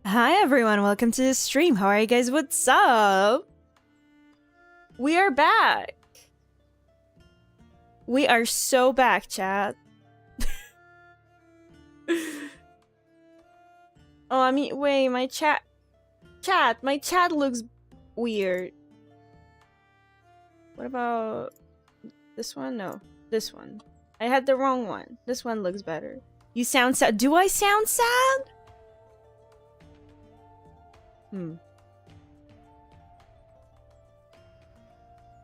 Hi everyone, welcome to the stream. How are you guys? What's up? We are back. We are so back, chat. Oh, I mean, wait, my chat, my chat looks weird. What about this one? No, this one. I had the wrong one. This one looks better. You sound sad. Do I sound sad?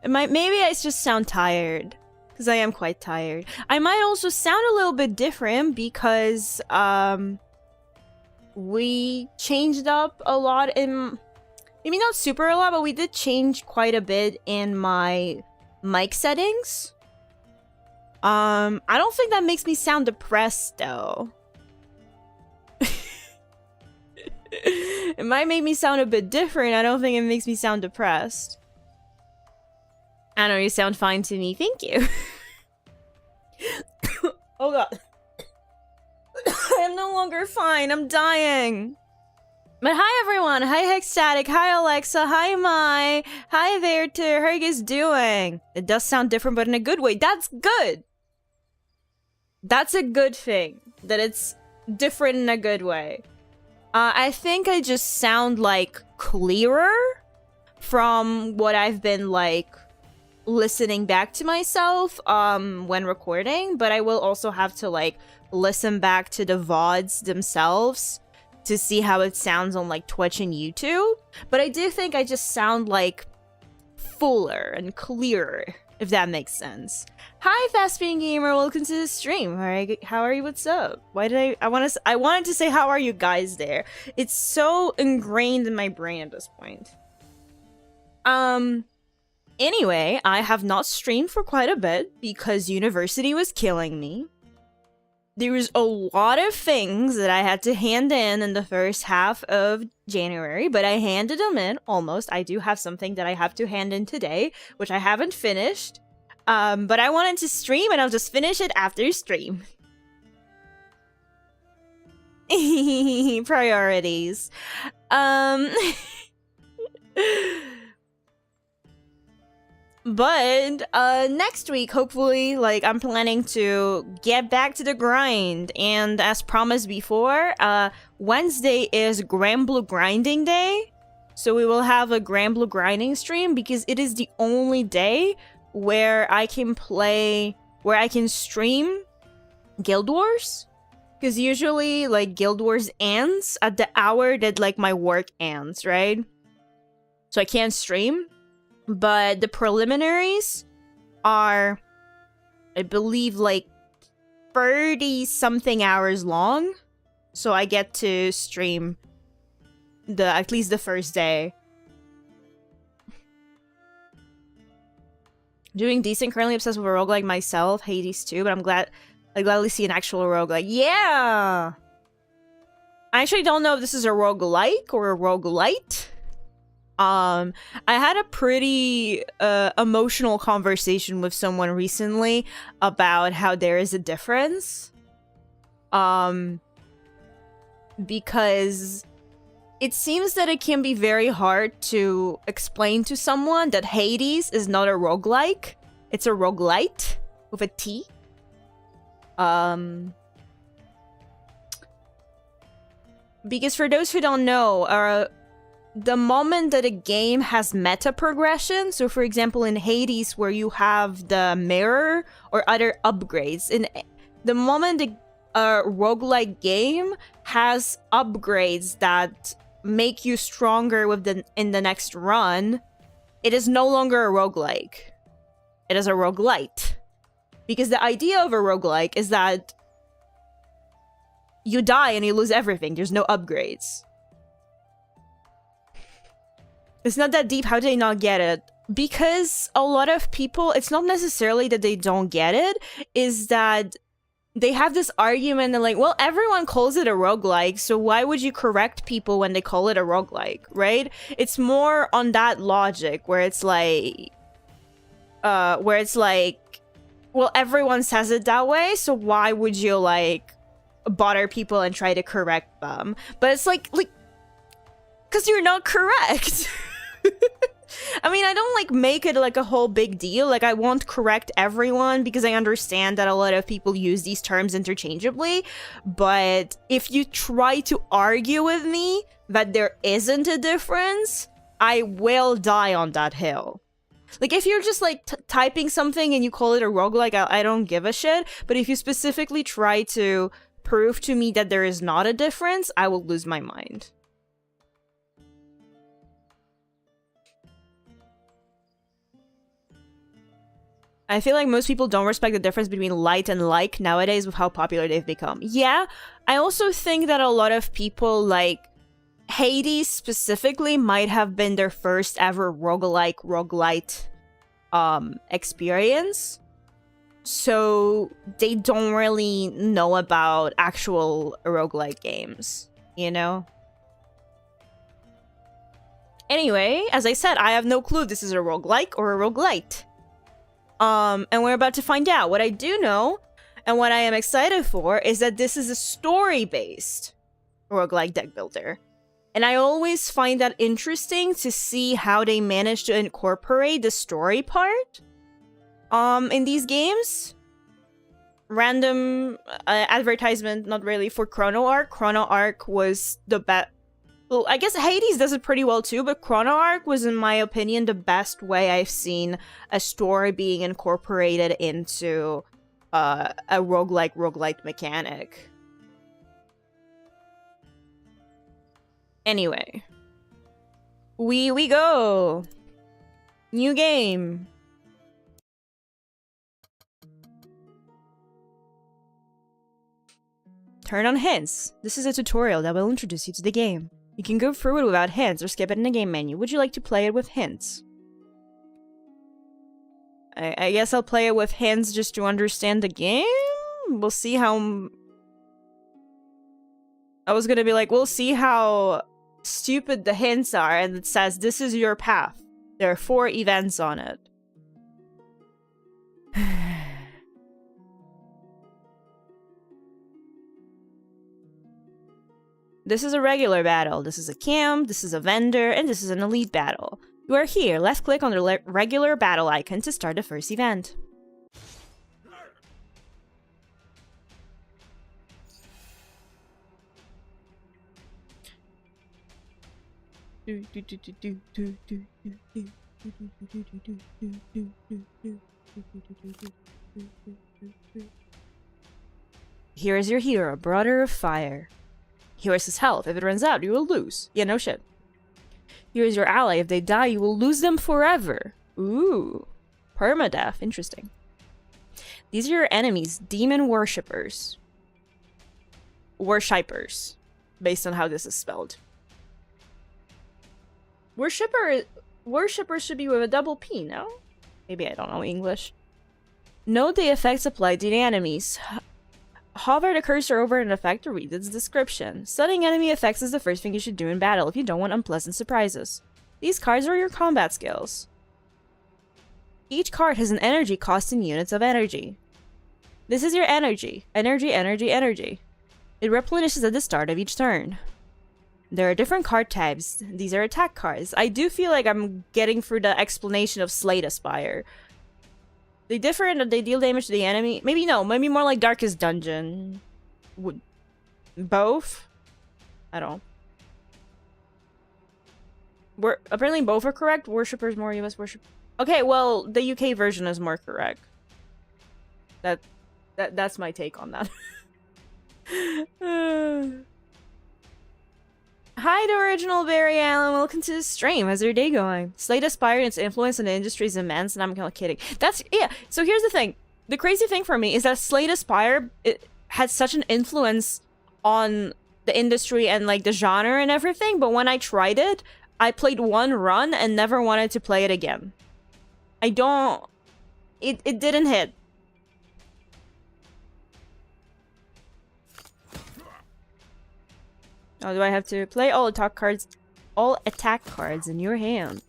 Maybe I just sound tired. Because I am quite tired. I might also sound a little bit different because we changed up a lot in, maybe not super a lot, but we did change quite a bit in my mic settings. I don't think that makes me sound depressed though. It might make me sound a bit different. I don't think it makes me sound depressed. I know, you sound fine to me. Thank you. Oh god. I am no longer fine. I'm dying. But hi everyone. Hi Hexstatic. Hi Alexa. Hi Mai. Hi there too. How are you guys doing? It does sound different, but in a good way. That's good. That's a good thing. That it's different in a good way. I think I just sound like clearer from what I've been like listening back to myself when recording, but I will also have to like listen back to the VODs themselves to see how it sounds on like Twitch and YouTube. But I do think I just sound like fuller and clearer, if that makes sense. Hi Fast-Speeding Gamer, welcome to the stream. Alright, how are you? What's up? Why did I wanted to say how are you guys there. It's so ingrained in my brain at this point. Anyway, I have not streamed for quite a bit because university was killing me. There was a lot of things that I had to hand in the first half of January, but I handed them in almost. I do have something that I have to hand in today, which I haven't finished. But I wanted to stream and I'll just finish it after stream. Priorities. But next week, hopefully, like, I'm planning to get back to the grind. And as promised before, Wednesday is Grand Blue Grinding Day. So we will have a Grand Blue Grinding stream because it is the only day where I can stream Guild Wars. Because usually, like, Guild Wars ends at the hour that, like, my work ends, right? So I can't stream. But the preliminaries are, I believe, like 30-something hours long. So I get to stream at least the first day. Doing decent, currently obsessed with a roguelike myself, Hades too, but I gladly see an actual roguelike. Yeah! I actually don't know if this is a roguelike or a roguelite. I had a pretty emotional conversation with someone recently about how there is a difference. Because it seems that it can be very hard to explain to someone that Hades is not a roguelike. It's a roguelite with a T. Because for those who don't know, the moment that a game has meta progression, so for example in Hades where you have the mirror or other upgrades, in the moment a roguelike game has upgrades that make you stronger in the next run, it is no longer a roguelike. It is a roguelite. Because the idea of a roguelike is that you die and you lose everything. There's no upgrades. It's not that deep. How do they not get it? Because a lot of people, it's not necessarily that they don't get it, is that they have this argument and like, well, everyone calls it a roguelike, so why would you correct people when they call it a roguelike, right? It's more on that logic where it's like, well, everyone says it that way, so why would you like bother people and try to correct them? But it's like Because you're not correct. I mean, I don't like make it like a whole big deal. Like, I won't correct everyone because I understand that a lot of people use these terms interchangeably. But if you try to argue with me that there isn't a difference, I will die on that hill. Like, if you're just like typing something and you call it a roguelike, I don't give a shit. But if you specifically try to prove to me that there is not a difference, I will lose my mind. I feel like most people don't respect the difference between light and like nowadays with how popular they've become. Yeah, I also think that a lot of people, like, Hades specifically might have been their first ever roguelite experience. So they don't really know about actual roguelike games, you know? Anyway, as I said, I have no clue if this is a roguelike or a roguelite. And we're about to find out. What I do know, and what I am excited for, is that this is a story-based roguelike deck builder. And I always find that interesting to see how they manage to incorporate the story part in these games. Random advertisement, not really, for Chrono Arc. Chrono Arc was the best. Well, I guess Hades does it pretty well too, but Chrono Arc was, in my opinion, the best way I've seen a story being incorporated into a roguelite mechanic. Anyway. We go! New game! Turn on hints. This is a tutorial that will introduce you to the game. You can go through it without hints or skip it in the game menu. Would you like to play it with hints? I guess I'll play it with hints just to understand the game? We'll see how... I was gonna be like, we'll see how stupid the hints are, and it says, this is your path. There are 4 events on it. This is a regular battle, this is a camp, this is a vendor, and this is an elite battle. You are here. Left click on the regular battle icon to start the first event. Here is your hero, Brother of Fire. Here is his health. If it runs out, you will lose. Yeah, no shit. Here is your ally. If they die, you will lose them forever. Ooh. Permadeath. Interesting. These are your enemies. Demon worshippers. Worshipers. Based on how this is spelled. Worshippers should be with a double P, no? Maybe I don't know English. Note the effects applied to the enemies. Hover the cursor over an effect to read its description. Studying enemy effects is the first thing you should do in battle if you don't want unpleasant surprises. These cards are your combat skills. Each card has an energy cost in units of energy. This is your energy. Energy, energy, energy. It replenishes at the start of each turn. There are different card types. These are attack cards. I do feel like I'm getting through the explanation of Slay the Spire. They differ in that they deal damage to the enemy. Maybe no, maybe more like Darkest Dungeon. Both? I don't know. Apparently both are correct. Worshippers more US worship. Okay, well, the UK version is more correct. That's my take on that. Hi, the original Barry Allen. Welcome to the stream. How's your day going? Slay the Spire and its influence in the industry is immense, and I'm kind of kidding. Yeah. So here's the thing. The crazy thing for me is that Slay the Spire, it had such an influence on the industry and like the genre and everything. But when I tried it, I played one run and never wanted to play it again. It didn't hit. Oh, do I have to play all attack cards in your hand?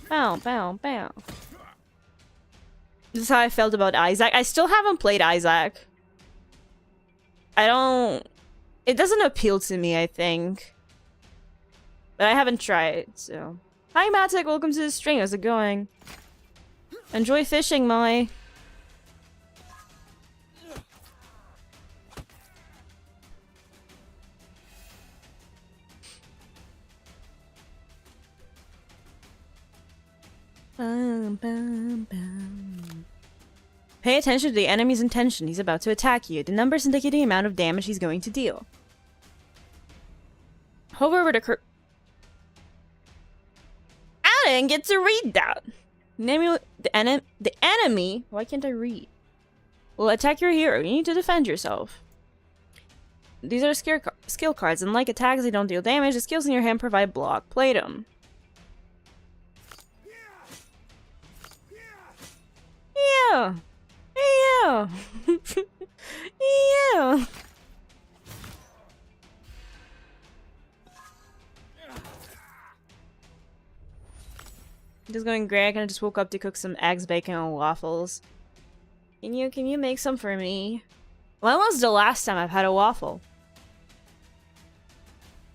Bow, bow, bow. This is how I felt about Isaac. I still haven't played Isaac. It doesn't appeal to me, I think. But I haven't tried, so. Hi, Matic. Welcome to the stream. How's it going? Enjoy fishing, Molly. Bum, bum, bum. Pay attention to the enemy's intention. He's about to attack you. The numbers indicate the amount of damage he's going to deal. Hover over to I didn't get to read that. The enemy. Why can't I read? Will attack your hero. You need to defend yourself. These are skill cards. Unlike attacks, they don't deal damage. The skills in your hand provide block. Play them. Yeah. Yeah. Yeah. Just going Greg, and I just woke up to cook some eggs, bacon, and waffles. Can you make some for me? When was the last time I've had a waffle?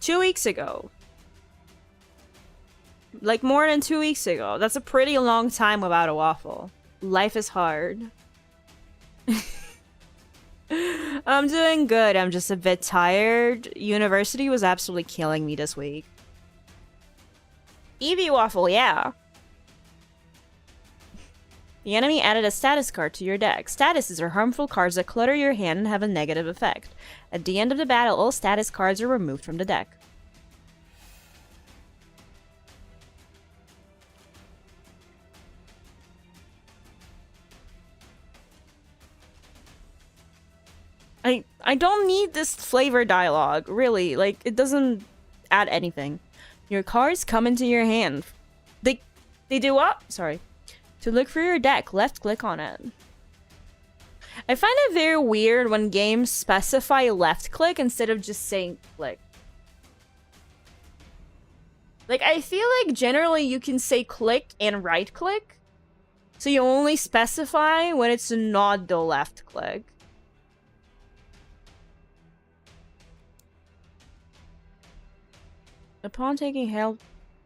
2 weeks ago. Like more than 2 weeks ago. That's a pretty long time without a waffle. Life is hard. I'm doing good. I'm just a bit tired. University was absolutely killing me this week. Eevee waffle, yeah. The enemy added a status card to your deck. Statuses are harmful cards that clutter your hand and have a negative effect. At the end of the battle, all status cards are removed from the deck. I don't need this flavor dialogue, really. Like, it doesn't add anything. Your cards come into your hand. They do what? Sorry. To look for your deck, left click on it. I find it very weird when games specify left click instead of just saying click. Like, I feel like generally you can say click and right click. So you only specify when it's not the left click. Upon taking health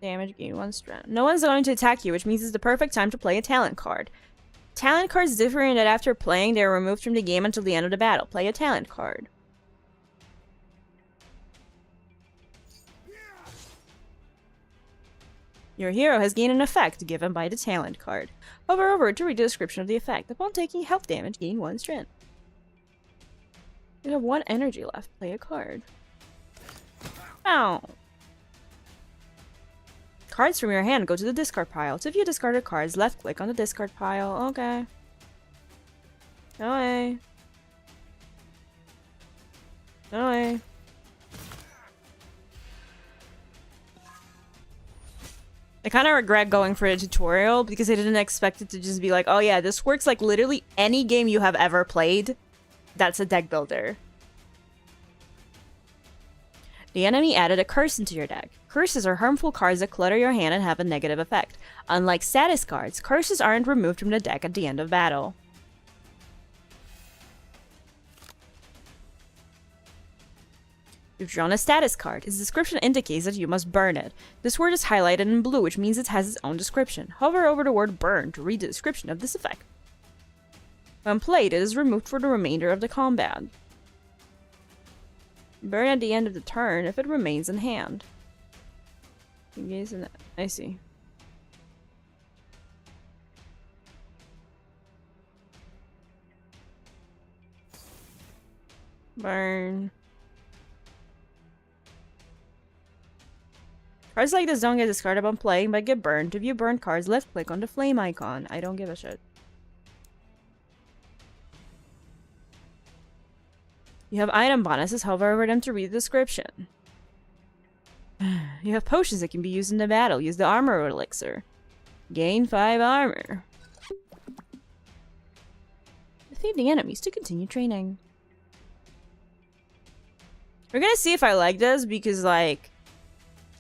damage, gain 1 strength. No one's going to attack you, which means it's the perfect time to play a talent card. Talent cards differ in that after playing, they are removed from the game until the end of the battle. Play a talent card. Your hero has gained an effect given by the talent card. Hover over to read the description of the effect. Upon taking health damage, gain 1 strength. You have 1 energy left. Play a card. Ow. Cards from your hand go to the discard pile. To view discarded cards, left click on the discard pile. Okay. No way. No way. I kind of regret going for a tutorial because I didn't expect it to just be like, oh yeah, this works like literally any game you have ever played. That's a deck builder. The enemy added a curse into your deck. Curses are harmful cards that clutter your hand and have a negative effect. Unlike status cards, curses aren't removed from the deck at the end of battle. You've drawn a status card. Its description indicates that you must burn it. This word is highlighted in blue, which means it has its own description. Hover over the word burn to read the description of this effect. When played, it is removed for the remainder of the combat. Burn at the end of the turn if it remains in hand. Engage in it. I see. Burn. Cards like this don't get discarded upon playing, but get burned. To view burned cards, left click on the flame icon. I don't give a shit. You have item bonuses, hover over them to read the description. You have potions that can be used in the battle. Use the armor elixir. Gain 5 armor. Defeat the enemies to continue training. We're gonna see if I like this because, like,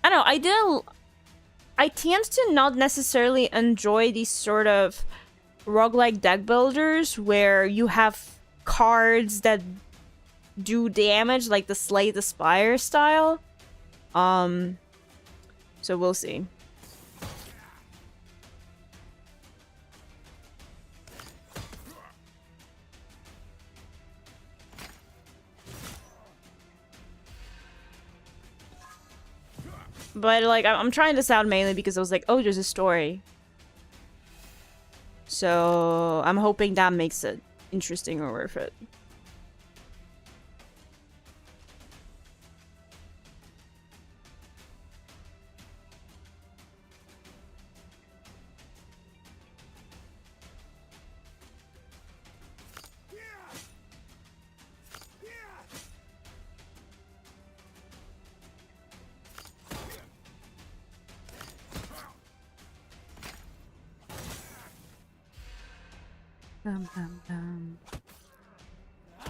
I don't know, I tend to not necessarily enjoy these sort of roguelike deck builders where you have cards that do damage, like the Slay the Spire style. So we'll see. But, like, I'm trying this out mainly because I was like, oh, there's a story. So I'm hoping that makes it interesting or worth it.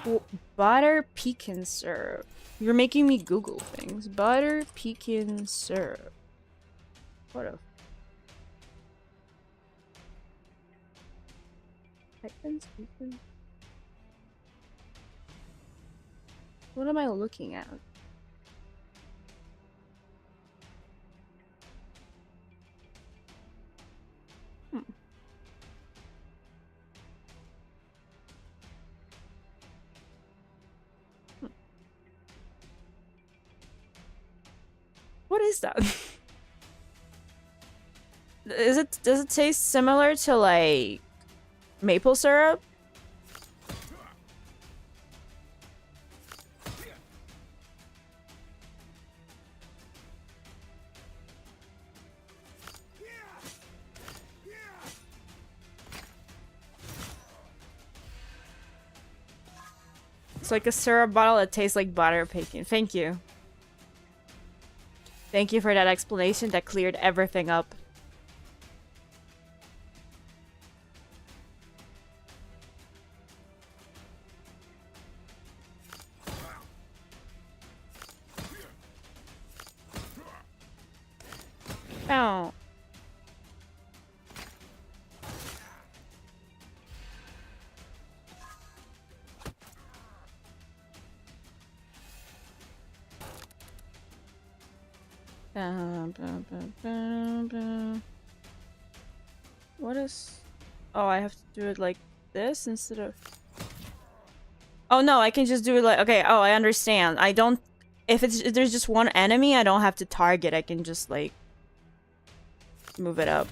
Oh, butter pecan syrup. You're making me Google things. Butter pecan syrup. What a... Pecans? What am I looking at? What is that? Does it taste similar to like maple syrup? It's like a syrup bottle that tastes like butter pecan. Thank you. Thank you for that explanation that cleared everything up. Oh. What is... Oh, I have to do it like this instead of... Oh no, I can just do it like... Okay, oh, I understand. I don't... If there's just one enemy, I don't have to target. I can just like... move it up.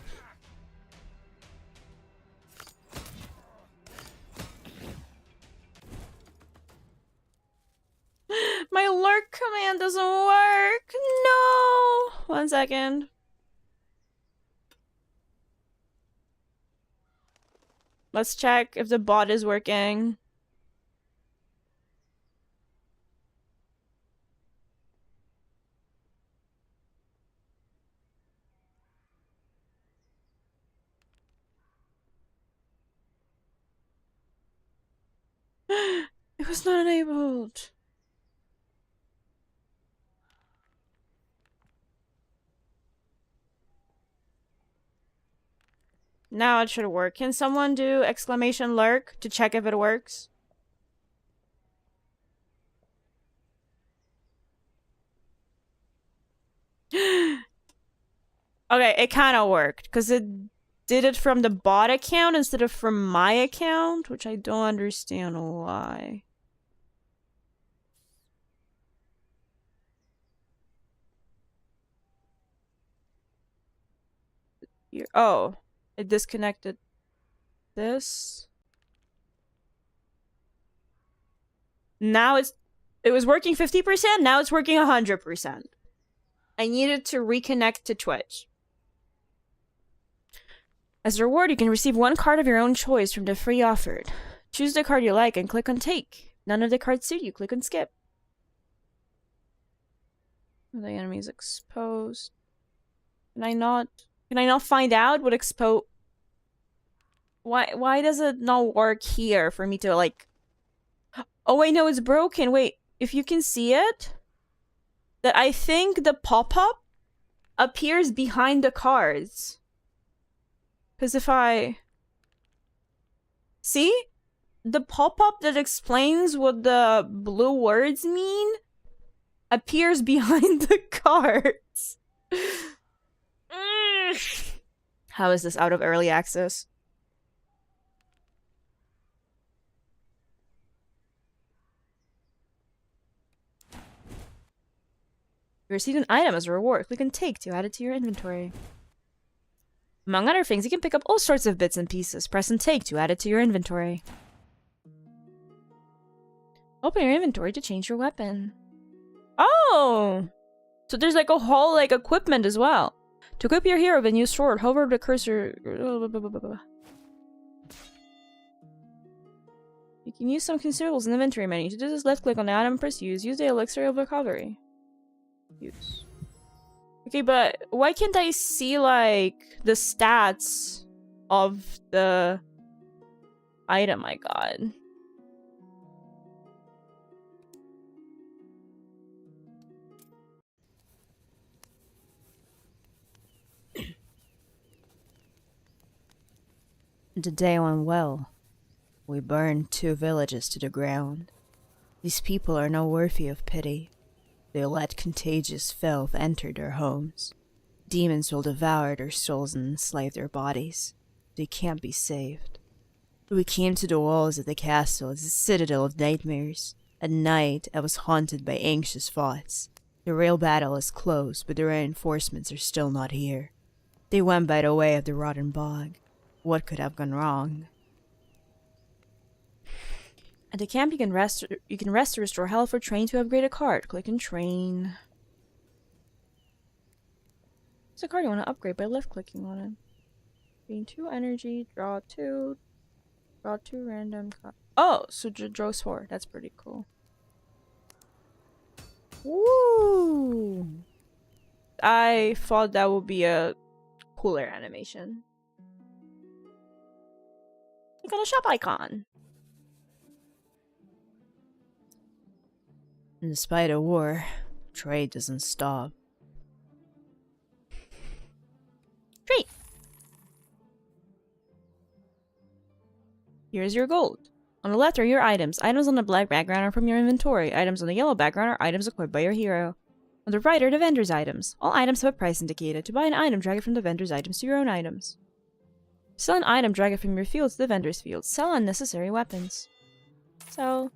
My lurk command doesn't work. No. 1 second. Let's check if the bot is working. It was not enabled. Now it should work. Can someone do exclamation lurk to check if it works? Okay, it kind of worked because it did it from the bot account instead of from my account, which I don't understand why. Here. Oh, it disconnected this. Now it was working 50%, now it's working 100%. I needed to reconnect to Twitch. As a reward, you can receive 1 card of your own choice from the free offered. Choose the card you like and click on take. None of the cards suit you, click on skip. The enemy is exposed. Can I not find out what expose? Why does it not work here for me to like... Oh wait, no, it's broken. Wait, if you can see it, that I think the pop-up appears behind the cards. Because if I... See? The pop-up that explains what the blue words mean appears behind the cards. How is this out of early access? You received an item as a reward. Click on Take to add it to your inventory. Among other things, you can pick up all sorts of bits and pieces. Press and Take to add it to your inventory. Open your inventory to change your weapon. Oh! So there's like a whole like equipment as well. To equip your hero, then use sword. Hover the cursor. You can use some consumables in the inventory menu. To do this, left click on the item and press use. Use the elixir of recovery. Use. Okay, but why can't I see like the stats of the item I got? The day went well. We burned 2 villages to the ground. These people are not worthy of pity. They let contagious filth enter their homes. Demons will devour their souls and enslave their bodies. They can't be saved. We came to the walls of the castle as a citadel of nightmares. At night, I was haunted by anxious thoughts. The real battle is close, but the reinforcements are still not here. They went by the way of the rotten bog. What could have gone wrong? At the camp, you can rest to restore health or train to upgrade a card. Click and train. It's a card you want to upgrade by left-clicking on it. Gain 2 energy, draw 2 random cards. Oh, so draw 4. That's pretty cool. Woo! I thought that would be a cooler animation. Click on the shop icon. Despite a war, trade doesn't stop. Trade! Here's your gold. On the left are your items. Items on the black background are from your inventory. Items on the yellow background are items equipped by your hero. On the right are the vendor's items. All items have a price indicated. To buy an item, drag it from the vendor's items to your own items. Sell an item, drag it from your fields to the vendor's fields. Sell unnecessary weapons. So,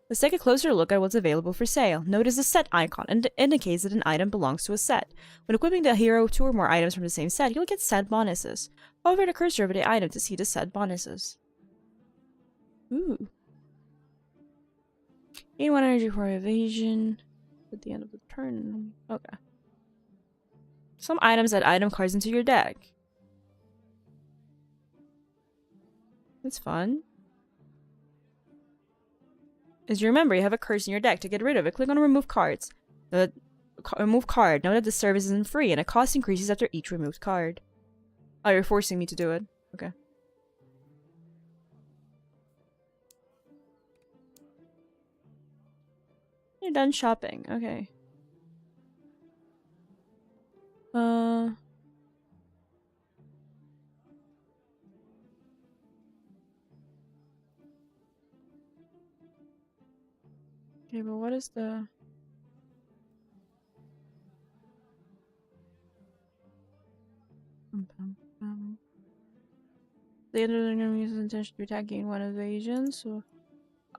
let's take a closer look at what's available for sale. Notice the set icon and indicates that an item belongs to a set. When equipping the hero 2 or more items from the same set, you'll get set bonuses. Hover the cursor over the item to see the set bonuses. Ooh. Gain 1 energy for evasion at the end of the turn. Okay. Some items add item cards into your deck. That's fun. As you remember, you have a curse in your deck. To get rid of it, click on Remove Cards. The remove card. Note that the service isn't free, and a cost increases after each removed card. Oh, you're forcing me to do it. Okay. You're done shopping. Okay. Okay, but what is the... The enemy uses intention to attack, gain 1 evasion, so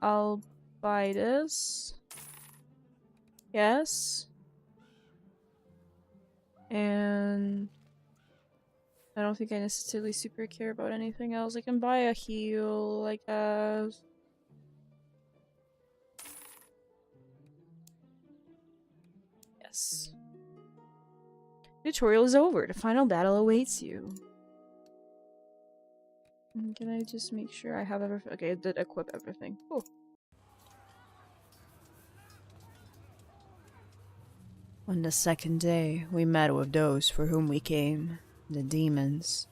I'll buy this. Yes. And I don't think I necessarily super care about anything else. I can buy a heal, I guess. Yes. Tutorial is over. The final battle awaits you. Can I just make sure I have everything? Okay, I did equip everything. Cool. On the second day, we met with those for whom we came, the demons.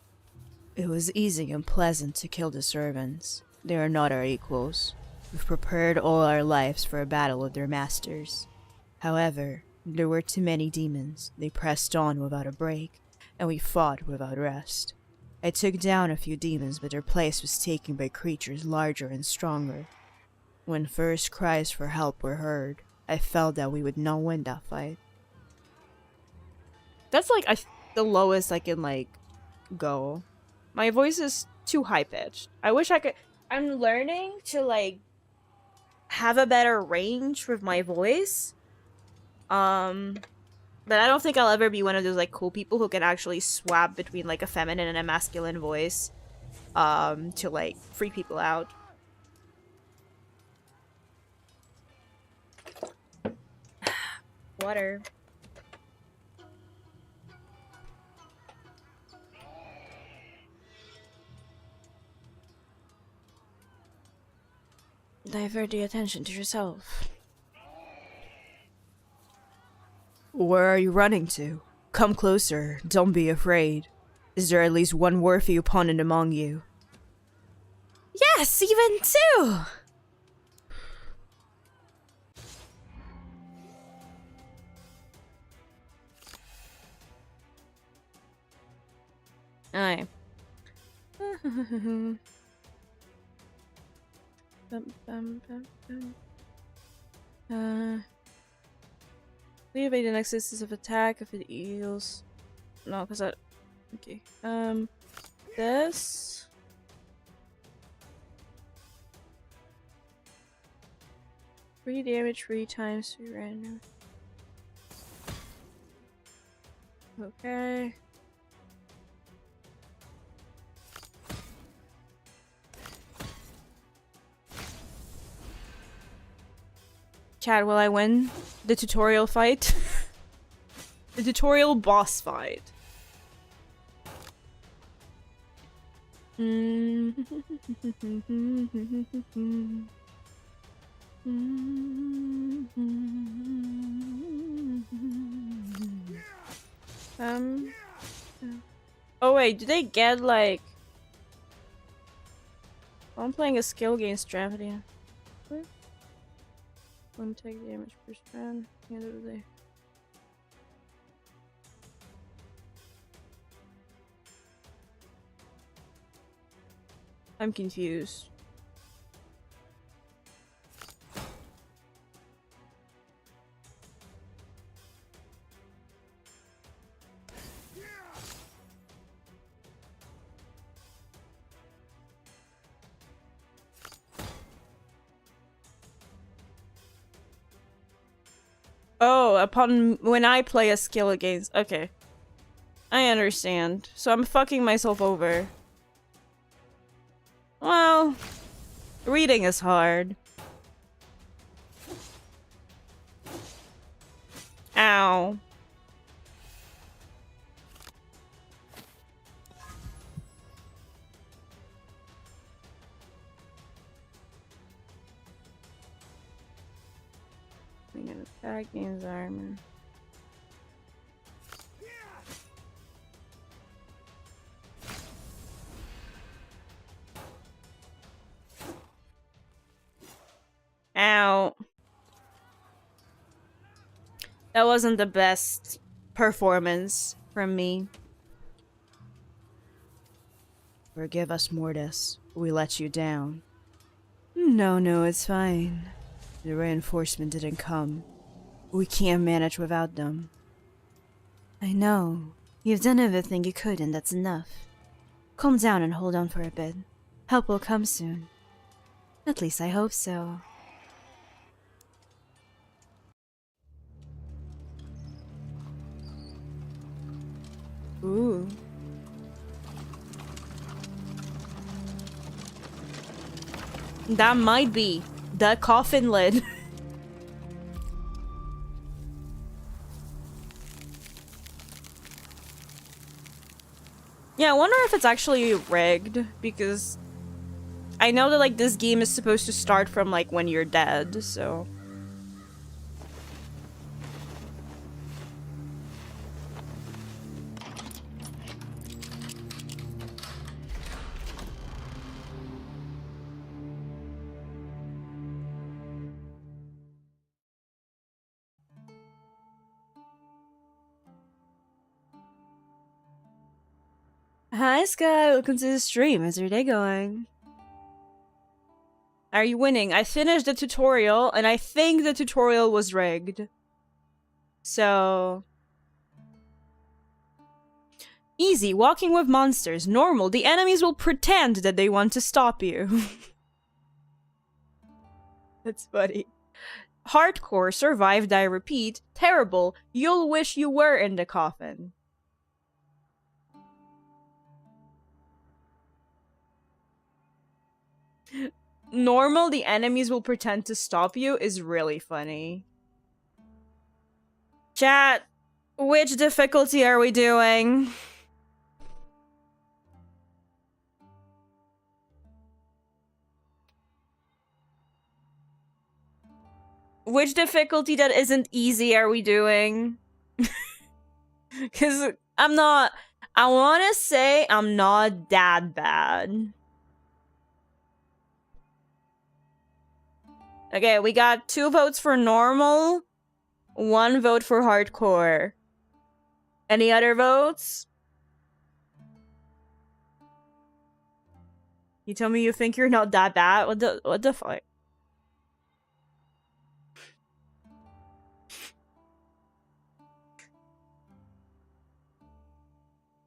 It was easy and pleasant to kill the servants. They are not our equals. We've prepared all our lives for a battle with their masters. However, there were too many demons. They pressed on without a break, and we fought without rest. I took down a few demons, but their place was taken by creatures larger and stronger. When first cries for help were heard, I felt that we would not win that fight. That's like, the lowest I can, like, go. My voice is too high-pitched. I wish I could... I'm learning to, like, have a better range with my voice. But I don't think I'll ever be one of those, like, cool people who can actually swap between, like, a feminine and a masculine voice, to, like, freak people out. Water. Divert the attention to yourself. Where are you running to? Come closer. Don't be afraid. Is there at least one worthy opponent among you? Yes, even two! Aye. We evade the next instance of attack if it heals. No, because that... Okay. This... 3 damage 3 times 3 random. Okay. Chad, will I win the tutorial fight? The tutorial boss fight. Oh wait, do they get like... I'm playing a skill against Dramedy. What? One take damage per strand. The end of the day. I'm confused. Oh, upon when I play a skill against... Okay. I understand. So I'm fucking myself over. Well, reading is hard. Ow. I'm gonna attack gains armor. Ow. That wasn't the best performance from me. Forgive us, Mortis. We let you down. No, it's fine. The reinforcement didn't come. We can't manage without them. I know. You've done everything you could and that's enough. Calm down and hold on for a bit. Help will come soon. At least I hope so. Ooh. That might be the coffin lid. Yeah, I wonder if it's actually rigged, because I know that, like, this game is supposed to start from, like, when you're dead, so... Hi, Sky. Welcome to the stream. How's your day going? Are you winning? I finished the tutorial, and I think the tutorial was rigged. So... Easy, walking with monsters. Normal, the enemies will pretend that they want to stop you. That's funny. Hardcore, survive, die, repeat. Terrible, you'll wish you were in the coffin. Normal, the enemies will pretend to stop you is really funny. Chat, which difficulty are we doing? Which difficulty that isn't easy are we doing? Because I'm not... I want to say I'm not that bad. Okay, we got 2 votes for normal, 1 vote for hardcore. Any other votes? You tell me you think you're not that bad? What the fuck?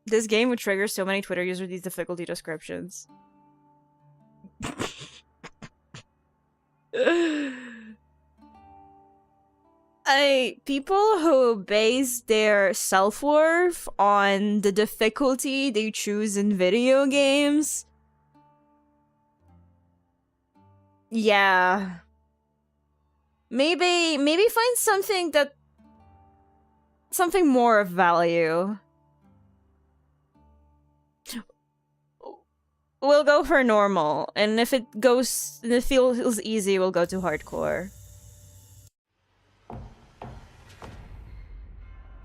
This game would trigger so many Twitter users with these difficulty descriptions. People who base their self-worth on the difficulty they choose in video games. Yeah. Maybe find something more of value. We'll go for normal, and if it feels easy, we'll go to hardcore.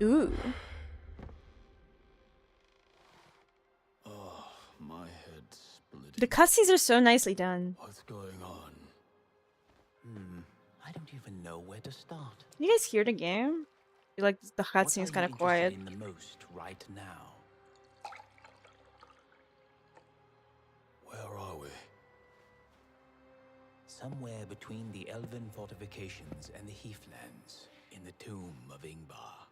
Ooh. Oh, my head's splitting. The cutscenes are so nicely done. What's going on? I don't even know where to start. Can you guys hear the game? I feel like the cutscene is kind of quiet. In the most right now? Where are we? Somewhere between the elven fortifications and the heathlands, in the tomb of Ingvar.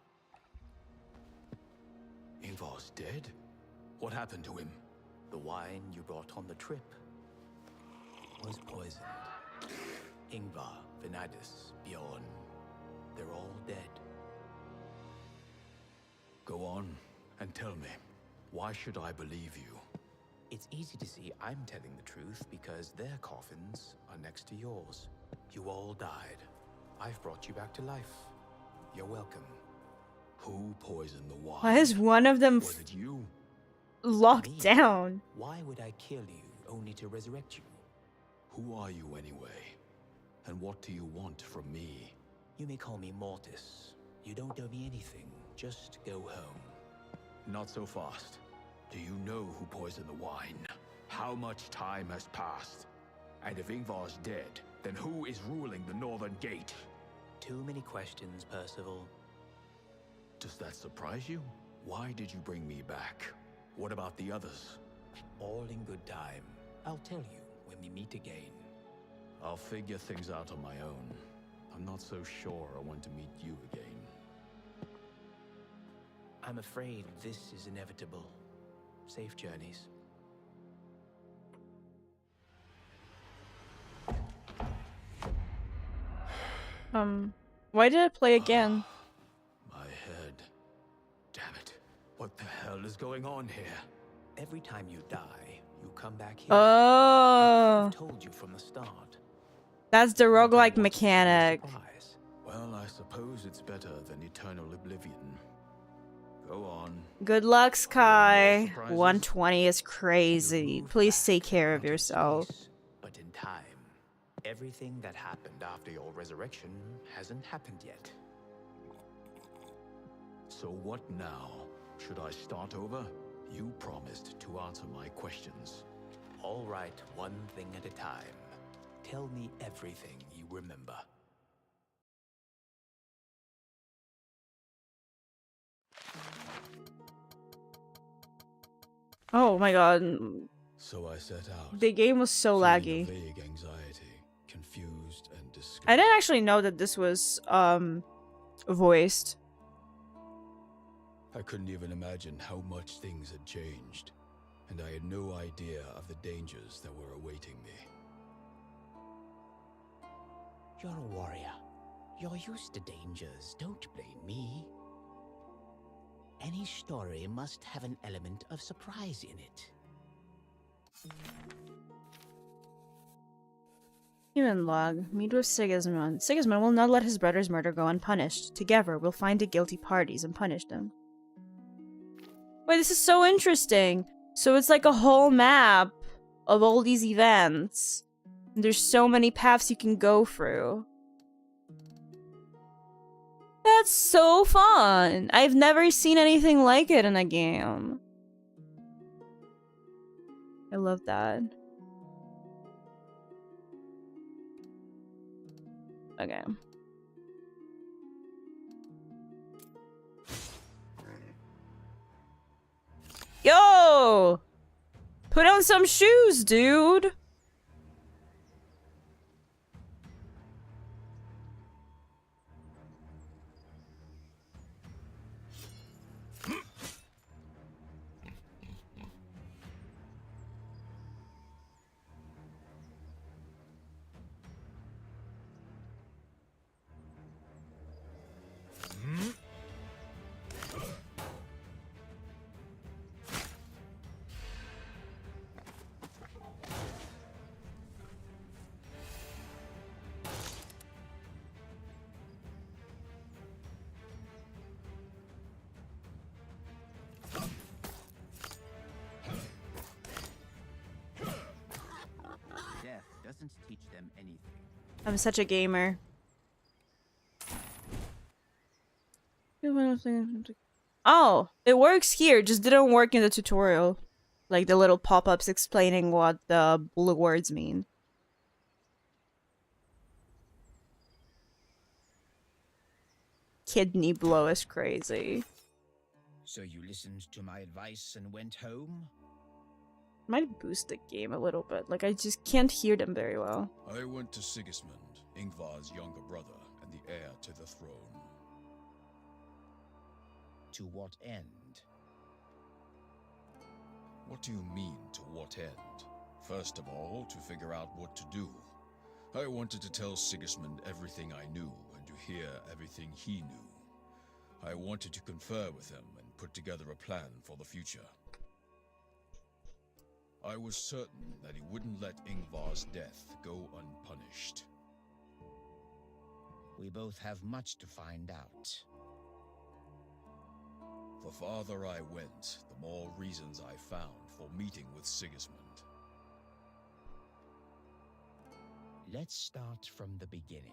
Ingvar's dead? What happened to him? The wine you brought on the trip was poisoned. Ingvar, Venadis, Bjorn, they're all dead. Go on and tell me, why should I believe you? It's easy to see I'm telling the truth because their coffins are next to yours. You all died. I've brought you back to life. You're welcome. Who poisoned the wine? Why is one of them Was it you? locked Me? down? Why would I kill you only to resurrect you? Who are you anyway? And what do you want from me? You may call me Mortis. You don't owe me anything. Just go home. Not so fast. Do you know who poisoned the wine? How much time has passed? And if Ingvar's dead, then who is ruling the Northern Gate? Too many questions, Percival. Does that surprise you? Why did you bring me back? What about the others? All in good time. I'll tell you when we meet again. I'll figure things out on my own. I'm not so sure I want to meet you again. I'm afraid this is inevitable. Safe journeys. Why did it play again? My head. Damn it. What the hell is going on here? Every time you die, you come back here. Oh, I've told you from the start. that's the roguelike mechanic. Surprise. Well, I suppose it's better than eternal oblivion. Go on. Good luck, Sky. 120 is crazy. Please take care of yourself. But in time, everything that happened after your resurrection hasn't happened yet. So what now? Should I start over? You promised to answer my questions. All right, one thing at a time. Tell me everything you remember. Oh my god. So I set out. The game was so feeling laggy. a vague anxiety, confused and discouraged. I didn't actually know that this was voiced. I couldn't even imagine how much things had changed, and I had no idea of the dangers that were awaiting me. You're a warrior. You're used to dangers. Don't blame me. Any story must have an element of surprise in it. Human log. Meet with Sigismund. Sigismund will not let his brother's murder go unpunished. Together, we'll find the guilty parties and punish them. Wait, this is so interesting. So it's like a whole map of all these events. And there's so many paths you can go through. That's so fun! I've never seen anything like it in a game. I love that. Okay. Yo! Put on some shoes, dude! Teach them anything. I'm such a gamer. Oh, it works here, just didn't work in the tutorial. Like the little pop-ups explaining what the blue words mean. Kidney blow is crazy. So you listened to my advice and went home? Might boost the game a little bit. Like, I just can't hear them very well. I went to Sigismund, Ingvar's younger brother and the heir to the throne. To what end? What do you mean, to what end? First of all, to figure out what to do. I wanted to tell Sigismund everything I knew and to hear everything he knew. I wanted to confer with him and put together a plan for the future. I was certain that he wouldn't let Ingvar's death go unpunished. We both have much to find out. The farther I went, the more reasons I found for meeting with Sigismund. Let's start from the beginning.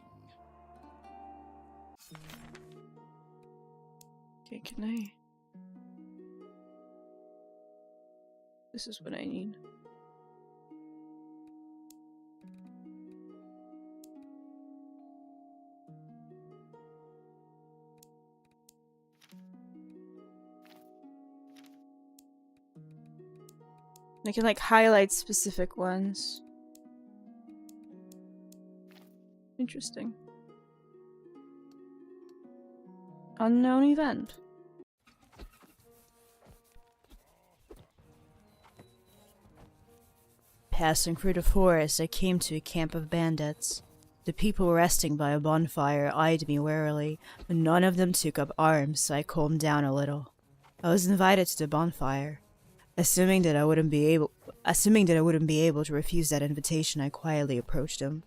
Okay, can I... This is what I need. I can like highlight specific ones. Interesting. Unknown event. Passing through the forest, I came to a camp of bandits. The people resting by a bonfire eyed me warily, but none of them took up arms, so I calmed down a little. I was invited to the bonfire. Assuming that I wouldn't be able to refuse that invitation, I quietly approached them.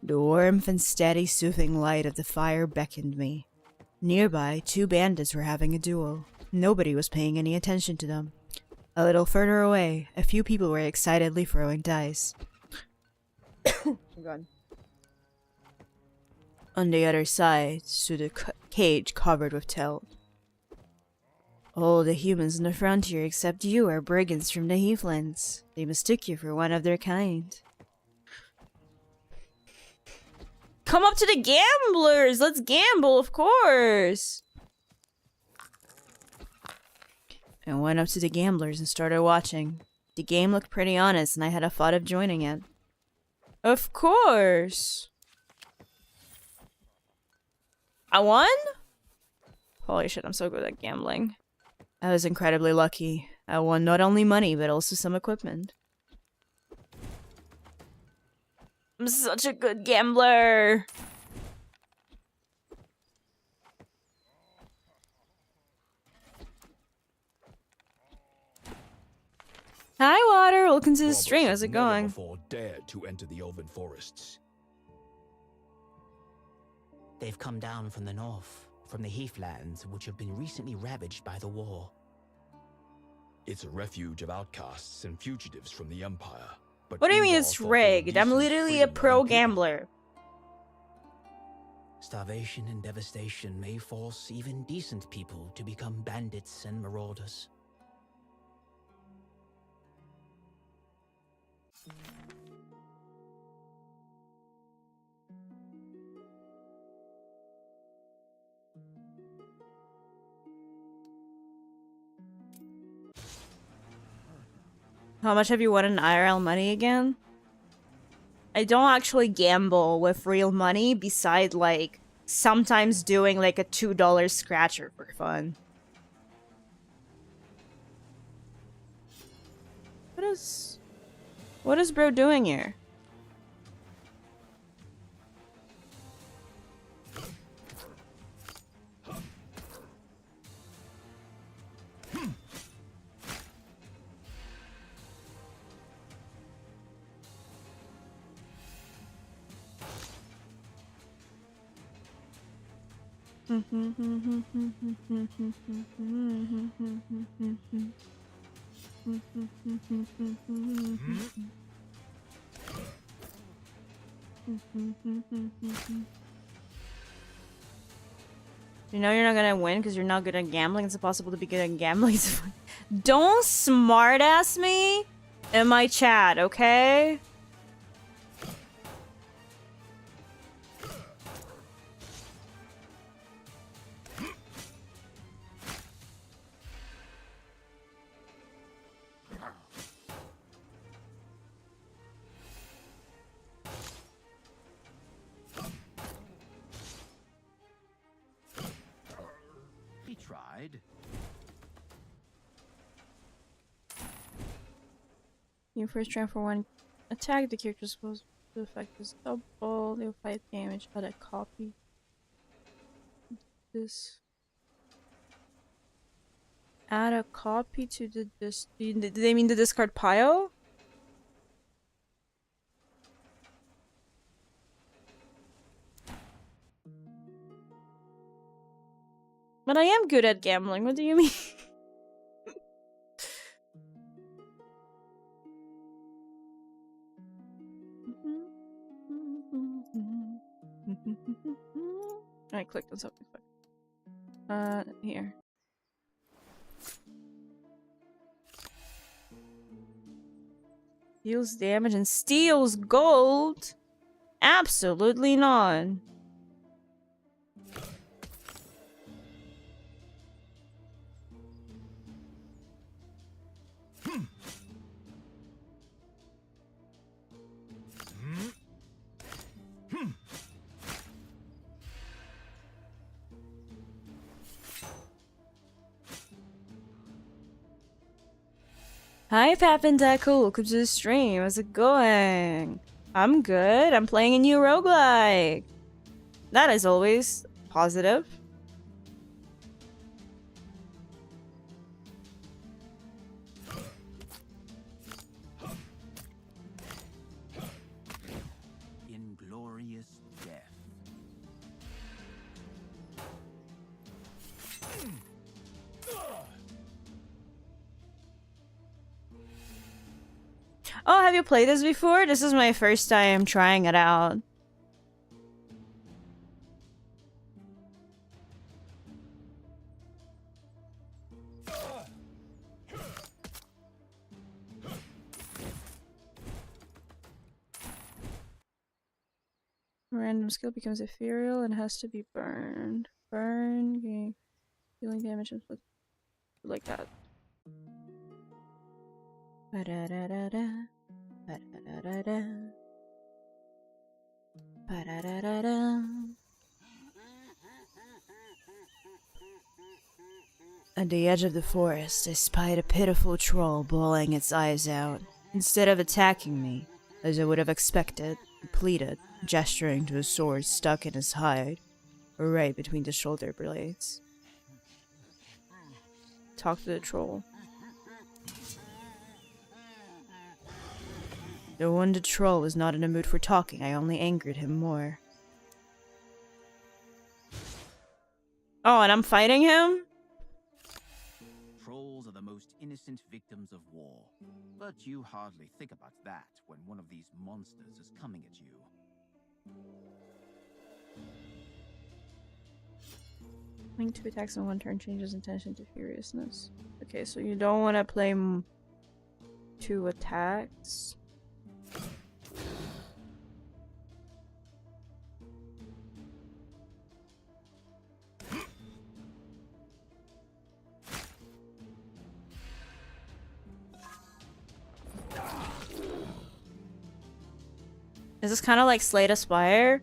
The warmth and steady, soothing light of the fire beckoned me. Nearby, 2 bandits were having a duel. Nobody was paying any attention to them. A little further away, a few people were excitedly throwing dice. On the other side stood a cage covered with tells. All the humans in the frontier except you are brigands from the Heathlands. They mistook you for one of their kind. Come up to the gamblers! Let's gamble, of course! I went up to the gamblers and started watching. The game looked pretty honest and I had a thought of joining it. Of course! I won? Holy shit, I'm so good at gambling. I was incredibly lucky. I won not only money, but also some equipment. I'm such a good gambler! Hi, Water! Welcome to the stream. How's it going? Before dared to enter the Elven forests. They've come down from the north, from the heathlands, which have been recently ravaged by the war. It's a refuge of outcasts and fugitives from the Empire. But What do you mean Ingvar it's thought they were rigged? I'm decent, literally a free-loving pro people. gambler. Starvation and devastation may force even decent people to become bandits and marauders. How much have you won in IRL money again? I don't actually gamble with real money beside like sometimes doing like a $2 scratcher for fun. What is bro doing here? You know you're not gonna win because you're not good at gambling. It's impossible to be good at gambling. Don't smartass me in my chat, okay? He tried. You first try for one attack, the character is supposed to affect this double. They'll 5 damage. Add a copy. This. Add a copy to the do they mean the discard pile? But I am good at gambling. What do you mean? I clicked on something. Here. Deals damage and steals gold? Absolutely not. Hi, Papindeco. Welcome to the stream. How's it going? I'm good. I'm playing a new roguelike. That is always positive. Inglorious death. Oh, have you played this before? This is my first time trying it out. Random skill becomes ethereal and has to be burned. Burn, gain healing damage, and like that. Ba-da-da-da-da. Ba-da-da-da-da. Ba-da-da-da-da. At the edge of the forest, I spied a pitiful troll bawling its eyes out. Instead of attacking me, as I would have expected, he pleaded, gesturing to a sword stuck in his hide, right between the shoulder blades. Talk to the troll. Though when the troll was not in the mood for talking, I only angered him more. Oh, and I'm fighting him? Trolls are the most innocent victims of war. But you hardly think about that when one of these monsters is coming at you. Link 2 attacks in one turn changes intention to furiousness. Okay, so you don't want to play 2 attacks. Is this kind of like Slay the Spire?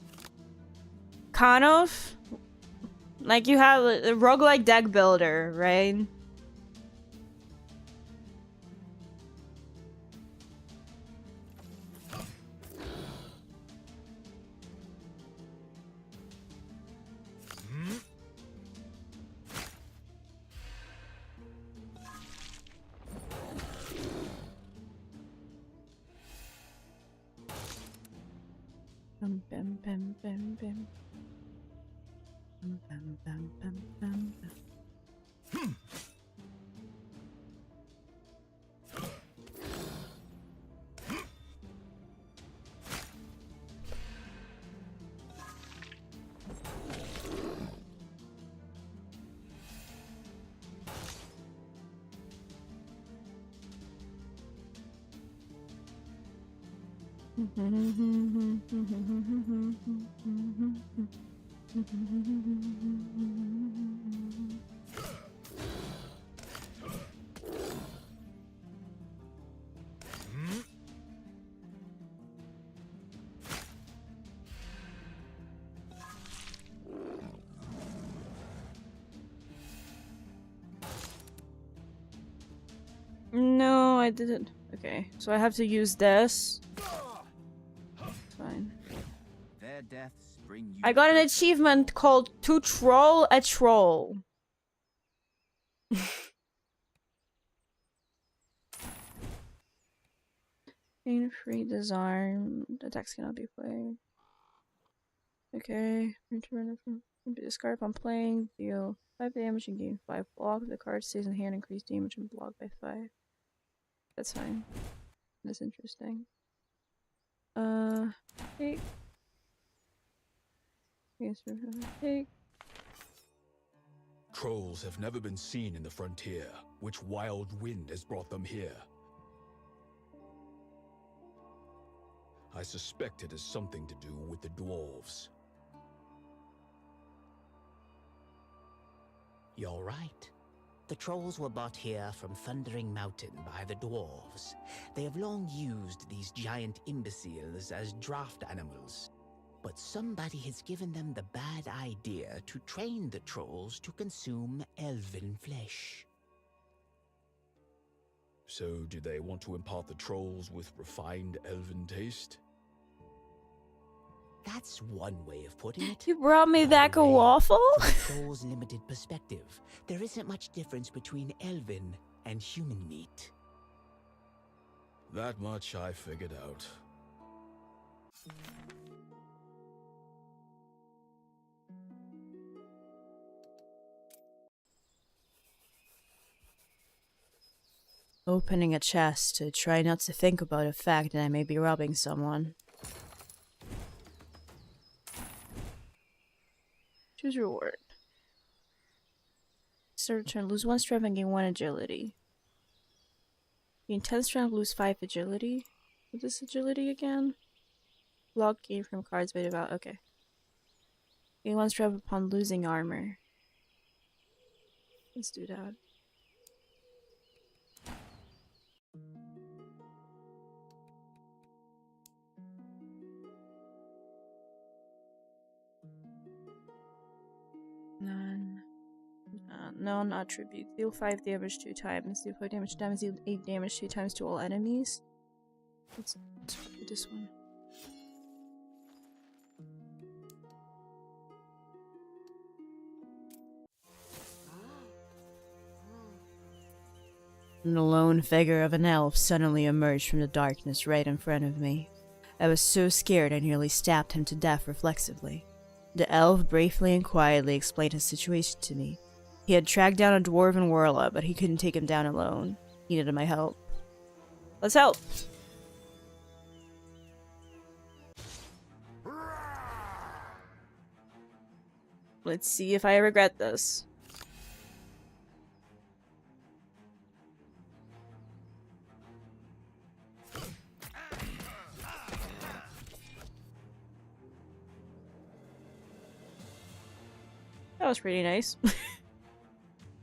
Kind of. Like you have a roguelike deck builder, right? Bum, bum, bum, bum, bum. Bum, bum, bum, bum, bum, bum. No, I didn't. Okay, so I have to use this. Fine. Their deaths bring you I got an achievement called To Troll a Troll. Pain-free disarm. Attacks cannot be played. Okay. Return from discard upon playing. Deal 5 damage and gain 5 block. If the card stays in hand, increase damage and block by 5. That's fine. That's interesting. Take. Take. Trolls have never been seen in the frontier. Which wild wind has brought them here? I suspect it has something to do with the dwarves. You're right. The trolls were brought here from Thundering Mountain by the dwarves. They have long used these giant imbeciles as draft animals. But somebody has given them the bad idea to train the trolls to consume elven flesh. So, do they want to impart the trolls with refined elven taste? That's one way of putting it. You brought me back a Another way, waffle? from the troll's limited perspective, there isn't much difference between elven and human meat. That much I figured out. Opening a chest to try not to think about the fact that I may be robbing someone. Choose reward. Start turn, lose 1 strength and gain 1 agility. Gain 10 strength, lose 5 agility. What is agility again? Block gain from cards by devout. Okay. Gain 1 strength upon losing armor. Let's do that. None. non-attribute. Deal 5 damage 2 times. Deal 5 damage, deal 8 damage 2 times to all enemies. Let's do this one. And the lone figure of an elf suddenly emerged from the darkness right in front of me. I was so scared I nearly stabbed him to death reflexively. The elf briefly and quietly explained his situation to me. He had tracked down a dwarven warlock, but he couldn't take him down alone. He needed my help. Let's help! Let's see if I regret this. That was pretty nice.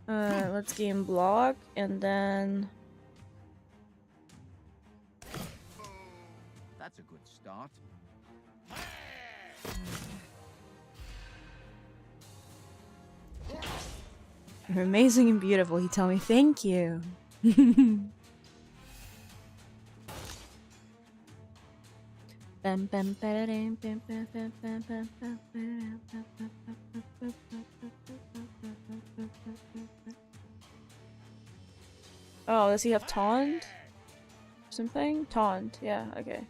Let's game block, and then... That's a good start. You're amazing and beautiful, Hitomi. Thank you. Oh, does he have taunt? Something? Taunt, yeah, okay.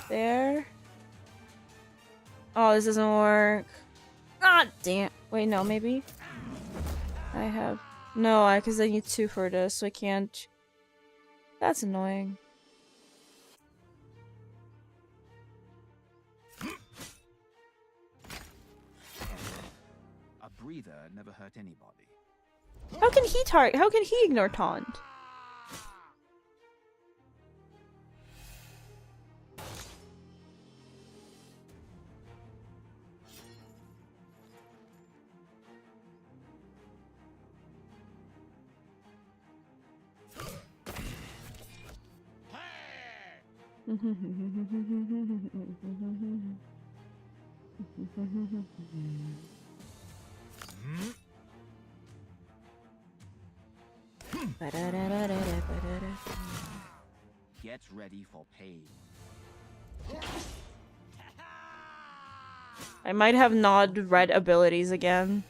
There. Oh, this doesn't work. God damn. Wait, no, maybe. I have... No, because I need 2 for this, so I can't... That's annoying. A breather never hurt anybody. How can he How can he ignore taunt? Get ready for pain. I might have nod red abilities again.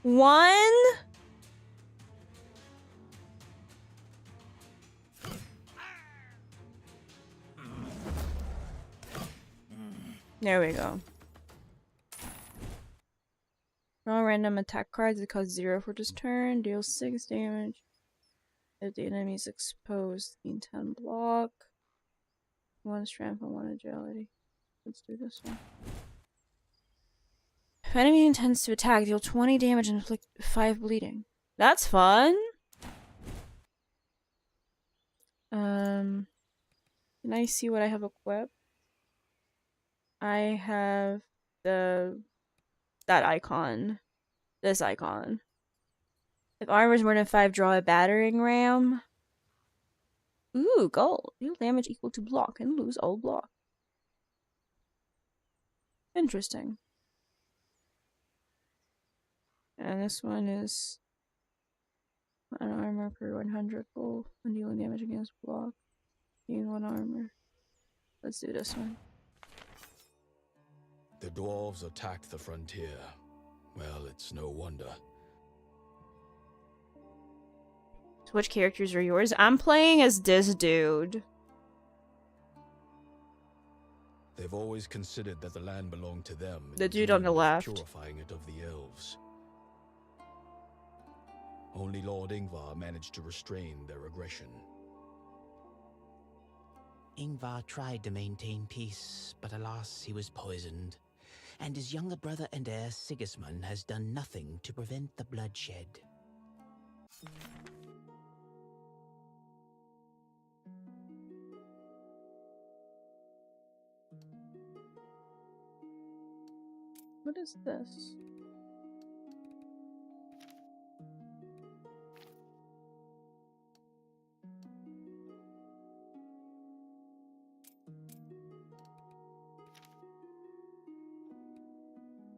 One? There we go. Draw random attack cards. It costs 0 for this turn. Deals 6 damage. If the enemy is exposed, gain 10 block. 1 strength and 1 agility. Let's do this one. If enemy intends to attack, deal 20 damage and inflict 5 bleeding. That's fun! Can I see what I have equipped? I have that icon. This icon. If armor is more than 5, draw a battering ram. Ooh, gold. Deal damage equal to block and lose all block. Interesting. And this one is an armor per 100 gold when dealing damage against block. Gain 1 armor. Let's do this one. The dwarves attacked the frontier. Well, it's no wonder. So which characters are yours? I'm playing as this dude. They've always considered that the land belonged to them. The dude on the left. Purifying it of the elves. Only Lord Ingvar managed to restrain their aggression. Ingvar tried to maintain peace, but alas, he was poisoned. And his younger brother and heir Sigismund has done nothing to prevent the bloodshed. What is this?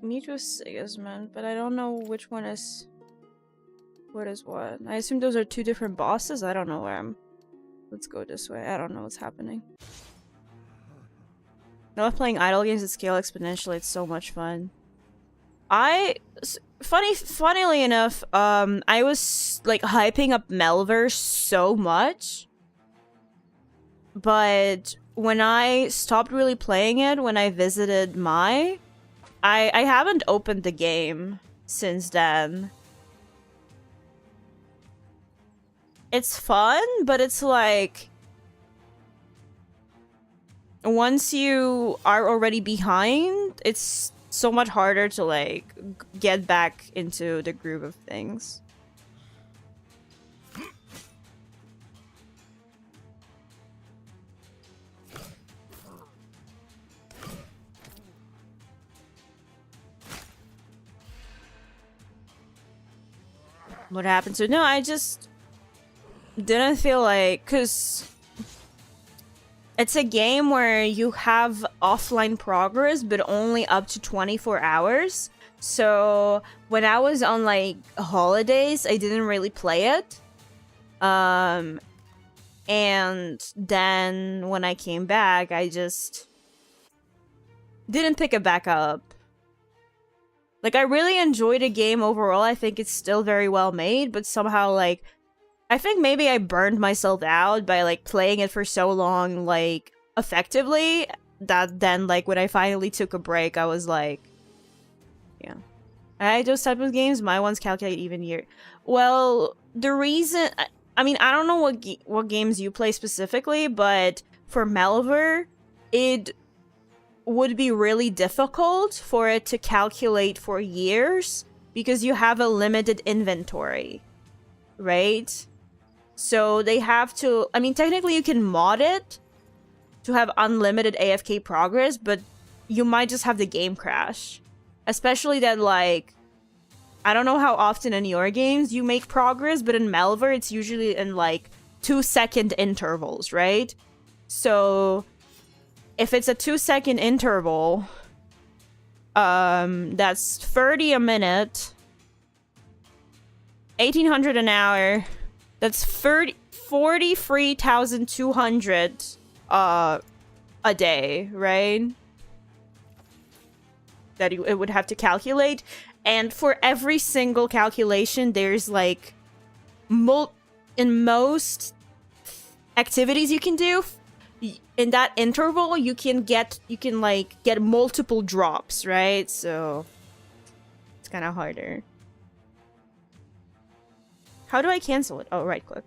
Meet with Sigismund, but I don't know which one is what is what. I assume those are two different bosses. I don't know where I'm. Let's go this way. I don't know what's happening. I love playing idle games that scale exponentially. It's so much fun. Funnily enough, I was like hyping up Melver so much, but when I stopped really playing it, when I visited I haven't opened the game since then. It's fun, but it's like once you are already behind, it's so much harder to like get back into the groove of things. What happened to no, I just didn't feel like, cause it's a game where you have offline progress, but only up to 24 hours. So when I was on like holidays, I didn't really play it. And then when I came back, I just didn't pick it back up. Like, I really enjoyed the game overall. I think it's still very well made, but somehow, like, I think maybe I burned myself out by, like, playing it for so long, like, effectively, that then, like, when I finally took a break, I was like, yeah. Those type of games, my ones calculate even year. Well, the reason... I mean, I don't know what games you play specifically, but for Melver, it would be really difficult for it to calculate for years because you have a limited inventory, right? So they have to... I mean, technically you can mod it to have unlimited AFK progress, but you might just have the game crash. Especially that, like... I don't know how often in your games you make progress, but in Melver it's usually in, like, 2-second intervals, right? So... if it's a 2-second interval, that's 30 a minute, 1800 an hour, that's 43,200 a day, right? That it would have to calculate. And for every single calculation, there's like in most activities you can do, in that interval, you can like get multiple drops, right? So it's kind of harder. How do I cancel it? Oh, right click.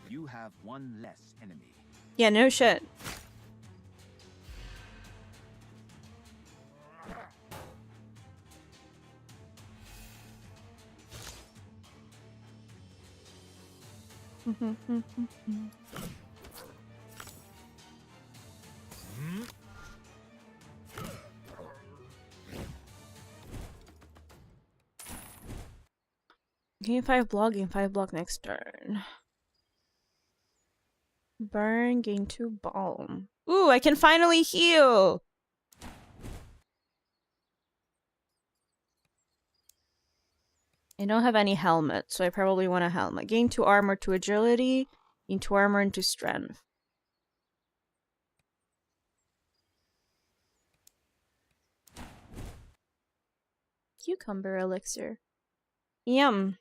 You have one less enemy. Yeah, no shit. Game 5 block next turn. Burn, gain 2 balm. Ooh, I can finally heal! I don't have any helmet, so I probably want a helmet. Gain 2 armor, 2 agility, gain 2 armor and 2 strength. Cucumber elixir. Yum.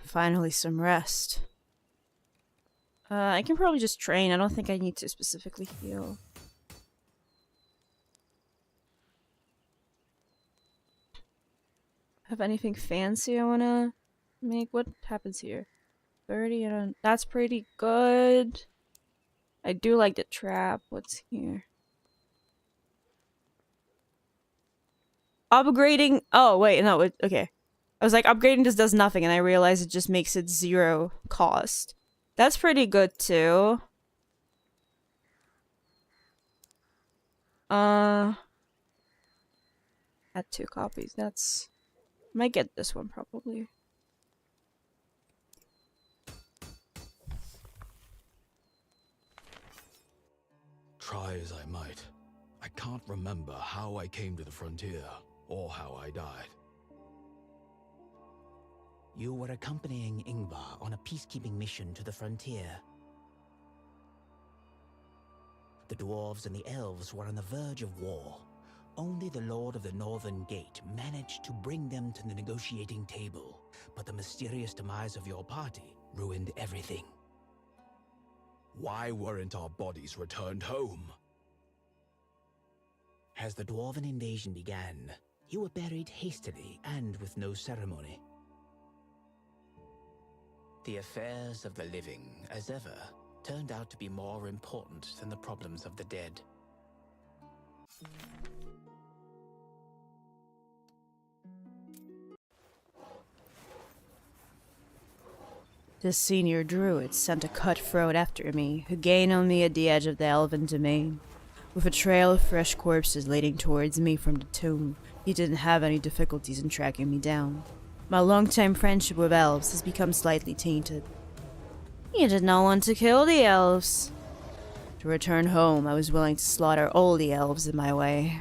Finally some rest. I can probably just train. I don't think I need to specifically heal. Have anything fancy I wanna make? What happens here? 30 and that's pretty good. I do like the trap. What's here? Upgrading. Oh, wait, no, okay. I was like, upgrading this does nothing, and I realized it just makes it 0 cost. That's pretty good too. Add 2 copies. That's... might get this one probably. Try as I might, I can't remember how I came to the frontier, or how I died. You were accompanying Ingvar on a peacekeeping mission to the frontier. The dwarves and the elves were on the verge of war. Only the Lord of the Northern Gate managed to bring them to the negotiating table, but the mysterious demise of your party ruined everything. Why weren't our bodies returned home? As the dwarven invasion began, you were buried hastily and with no ceremony. The affairs of the living, as ever, turned out to be more important than the problems of the dead. The senior druid sent a cutthroat after me, who gained on me at the edge of the elven domain. With a trail of fresh corpses leading towards me from the tomb, he didn't have any difficulties in tracking me down. My long-time friendship with elves has become slightly tainted. You did not want to kill the elves. To return home, I was willing to slaughter all the elves in my way.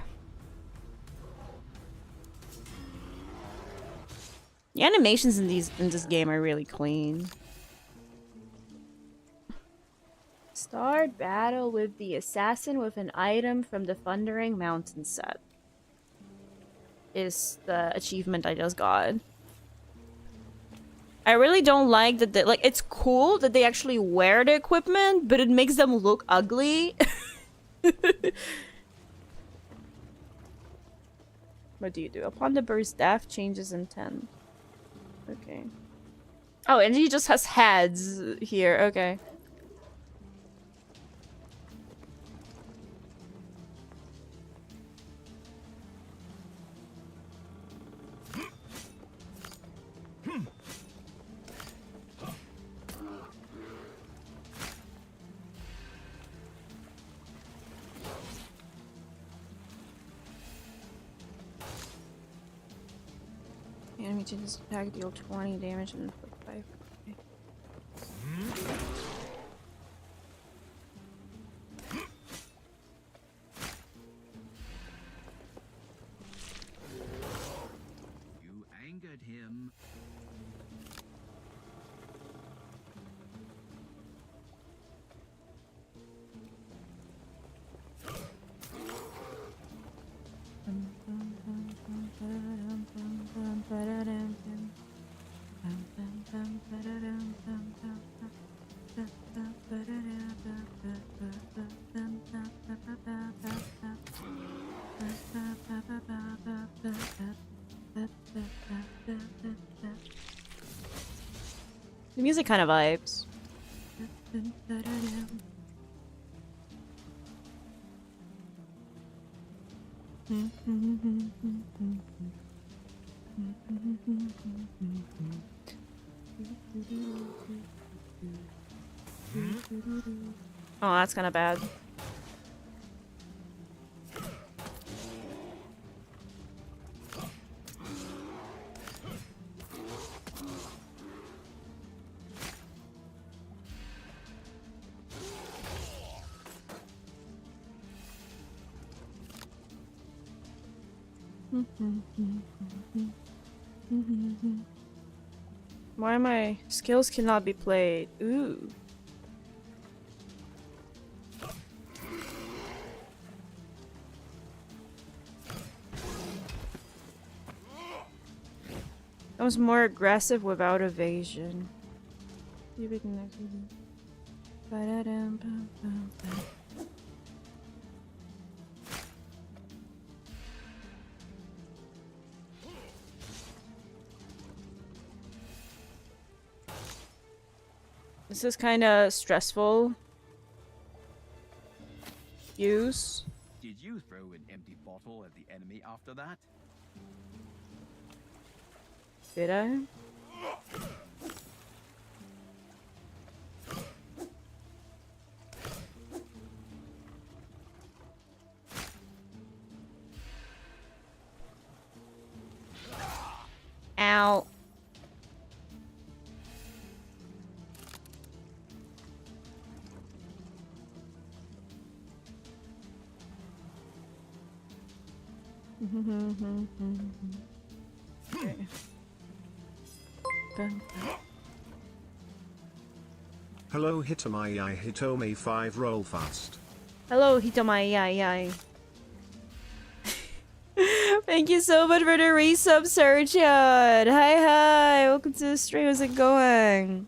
The animations in this game are really clean. Start battle with the assassin with an item from the Thundering Mountain set. Is the achievement I just got. I really don't like that like, it's cool that they actually wear the equipment, but it makes them look ugly. What do you do? Upon the bird's death, changes intent. Okay. Oh, and he just has heads here. Okay. Enemy to this attack deal 20 damage and inflict 5. Okay. You angered him. The music kind of vibes. Oh, that's kind of bad. Why my skills cannot be played? Ooh. I was more aggressive without evasion. This is kind of stressful. Use. Did you throw an empty bottle at the enemy after that? Did I? Ow. Okay. Hello Hitomi Hitomi 5 roll fast. Hello, Hitomi. Yai. Thank you so much for the resub, Sergio. Hi. Welcome to the stream. How's it going?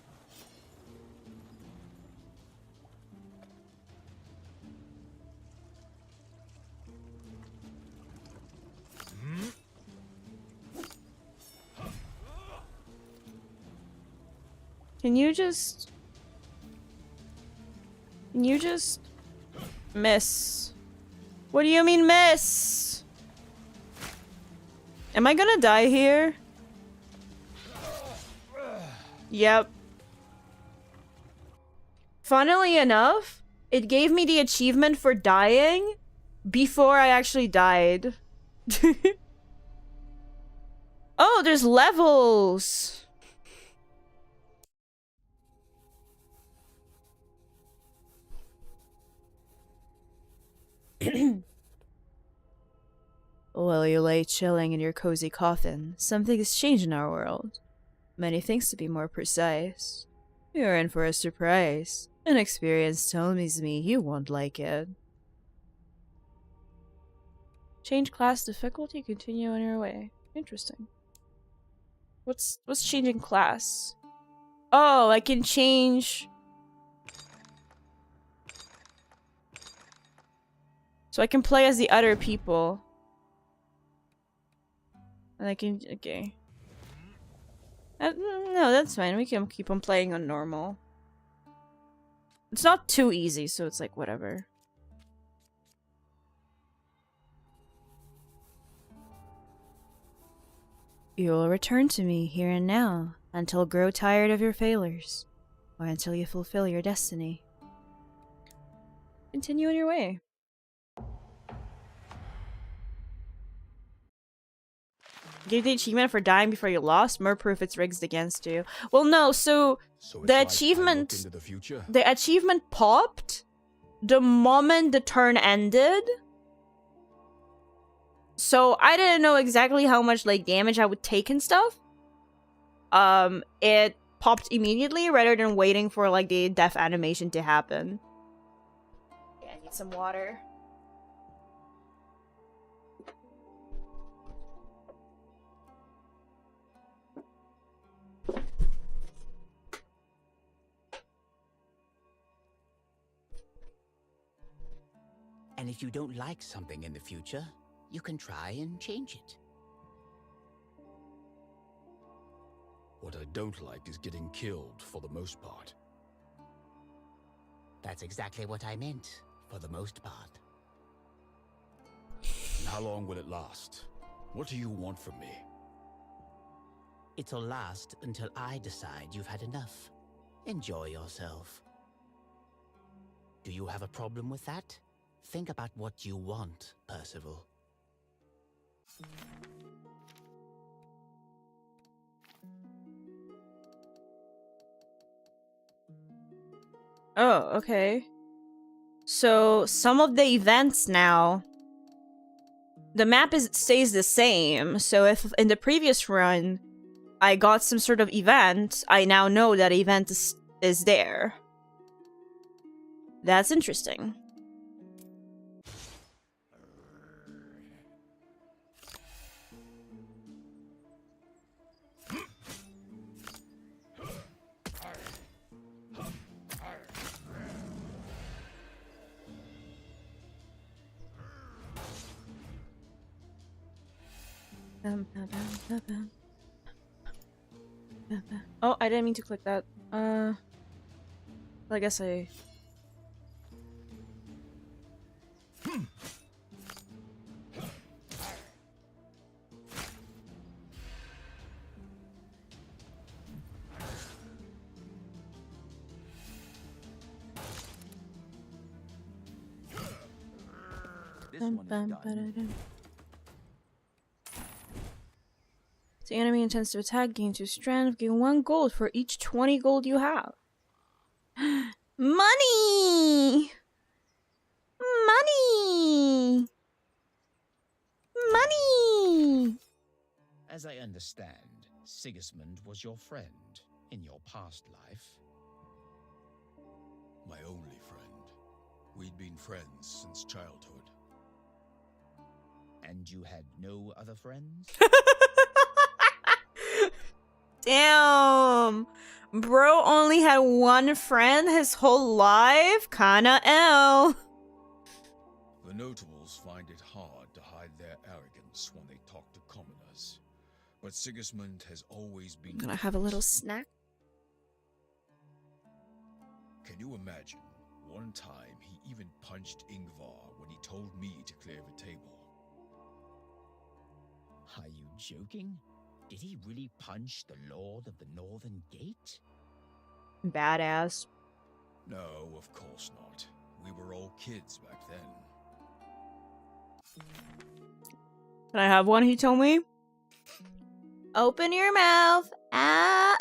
Can you just miss? What do you mean miss? Am I gonna die here? Yep. Funnily enough, it gave me the achievement for dying before I actually died. Oh, there's levels. While you lay chilling in your cozy coffin, something has changed in our world. Many things to be more precise. You're in for a surprise. An experience tells me you won't like it. Change class difficulty, continue on your way. Interesting. What's changing class? Oh, I can change. So I can play as the other people. And I can, okay. No, that's fine. We can keep on playing on normal. It's not too easy, so it's like, whatever. You will return to me here and now until grow tired of your failures, or until you fulfill your destiny. Continue on your way. Give the achievement for dying before you lost. More proof it's rigged against you. Well, no. So So it's the like I achievement, looked into the future. the achievement popped the moment the turn ended. So I didn't know exactly how much like damage I would take and stuff. It popped immediately rather than waiting for like the death animation to happen. Yeah, I need some water. And if you don't like something in the future, you can try and change it. What I don't like is getting killed for the most part. That's exactly what I meant, for the most part. And how long will it last? What do you want from me? It'll last until I decide you've had enough. Enjoy yourself. Do you have a problem with that? Think about what you want, Percival. Oh, okay. So some of the events now, the map stays the same. So if in the previous run I got some sort of event, I now know that event is there. That's interesting. Oh, I didn't mean to click that. I guess I... This one is done. The enemy intends to attack, gain 2 strength, gain 1 gold for each 20 gold you have. Money! Money! Money! As I understand, Sigismund was your friend in your past life. My only friend. We'd been friends since childhood. And you had no other friends? Damn! Bro only had 1 friend his whole life? Kinda L. The notables find it hard to hide their arrogance when they talk to commoners. But Sigismund has always been... I'm gonna have a little snack. Can you imagine? One time he even punched Ingvar when he told me to clear the table. Are you joking? Did he really punch the Lord of the Northern Gate? Badass. No, of course not. We were all kids back then. Can I have one, he told me? Open your mouth. Ah.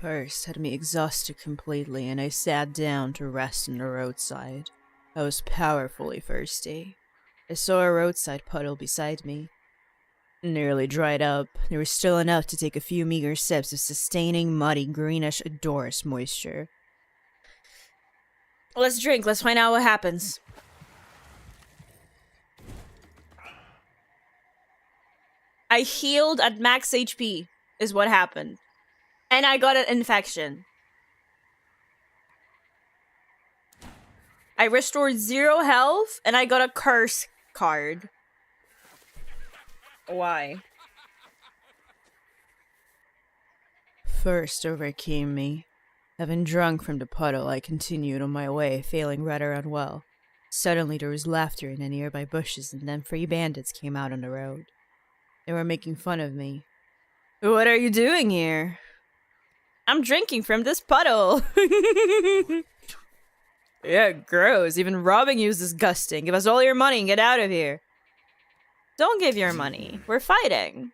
First had me exhausted completely, and I sat down to rest on the roadside. I was powerfully thirsty. I saw a roadside puddle beside me. Nearly dried up, there was still enough to take a few meager sips of sustaining, muddy, greenish, odorous moisture. Let's drink, let's find out what happens. I healed at max HP, is what happened. And I got an infection. I restored 0 health, and I got a curse card. Why? Thirst overcame me. Having drunk from the puddle, I continued on my way, feeling rather unwell. Suddenly there was laughter in the nearby bushes, and then 3 bandits came out on the road. They were making fun of me. What are you doing here? I'm drinking from this puddle. Yeah, gross. Even robbing you is disgusting. Give us all your money and get out of here. Don't give your money. We're fighting.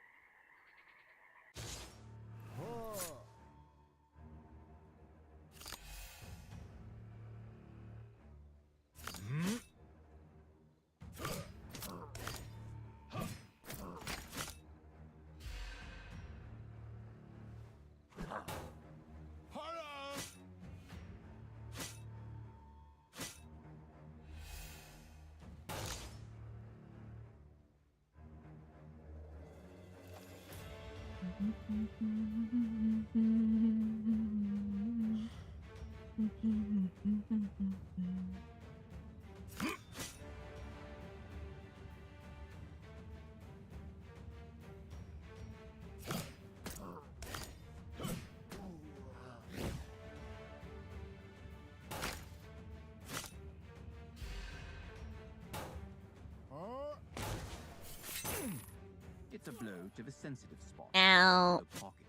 It's a blow to the sensitive spot. Ow. The pocket.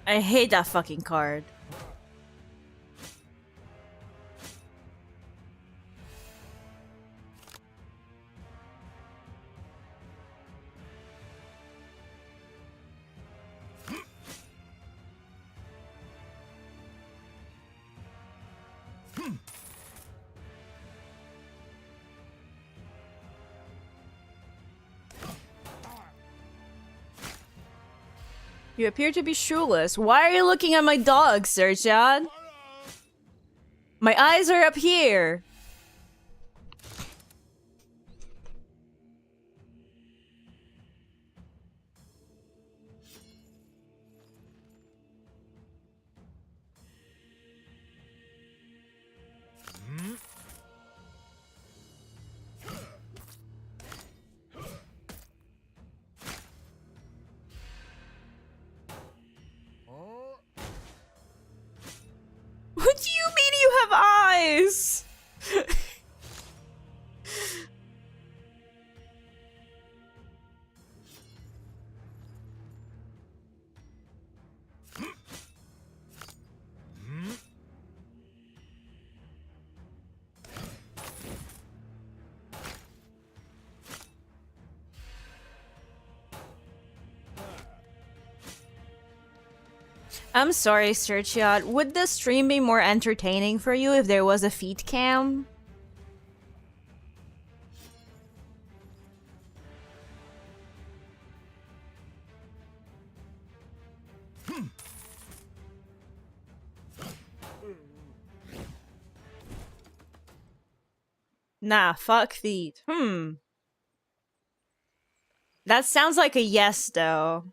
I hate that fucking card. You appear to be shoeless. Why are you looking at my dog, Sir John? My eyes are up here. I'm sorry, Searchiot. Would the stream be more entertaining for you if there was a feet cam? Nah, fuck feet. That sounds like a yes, though.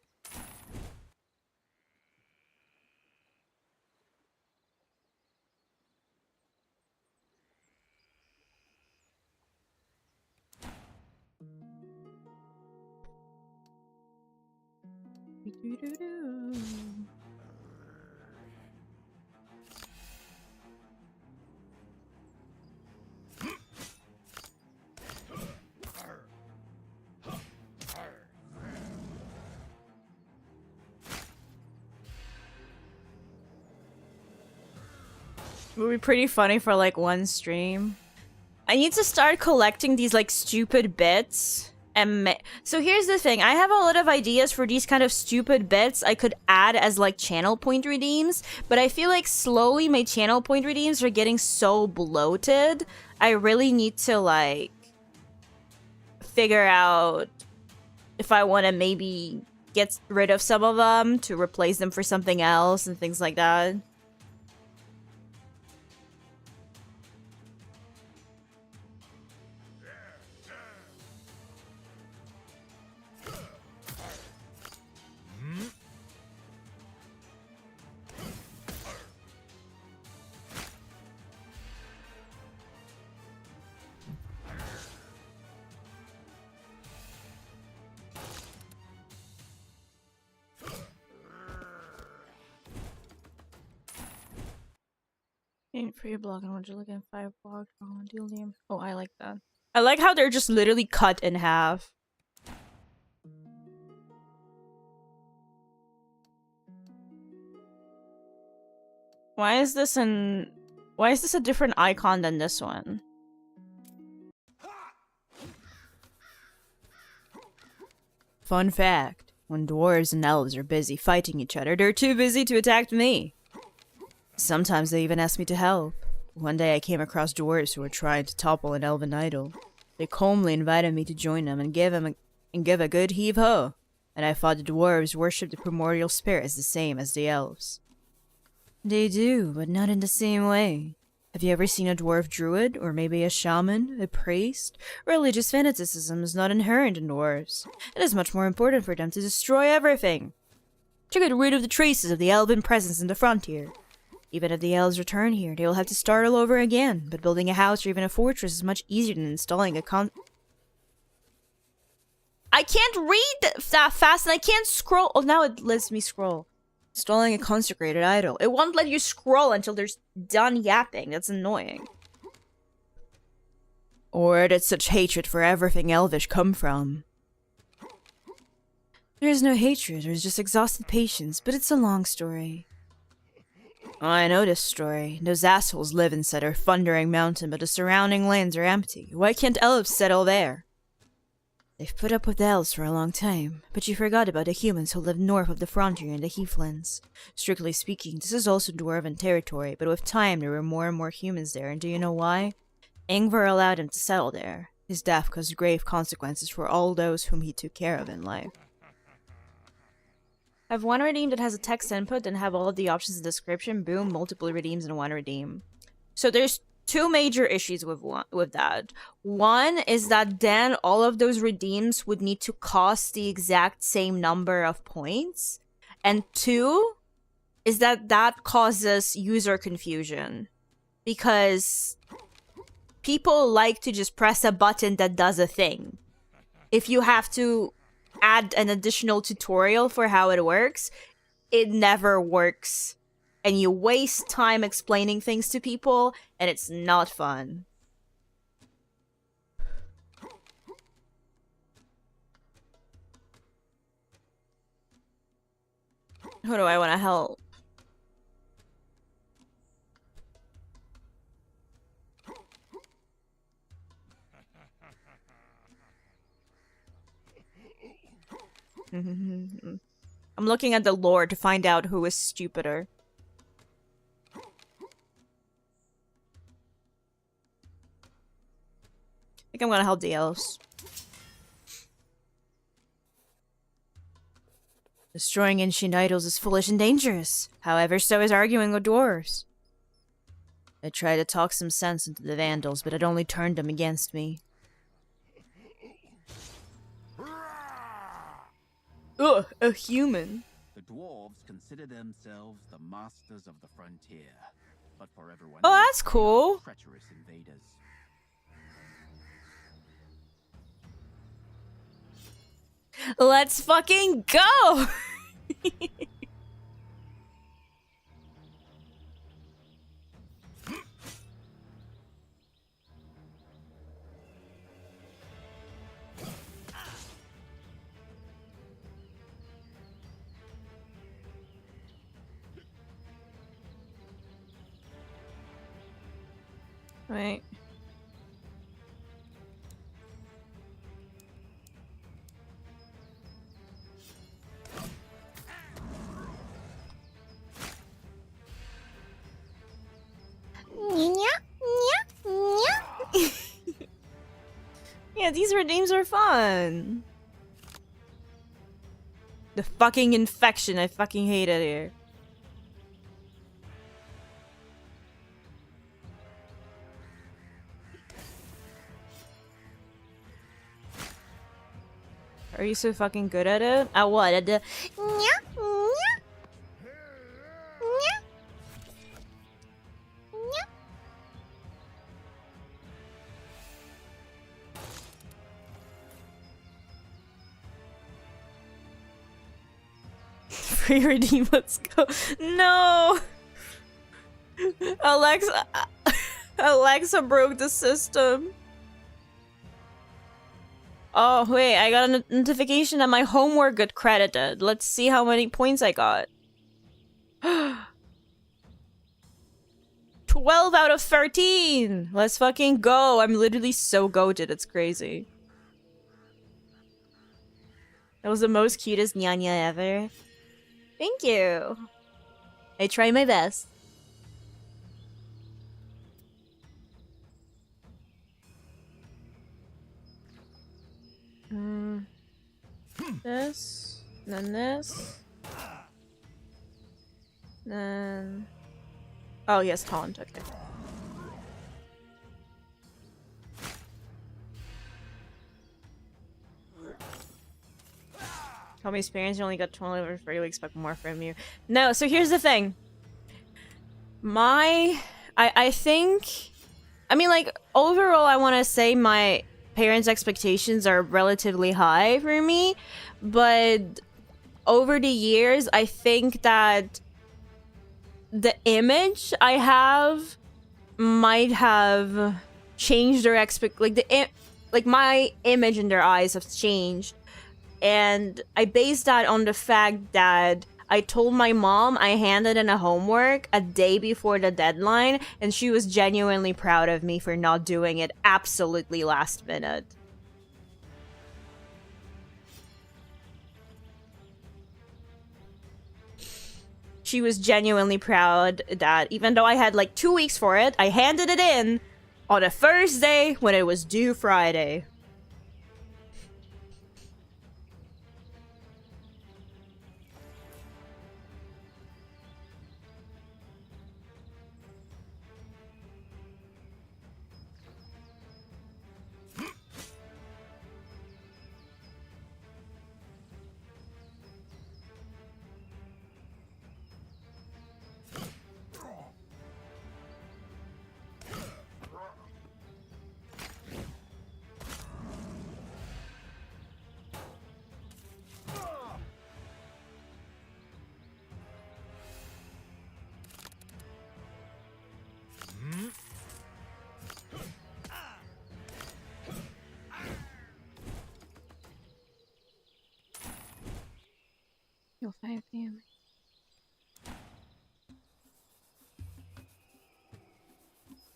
It would be pretty funny for like one stream. I need to start collecting these like stupid bits. And so here's the thing. I have a lot of ideas for these kind of stupid bits I could add as like channel point redeems. But I feel like slowly my channel point redeems are getting so bloated. I really need to like figure out if I want to maybe get rid of some of them to replace them for something else and things like that. Ain't free block and would you look at 5 block on deal name? Oh, I like that. I like how they're just literally cut in half. Why is this a different icon than this one? Fun fact, when dwarves and elves are busy fighting each other, they're too busy to attack me. Sometimes they even ask me to help. One day I came across dwarves who were trying to topple an elven idol. They calmly invited me to join them and give a good heave-ho. And I thought the dwarves worship the primordial spirits the same as the elves. They do, but not in the same way. Have you ever seen a dwarf druid, or maybe a shaman, a priest? Religious fanaticism is not inherent in dwarves. It is much more important for them to destroy everything. To get rid of the traces of the elven presence in the frontier. Even if the elves return here, they will have to start all over again, but building a house or even a fortress is much easier than installing a I can't read that fast and I can't scroll. Oh, now it lets me scroll. Installing a consecrated idol. It won't let you scroll until they're done yapping. That's annoying. Where did such hatred for everything elvish come from? There's no hatred, there's just exhausted patience, but it's a long story. I know this story. Those assholes live inside our thundering mountain, but the surrounding lands are empty. Why can't elves settle there? They've put up with the elves for a long time, but you forgot about the humans who live north of the frontier and the heathlands. Strictly speaking, this is also dwarven territory, but with time there were more and more humans there, and do you know why? Ingvar allowed him to settle there. His death caused grave consequences for all those whom he took care of in life. Have one redeem that has a text input and have all of the options in the description. Boom, multiple redeems in one redeem. So there's two major issues with that. One is that then all of those redeems would need to cost the exact same number of points. And two is that that causes user confusion. Because people like to just press a button that does a thing. If you have to add an additional tutorial for how it works, it never works. And you waste time explaining things to people, and it's not fun. Who do I want to help? I'm looking at the lore to find out who is stupider. I think I'm gonna help the elves. Destroying ancient idols is foolish and dangerous. However, so is arguing with dwarves. I tried to talk some sense into the vandals, but it only turned them against me. Ugh, a human. The dwarves consider themselves the masters of the frontier, but for everyone Oh, else, that's they are cool. treacherous invaders. Let's fucking go! Right. Yeah, these names are fun. The fucking infection, I fucking hate it here. Are you so fucking good at it? At what? At the... Free redeem, let's go. No! Alexa... Alexa broke the system. Oh, wait, I got a notification that my homework got credited. Let's see how many points I got. 12 out of 13! Let's fucking go. I'm literally so goated, it's crazy. That was the most cutest nyanya ever. Thank you. I try my best. This, then this, then... Oh, yes, taunt, okay. Tell me experience, you only got 20 over 30, we expect more from you. No, so here's the thing. I think... I mean, like, overall, I want to say my parents' expectations are relatively high for me, but over the years, I think that the image I have might have changed their like my image in their eyes have changed, and I base that on the fact that I told my mom I handed in a homework a day before the deadline, and she was genuinely proud of me for not doing it absolutely last minute. She was genuinely proud that even though I had like 2 weeks for it, I handed it in on a Thursday when it was due Friday. You'll 5 damage.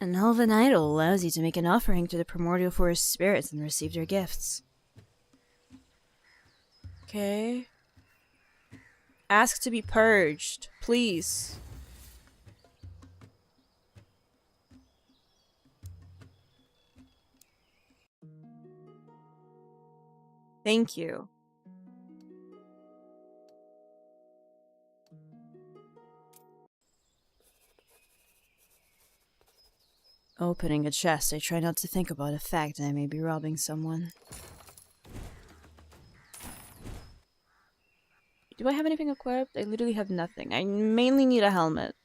An elven idol allows you to make an offering to the primordial forest spirits and receive their gifts. Okay. Ask to be purged, please. Thank you. Opening a chest, I try not to think about the fact that I may be robbing someone. Do I have anything equipped? I literally have nothing. I mainly need a helmet.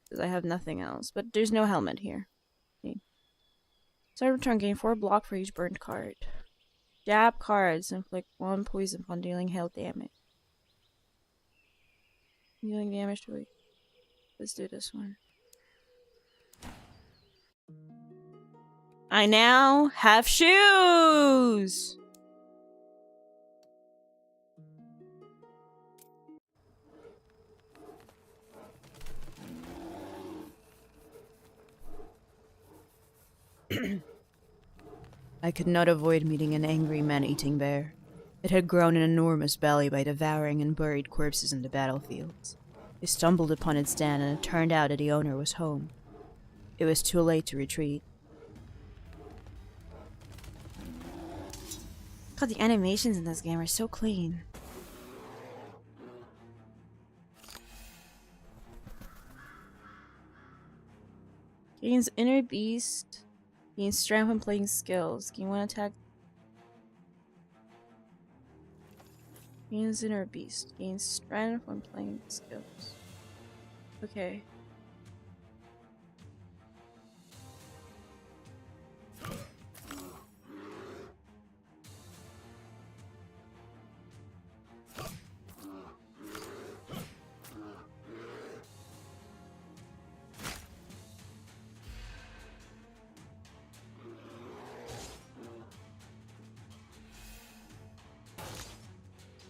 Because I have nothing else. But there's no helmet here. Okay. Start return, gain 4 block for each burnt card. Jab cards, inflict 1 poison upon dealing health damage. Dealing damage to... Let's do this one. I now have shoes! I could not avoid meeting an angry man-eating bear. It had grown an enormous belly by devouring and buried corpses in the battlefields. I stumbled upon its den and it turned out that the owner was home. It was too late to retreat. God, the animations in this game are so clean. Gains inner beast. Gains strength when playing skills. Gain 1 attack. Gains inner beast. Gains strength when playing skills. Okay.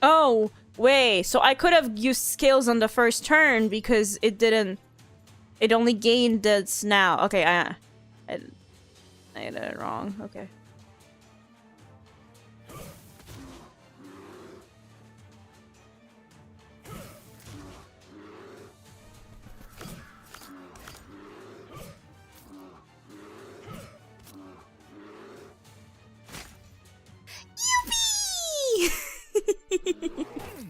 Oh, wait. So I could have used skills on the first turn because it didn't... It only gained this now. Okay, I did it wrong. Okay. Yippee! Yippee! Yippee!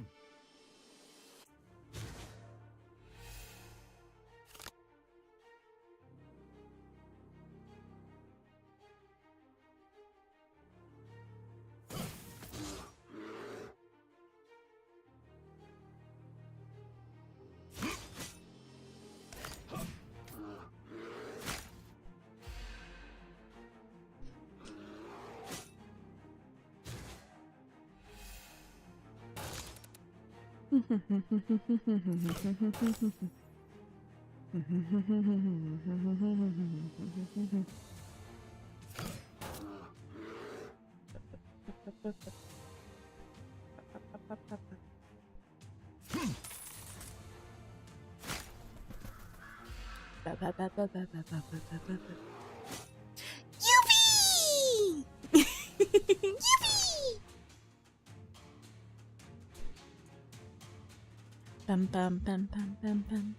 Bum bum bum bum bum bum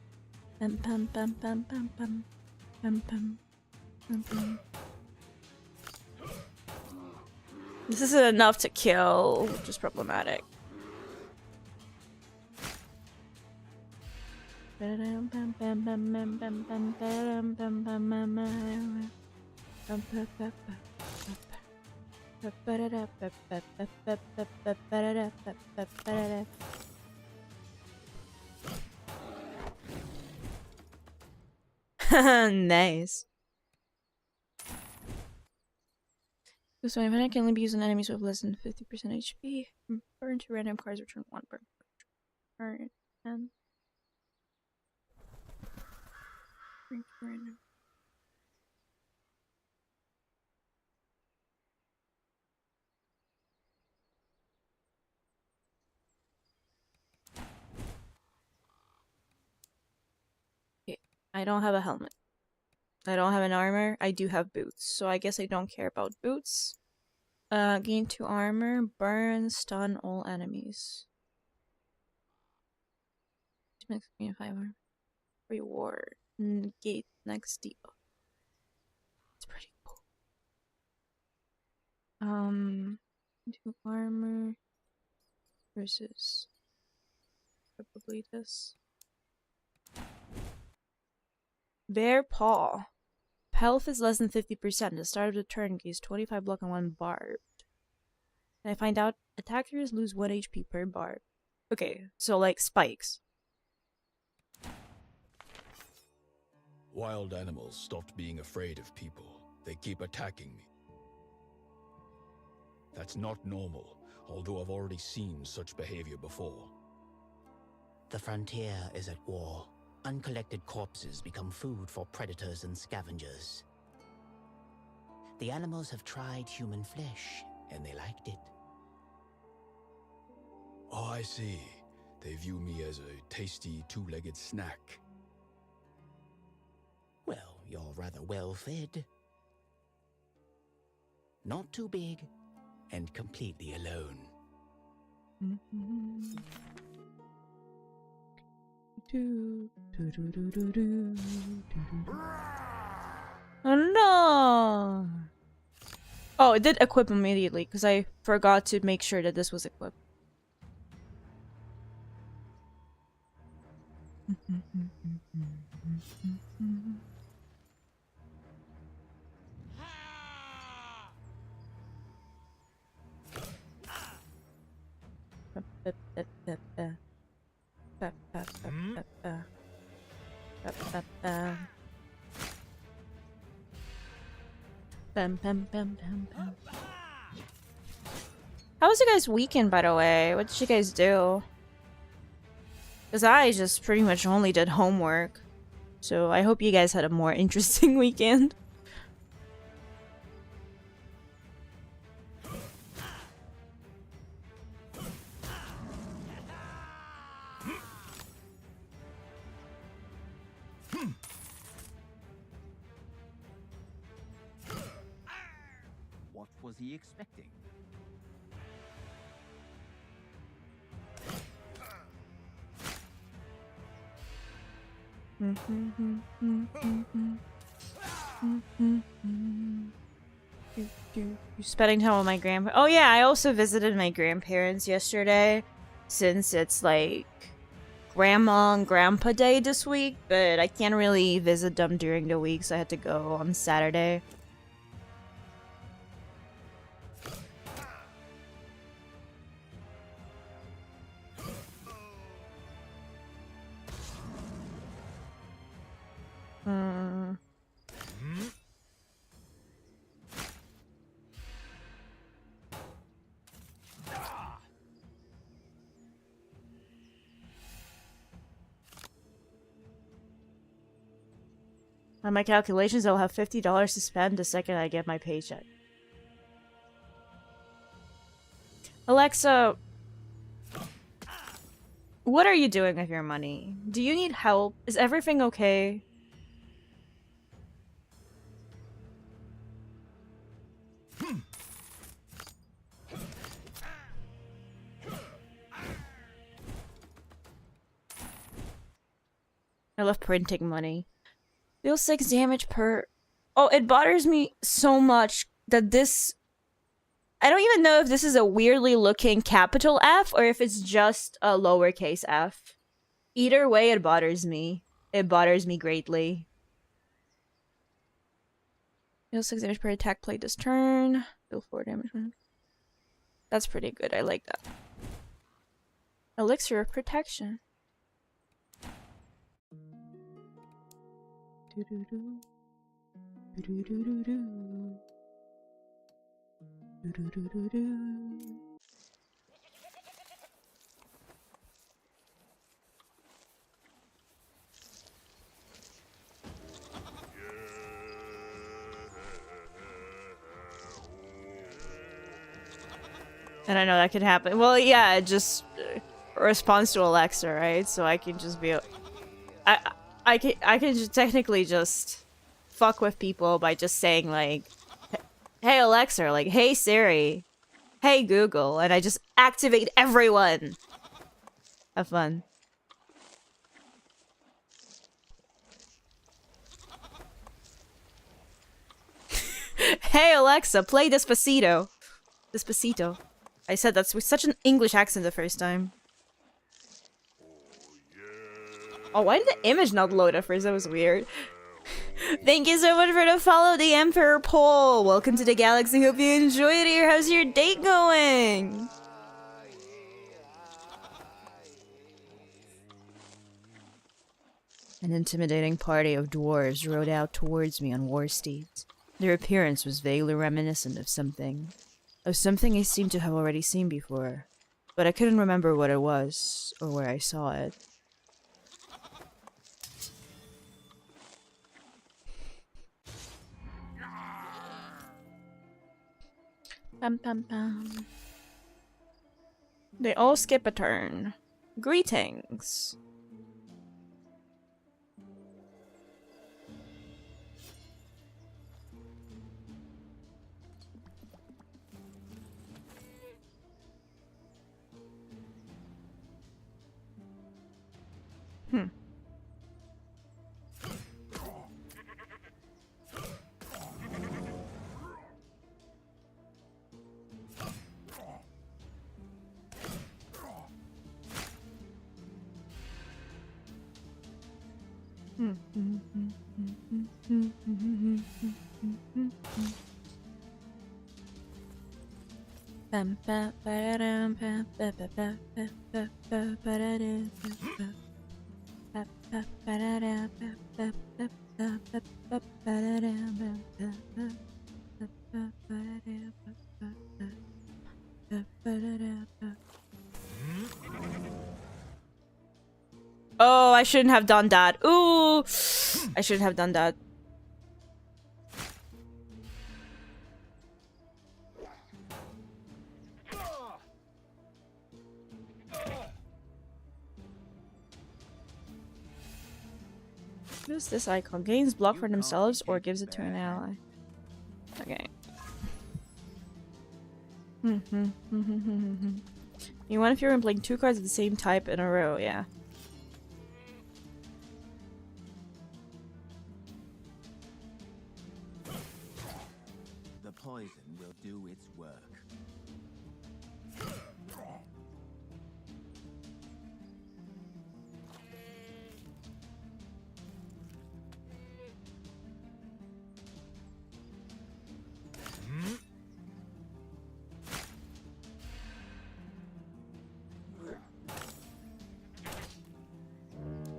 bum bum bum bum bum bum bum bum bum bum. This isn't enough to kill, which is problematic. Nice. This one event can only be used on enemies with less than 50% HP. Burn 2 random cards, return 1 burn. Burn 10. Burn 2 random. Okay, I don't have a helmet. I don't have an armor. I do have boots, so I guess I don't care about boots. Gain 2 armor, burn, stun all enemies. Reward. Gate next deal. It's pretty cool. Two armor versus probably this. Bear paw. Health is less than 50%. At the start of the turn, gains 25 block and 1 barbed. And I find out attackers lose 1 HP per barb. Okay, so like spikes. Wild animals stopped being afraid of people. They keep attacking me. That's not normal, although I've already seen such behavior before. The frontier is at war. Uncollected corpses become food for predators and scavengers. The animals have tried human flesh, and they liked it. Oh, I see. They view me as a tasty two-legged snack. Well, you're rather well fed. Not too big, and completely alone. Oh no! Oh, it did equip immediately because I forgot to make sure that this was equipped. How was your guys' weekend, by the way? What did you guys do? Because I just pretty much only did homework. So I hope you guys had a more interesting weekend. What was he expecting? You're spending time with my grandpa. Oh yeah, I also visited my grandparents yesterday, since it's like grandma and grandpa day this week, but I can't really visit them during the week, so I had to go on Saturday. On my calculations, I'll have $50 to spend the second I get my paycheck. Alexa, what are you doing with your money? Do you need help? Is everything okay? I love printing money. Deal 6 damage per... Oh, it bothers me so much that this... I don't even know if this is a weirdly looking capital F or if it's just a lowercase f. Either way, it bothers me. It bothers me greatly. Deal 6 damage per attack played this turn. Deal 4 damage. That's pretty good. I like that. Elixir of Protection. And I know that could happen. Well, yeah, it just responds to Alexa, right? So I can just be... I can just technically just fuck with people by just saying like, hey Alexa, or like, hey Siri, hey Google, and I just activate everyone. Have fun. Hey Alexa, play Despacito. Despacito. I said that's with such an English accent the first time. Oh, why did the image not load at first? That was weird. Thank you so much for the follow, the Emperor Poll. Welcome to the galaxy. Hope you enjoyed it here. How's your date going? An intimidating party of dwarves rode out towards me on war steeds. Their appearance was vaguely reminiscent of something I seemed to have already seen before, but I couldn't remember what it was or where I saw it. Pam pam pam. They all skip a turn. Greetings. Hmm. Oh, I shouldn't have done that. Ooh, I shouldn't have done that. Who's this icon? Gains block for themselves or gives it to an ally. Okay. You want if you're playing 2 cards of the same type in a row, yeah. The poison will do its work.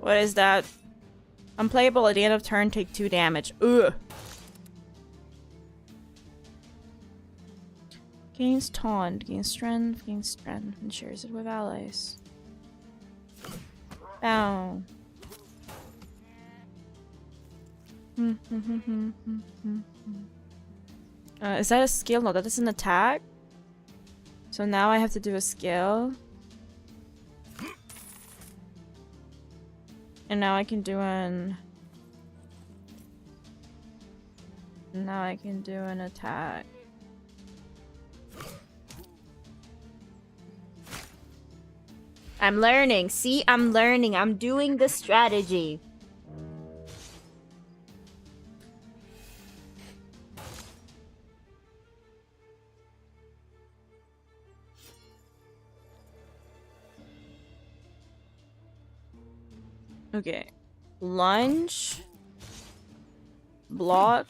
What is that? Unplayable at the end of turn, take 2 damage. Ugh. Gains taunt, gains strength, and shares it with allies. Bow. Is that a skill? No, that is an attack. So now I have to do a skill. And now I can do an... Now I can do an attack. I'm learning. See, I'm learning. I'm doing the strategy. Okay. Lunge. Block.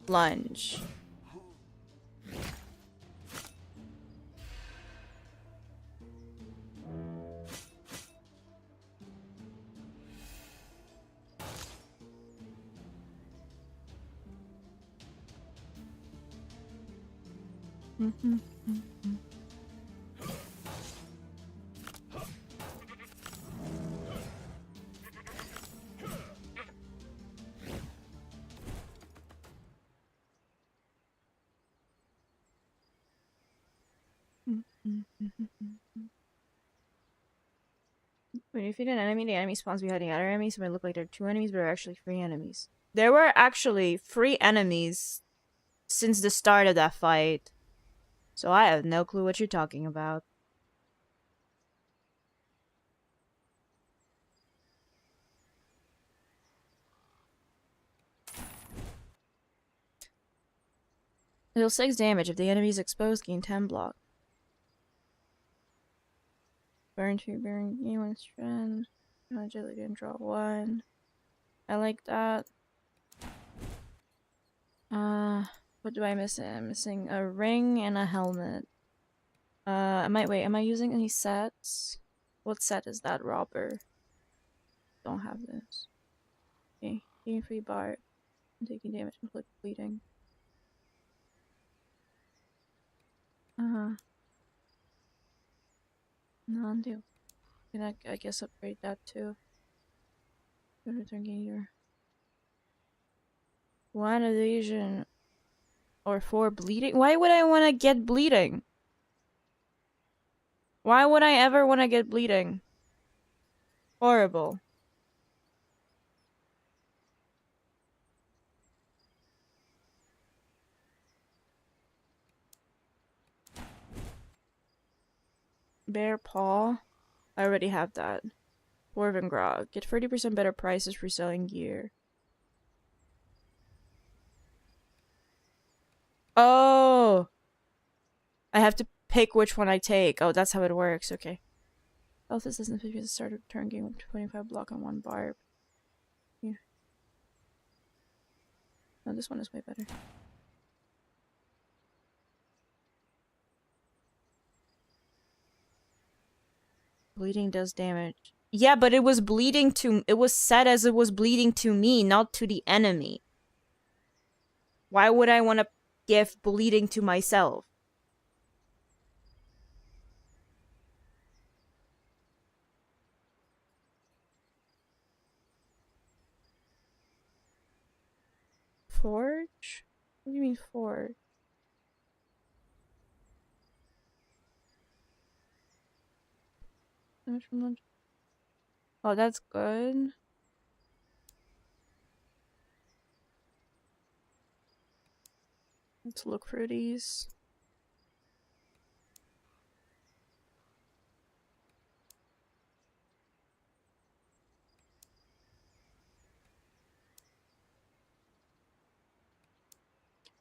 Lunge. When you defeat an enemy, the enemy spawns behind the other enemies. It might look like there are 2 enemies, but are actually 3 enemies. There were actually 3 enemies since the start of that fight. So I have no clue what you're talking about. Deal 6 damage if the enemy is exposed, gain 10 block. Burn 2, burn, gain 1 strength. Agility and draw 1. I like that. What do I miss? I'm missing a ring and a helmet. Am I using any sets? What set is that, Robber? Don't have this. Okay, gain free bar. I'm taking damage and bleeding. Non-deal. Can I guess upgrade that too. Return gainer. 1 evasion or 4 bleeding. Why would I want to get bleeding? Why would I ever want to get bleeding? Horrible. Bear paw. I already have that. Dwarven grog. Get 30% better prices for selling gear. Oh! I have to pick which one I take. Oh, that's how it works. Okay. Health assistance at the start of turn game with 25 block on 1 barb. Yeah. Oh, this one is way better. Bleeding does damage. Yeah, but it was bleeding to- it was set as it was bleeding to me, not to the enemy. Why would I want to give bleeding to myself? Forge? What do you mean forge? Damage from lunge. Oh, that's good. Let's look for these.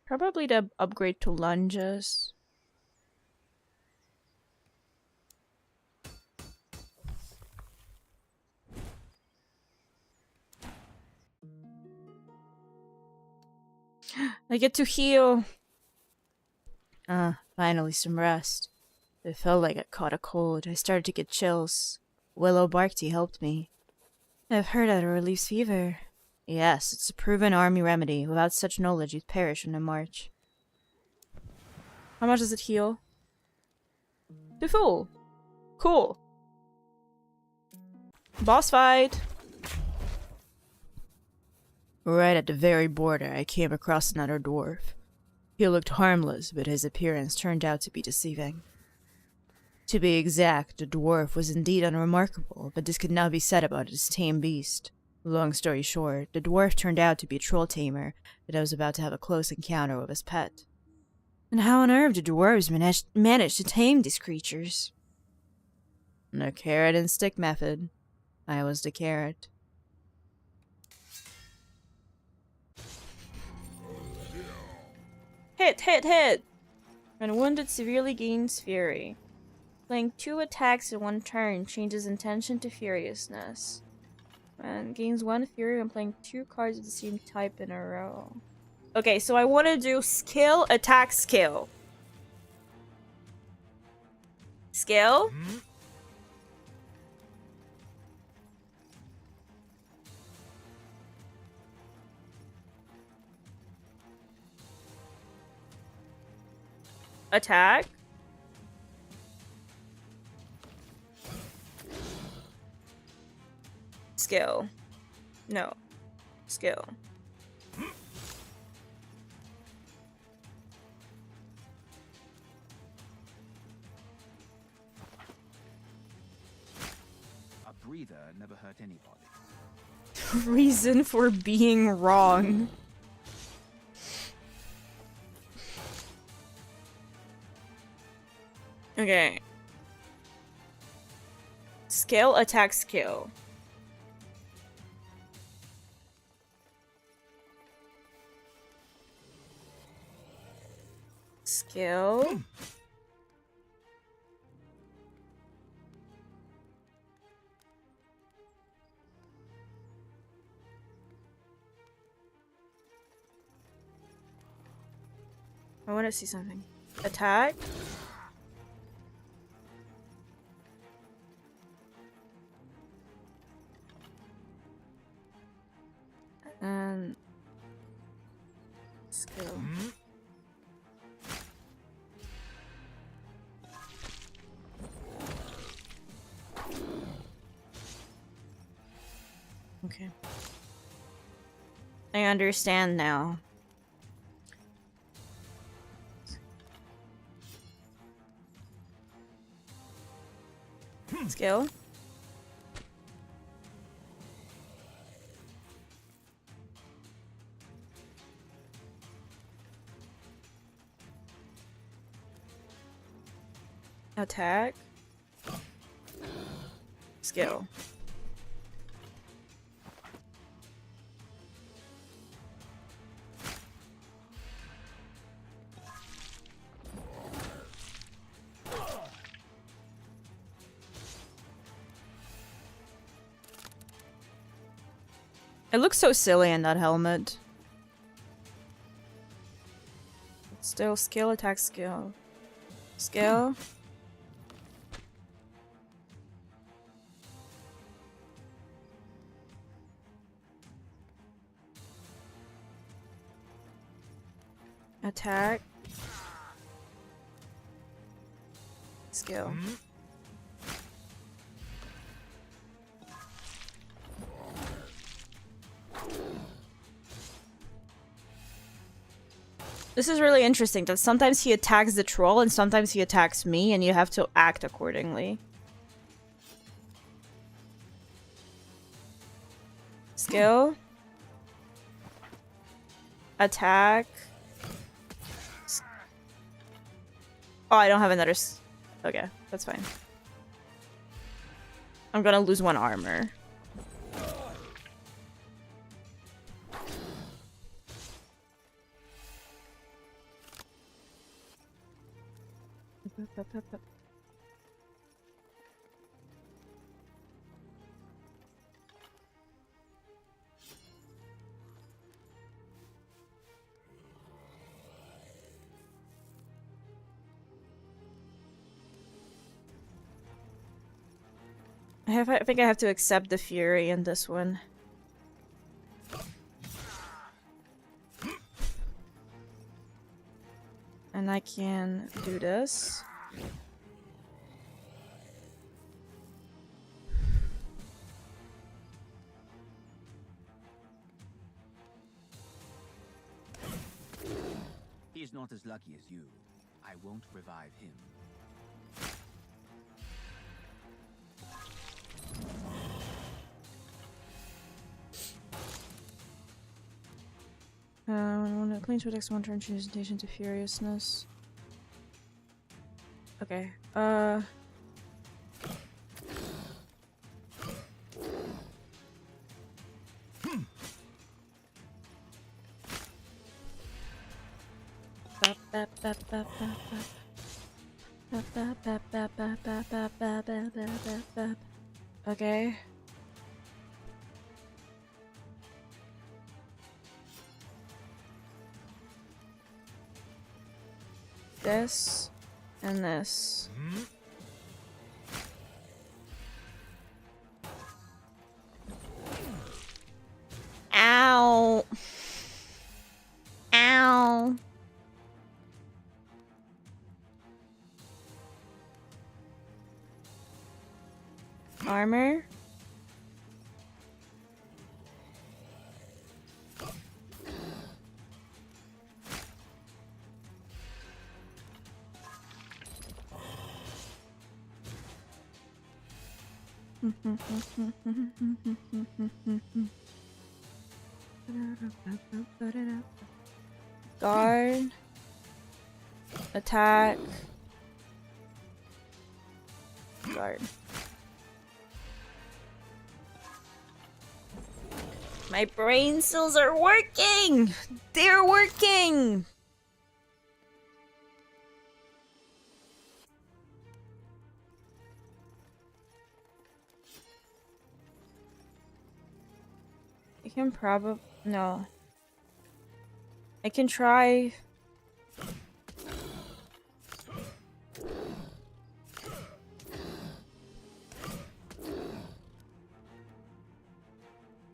Probably to upgrade to lunges. I get to heal. Finally some rest. It felt like I caught a cold. I started to get chills. Willow bark tea helped me. I've heard that it relieves fever. Yes, it's a proven army remedy. Without such knowledge, you'd perish in a march. How much does it heal? To full. Cool. Boss fight! Right at the very border, I came across another dwarf. He looked harmless, but his appearance turned out to be deceiving. To be exact, the dwarf was indeed unremarkable, but this could not be said about his tame beast. Long story short, the dwarf turned out to be a troll tamer that I was about to have a close encounter with his pet. And how on earth did dwarves manage to tame these creatures? The carrot and stick method. I was the carrot. Hit, hit, hit! When wounded, severely gains fury. Playing 2 attacks in 1 turn changes intention to furiousness. And gains 1 fury when playing 2 cards of the same type in a row. Okay, so I want to do skill, attack, skill. Skill? Attack? Skill. No. Skill. A breather never hurt anybody. Reason for being wrong. Okay. Skill, attack, skill. Skill. I want to see something. Attack. And skill. Okay. I understand now. Skill. Attack. Skill. It looks so silly in that helmet. Still skill, attack, skill. Skill. Attack. Skill. This is really interesting that sometimes he attacks the troll and sometimes he attacks me and you have to act accordingly. Skill. Attack. Oh, I don't have another okay, that's fine. I'm gonna lose one armor. I think I have to accept the fury in this one. And I can do this. He's not as lucky as you. I won't revive him. When it cleans protects one turn, changes attention to furiousness. Okay. Okay. This and this. Ow. Ow. Armor. Guard. Attack. Guard. My brain cells are working! They're working! can probably... No. I can try...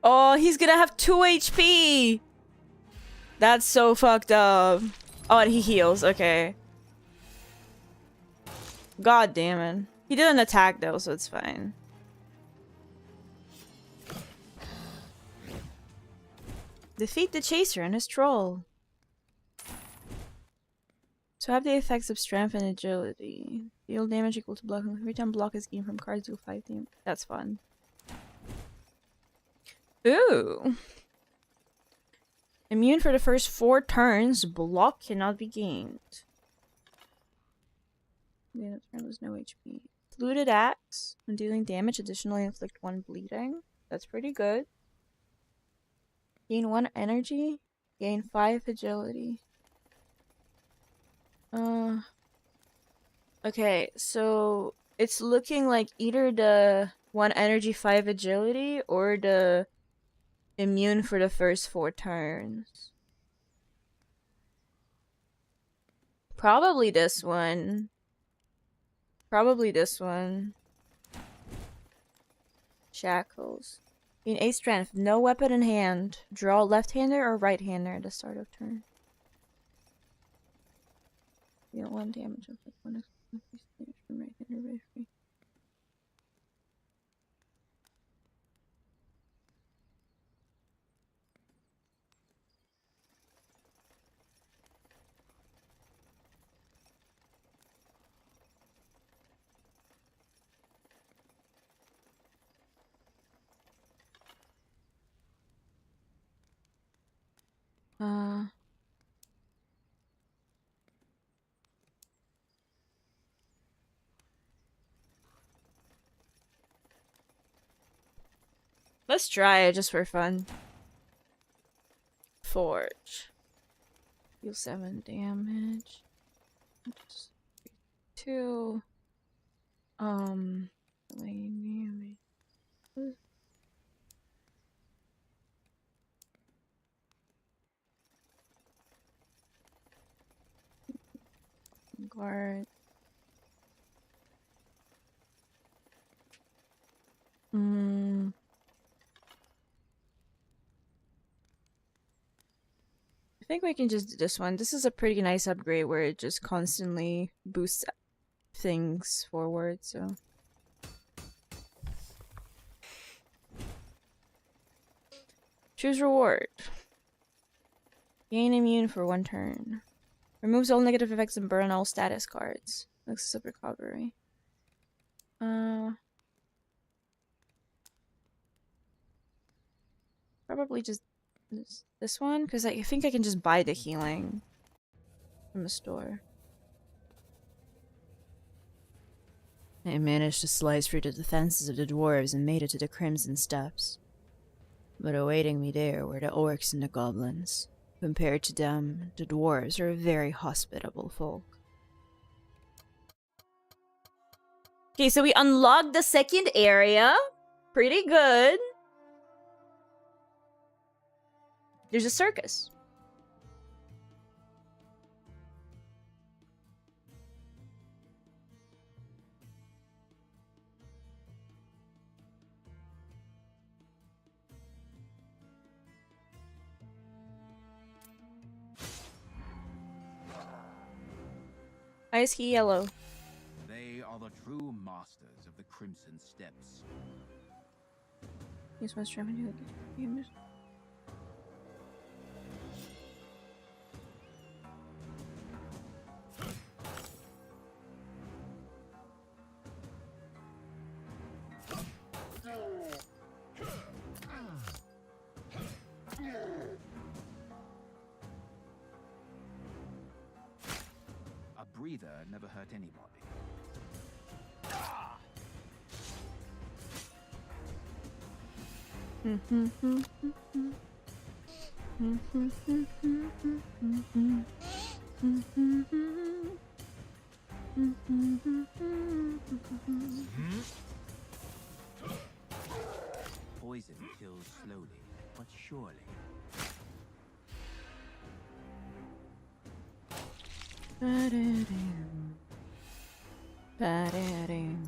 Oh, he's gonna have 2 HP! That's so fucked up. Oh, and he heals. Okay. God damn it. He didn't attack though, so it's fine. Defeat the chaser and his troll. So have the effects of strength and agility. Deal damage equal to block. Every time block is gained from cards, deal 5 damage. That's fun. Ooh. Immune for the first 4 turns. Block cannot be gained. The end of turn was no HP. Fluted axe. When dealing damage, additionally inflict 1 bleeding. That's pretty good. Gain 1 energy. Gain 5 agility. Okay, so it's looking like either the 1 energy 5 agility or the immune for the first 4 turns. Probably this one. Probably this one. Shackles. Gain 8 strength. No weapon in hand. Draw left-hander or right-hander at the start of turn. Deal 1 damage of 1 increased damage from right-hander by 3. Let's try it just for fun. Forge. Deal 7 damage. 2. Guard. I think we can just do this one. This is a pretty nice upgrade where it just constantly boosts things forward, so. Choose reward. Gain immune for 1 turn. Removes all negative effects and burn all status cards. Looks up recovery. Probably just this one, because I think I can just buy the healing from the store. I managed to slice through the defenses of the dwarves and made it to the Crimson Steps. But awaiting me there were the orcs and the goblins. Compared to them, the dwarves are a very hospitable folk. Okay, so we unlocked the second area. Pretty good. There's a circus. Ice key yellow. They are the true masters of the Crimson Steps. Use my strength and damage. A breather never hurt anybody. Poison kills slowly, but surely. Ba-da-dum. Ba-da-dum.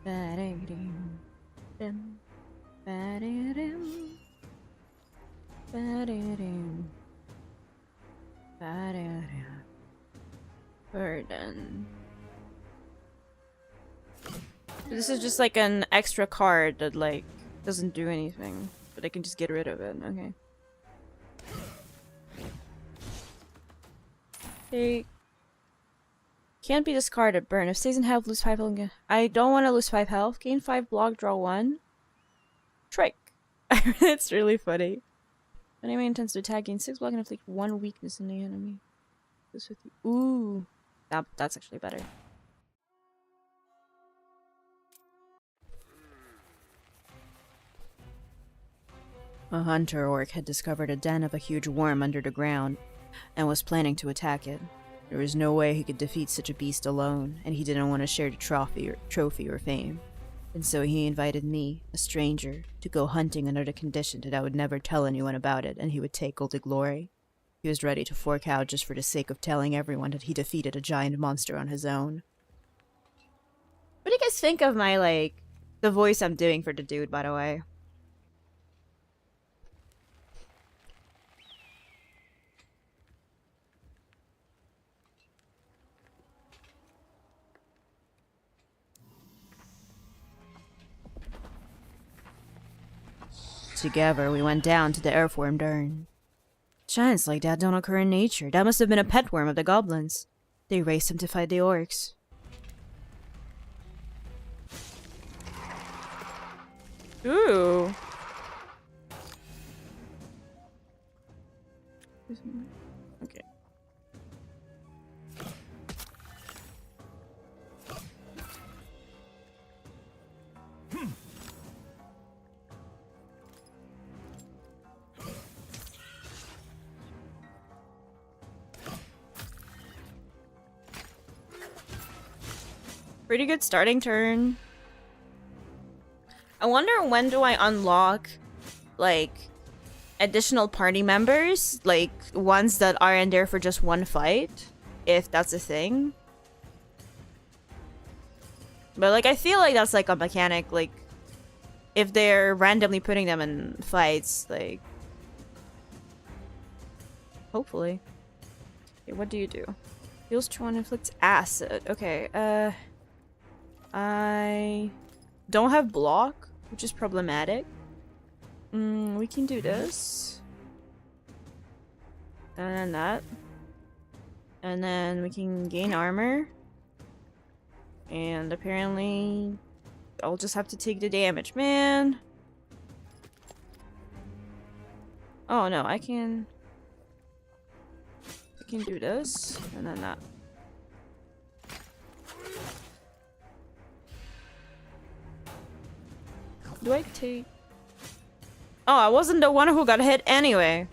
Ba-da-dum. Dum. Ba-da-dum. Ba-da-dum. Ba-da-dum. We're done. This is just like an extra card that like doesn't do anything, but I can just get rid of it. Okay. Hey. Can't be discarded. Burn. If stays in health, lose 5 health. I don't want to lose 5 health. Gain 5 block, draw 1. Trick. It's really funny. Enemy intends to attack, gain 6 block and inflict 1 weakness on the enemy. This with you. Ooh. That's actually better. A hunter orc had discovered a den of a huge worm under the ground and was planning to attack it. There was no way he could defeat such a beast alone, and he didn't want to share the trophy or fame. And so he invited me, a stranger, to go hunting under the condition that I would never tell anyone about it and he would take all the glory. He was ready to fork out just for the sake of telling everyone that he defeated a giant monster on his own. What do you guys think of my, like, the voice I'm doing for the dude, by the way? Together, we went down to the earthworm urn. Giants like that don't occur in nature. That must have been a pet worm of the goblins. They raised him to fight the orcs. Ooh. Okay. Pretty good starting turn. I wonder when do I unlock, like, additional party members? Like, ones that aren't there for just one fight? If that's a thing. But, like, I feel like that's, like, a mechanic. Like, if they're randomly putting them in fights, like... Hopefully. Okay, what do you do? Heals 2 inflicts acid. Okay, I don't have block, which is problematic. We can do this. And then that. And then we can gain armor. And apparently I'll just have to take the damage, man. Oh no, I can do this and then that. Do I take... Oh, I wasn't the one who got hit anyway.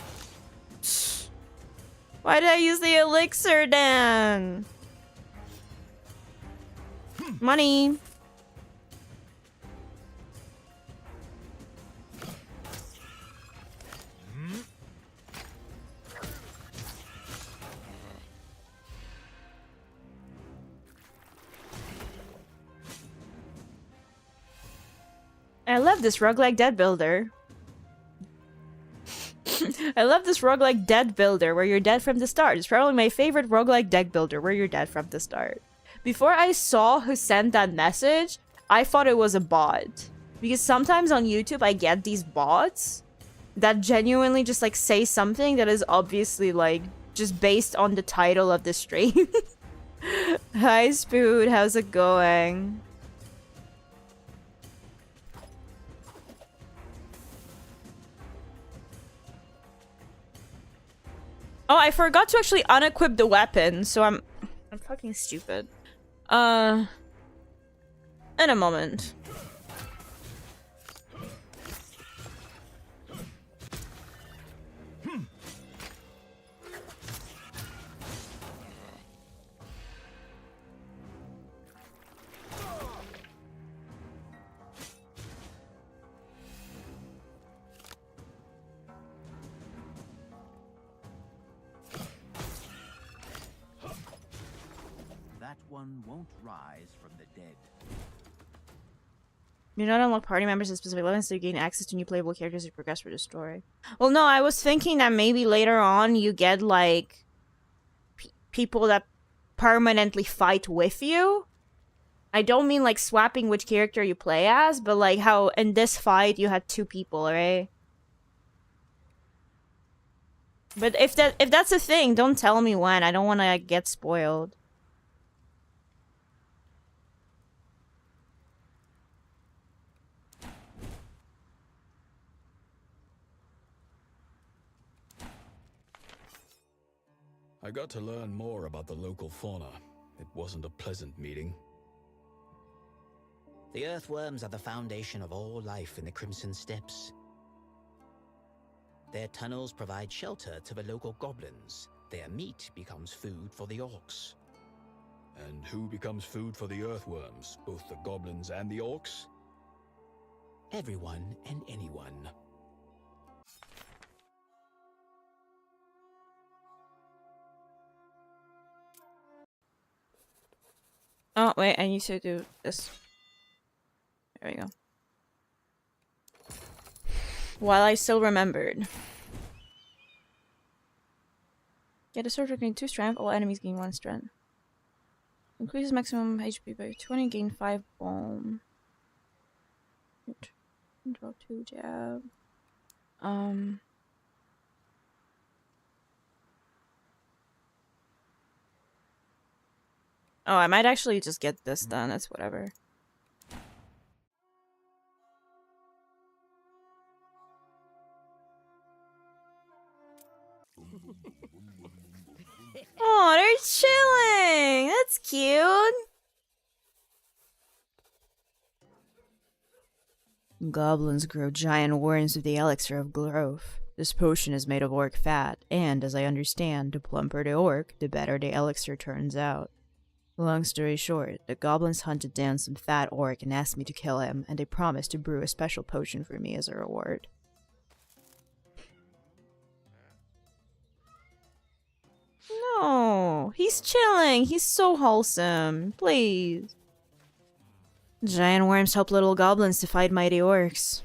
Why did I use the elixir then? Money. I love this roguelike Deckbuilder. I love this roguelike Deckbuilder where you're dead from the start. It's probably my favorite roguelike Deckbuilder where you're dead from the start. Before I saw who sent that message, I thought it was a bot. Because sometimes on YouTube I get these bots that genuinely just like say something that is obviously like just based on the title of the stream. Hi Spood, how's it going? Oh, I forgot to actually unequip the weapon, so I'm fucking stupid. In a moment. one won't rise from the dead. You don't unlock party members at specific levels, so you gain access to new playable characters as you progress through the story. Well, no, I was thinking that maybe later on you get, like, people that permanently fight with you. I don't mean, like, swapping which character you play as, but, like, how in this fight you had 2 people, right? But if that's a thing, don't tell me when. I don't want to, like, get spoiled. I got to learn more about the local fauna. It wasn't a pleasant meeting. The earthworms are the foundation of all life in the Crimson Steppes. Their tunnels provide shelter to the local goblins. Their meat becomes food for the orcs. And who becomes food for the earthworms? Both the goblins and the orcs? Everyone and anyone. Oh, wait, I need to do this. There we go. While I still remembered. Get a soldier gain 2 strength, all enemies gain 1 strength. Increases maximum HP by 20, gain 5 bomb. Draw 2 jab. Oh, I might actually just get this done. That's whatever. Oh, they're chilling. That's cute. Goblins grow giant worms with the elixir of growth. This potion is made of orc fat, and as I understand, the plumper the orc, the better the elixir turns out. Long story short, the goblins hunted down some fat orc and asked me to kill him, and they promised to brew a special potion for me as a reward. No, he's chilling. He's so wholesome. Please. Giant worms help little goblins to fight mighty orcs.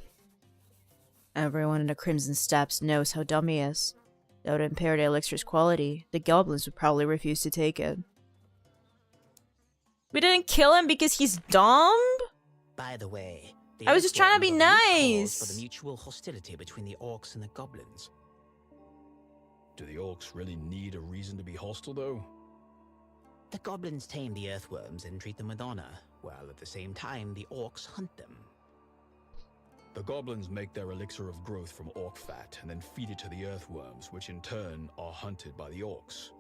Everyone in the Crimson Steppes knows how dumb he is. That would impair the elixir's quality. The goblins would probably refuse to take it. We didn't kill him because he's dumb? By the way, I was just trying to be nice. For the mutual hostility between the orcs and the goblins. Do the orcs really need a reason to be hostile, though? The goblins tame the earthworms and treat them with honor, while at the same time the orcs hunt them. The goblins make their elixir of growth from orc fat and then feed it to the earthworms, which in turn are hunted by the orcs.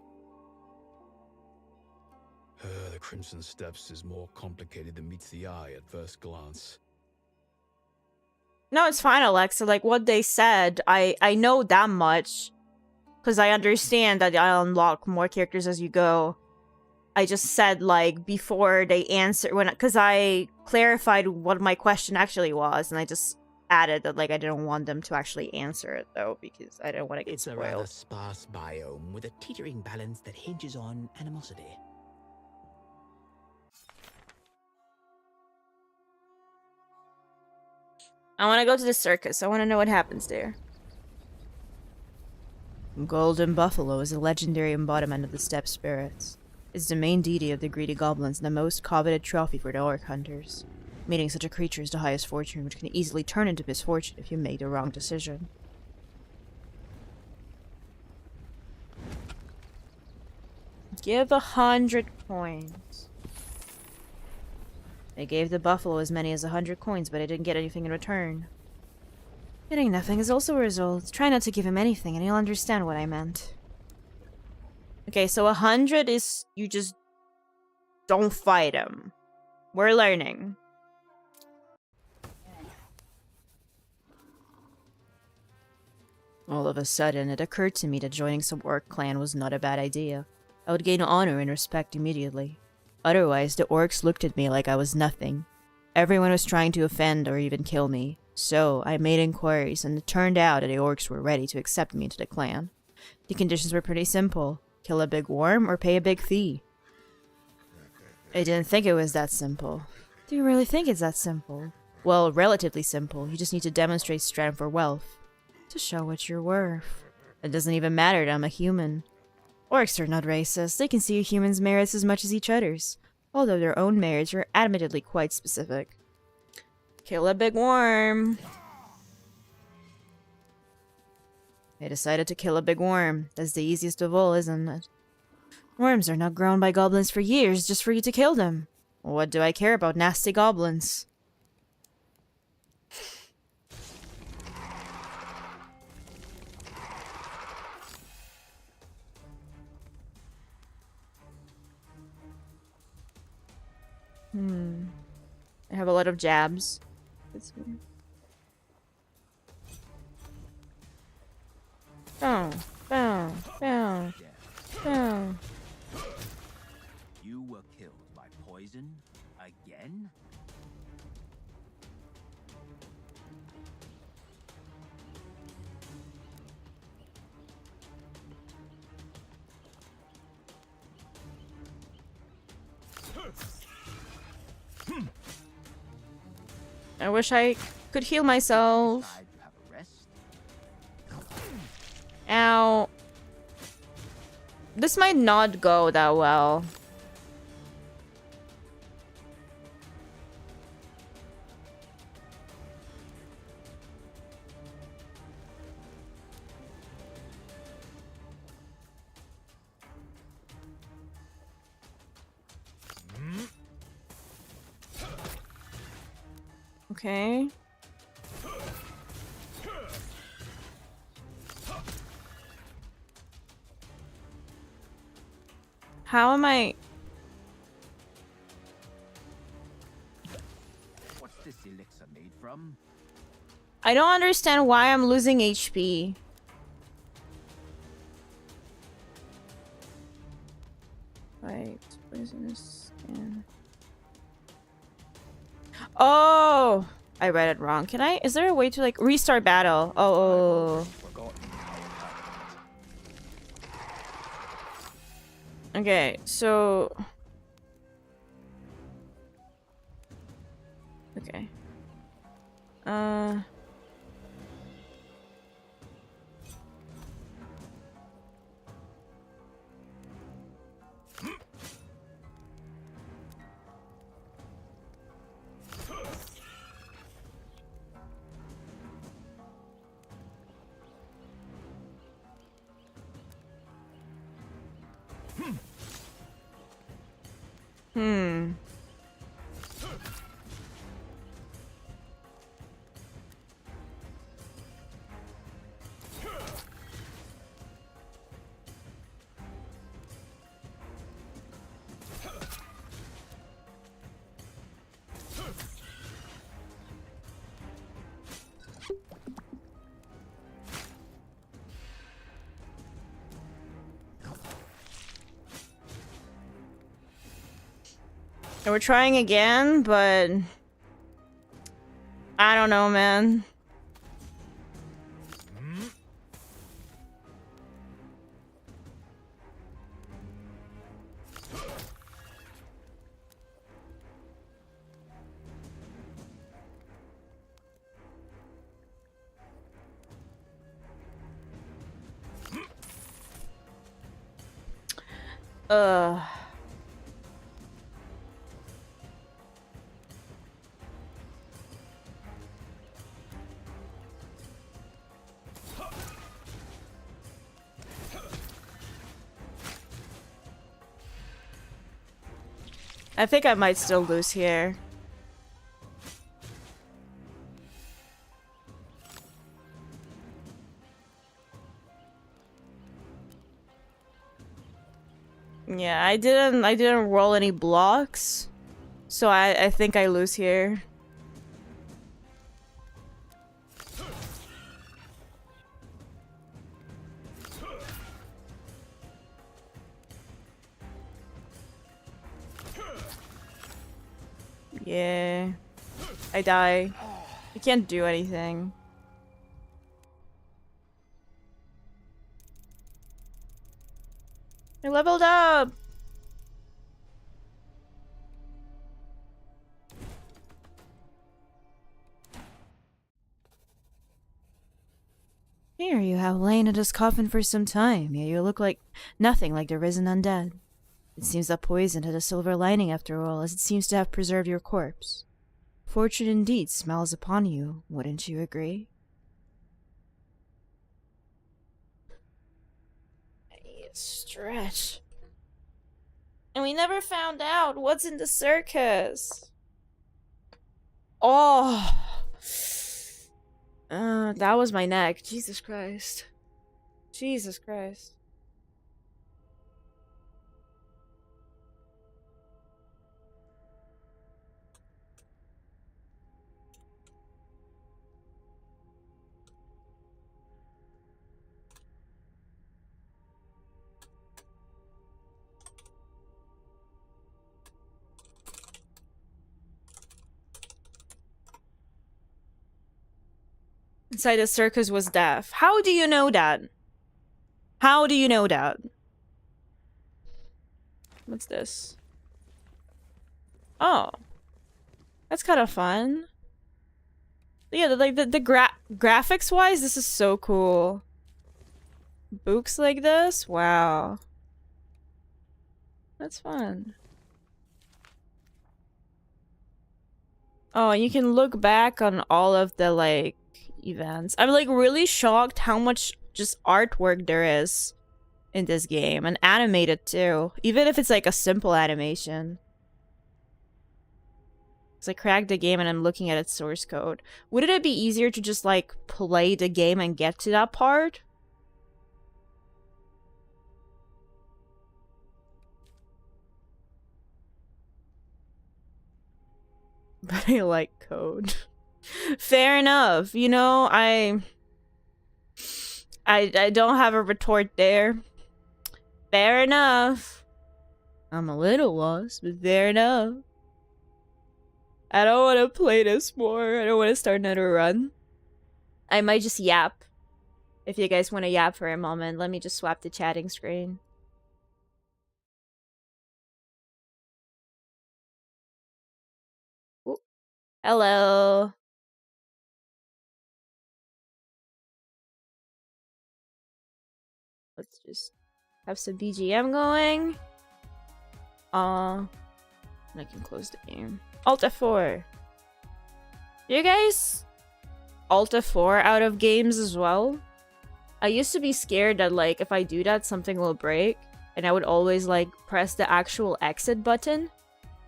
The Crimson Steppes is more complicated than meets the eye at first glance. No, it's fine, Alexa. Like, what they said, I know that much. Because I understand that I unlock more characters as you go. I just said, like, before they answer... Because I clarified what my question actually was, and I just added that, like, I didn't want them to actually answer it, though, because I didn't want to get It's spoiled. a rather sparse biome with a teetering balance that hinges on animosity. I want to go to the circus. I want to know what happens there. Golden Buffalo is a legendary embodiment of the steppe spirits. It's the main deity of the greedy goblins and the most coveted trophy for the orc hunters. Meeting such a creature is the highest fortune, which can easily turn into misfortune if you make the wrong decision. Give 100 coins. I gave the buffalo as many as 100 coins, but I didn't get anything in return. Getting nothing is also a result. Try not to give him anything and he'll understand what I meant. Okay, so 100 is you just don't fight him. We're learning. All of a sudden, it occurred to me that joining some orc clan was not a bad idea. I would gain honor and respect immediately. Otherwise, the orcs looked at me like I was nothing. Everyone was trying to offend or even kill me. So, I made inquiries, and it turned out that the orcs were ready to accept me into the clan. The conditions were pretty simple. Kill a big worm or pay a big fee. I didn't think it was that simple. Do you really think it's that simple? Well, relatively simple. You just need to demonstrate strength or wealth to show what you're worth. It doesn't even matter that I'm a human. Orcs are not racist. They can see a human's merits as much as each other's, although their own merits are admittedly quite specific. Kill a big worm. I decided to kill a big worm. That's the easiest of all, isn't it? Worms are not grown by goblins for years just for you to kill them. What do I care about nasty goblins? I have a lot of jabs. That's weird. Bow, bow, bow, bow. You were killed by poison again? I wish I could heal myself. Decide to have a rest? Ow. This might not go that well. Okay. How am I? What's this elixir made from? I don't understand why I'm losing HP. Right, poisonous skin. Oh, I read it wrong. Can I? Is there a way to like restart battle? Oh. Forgotten how it happened. Okay, so. Okay. Hmm. And we're trying again, but I don't know, man. Ugh. I think I might still lose here. Yeah, I didn't roll any blocks. So I think I lose here. Yeah. I die. I can't do anything. I leveled up! have lain in this coffin for some time, yet you look like nothing like the risen undead. It seems that poison had a silver lining after all, as it seems to have preserved your corpse. Fortune indeed smiles upon you, wouldn't you agree? Stretch. And we never found out what's in the circus. Oh. That was my neck. Jesus Christ. Jesus Christ. Inside the circus was death. How do you know that? How do you know that? What's this? Oh. That's kind of fun. Yeah, the graphics-wise, this is so cool. Books like this? Wow. That's fun. Oh, you can look back on all of the, like, events. I'm, like, really shocked how much just artwork there is in this game. And animated, too. Even if it's, like, a simple animation. Because I cracked the game and I'm looking at its source code. Wouldn't it be easier to just, like, play the game and get to that part? But I like code. Fair enough. You know, I don't have a retort there. Fair enough. I'm a little lost, but fair enough. I don't want to play this more. I don't want to start another run. I might just yap. If you guys want to yap for a moment, let me just swap the chatting screen. Ooh. Hello. Let's just have some BGM going. And I can close the game. Alt F4. You guys Alt F4 out of games as well? I used to be scared that, like, if I do that, something will break. And I would always, like, press the actual exit button.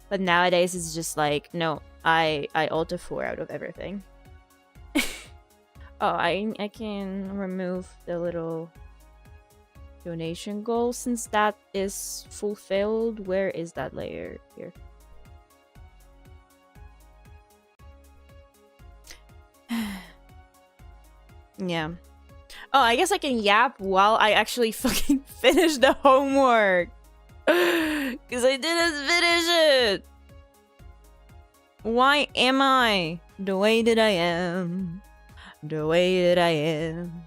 But nowadays, it's just like, no, I Alt F4 out of everything. Oh, I can remove the little donation goal since that is fulfilled. Where is that layer? Here. Yeah. Oh, I guess I can yap while I actually fucking finish the homework. Because I didn't finish it. Why am I the way that I am? The way that I am.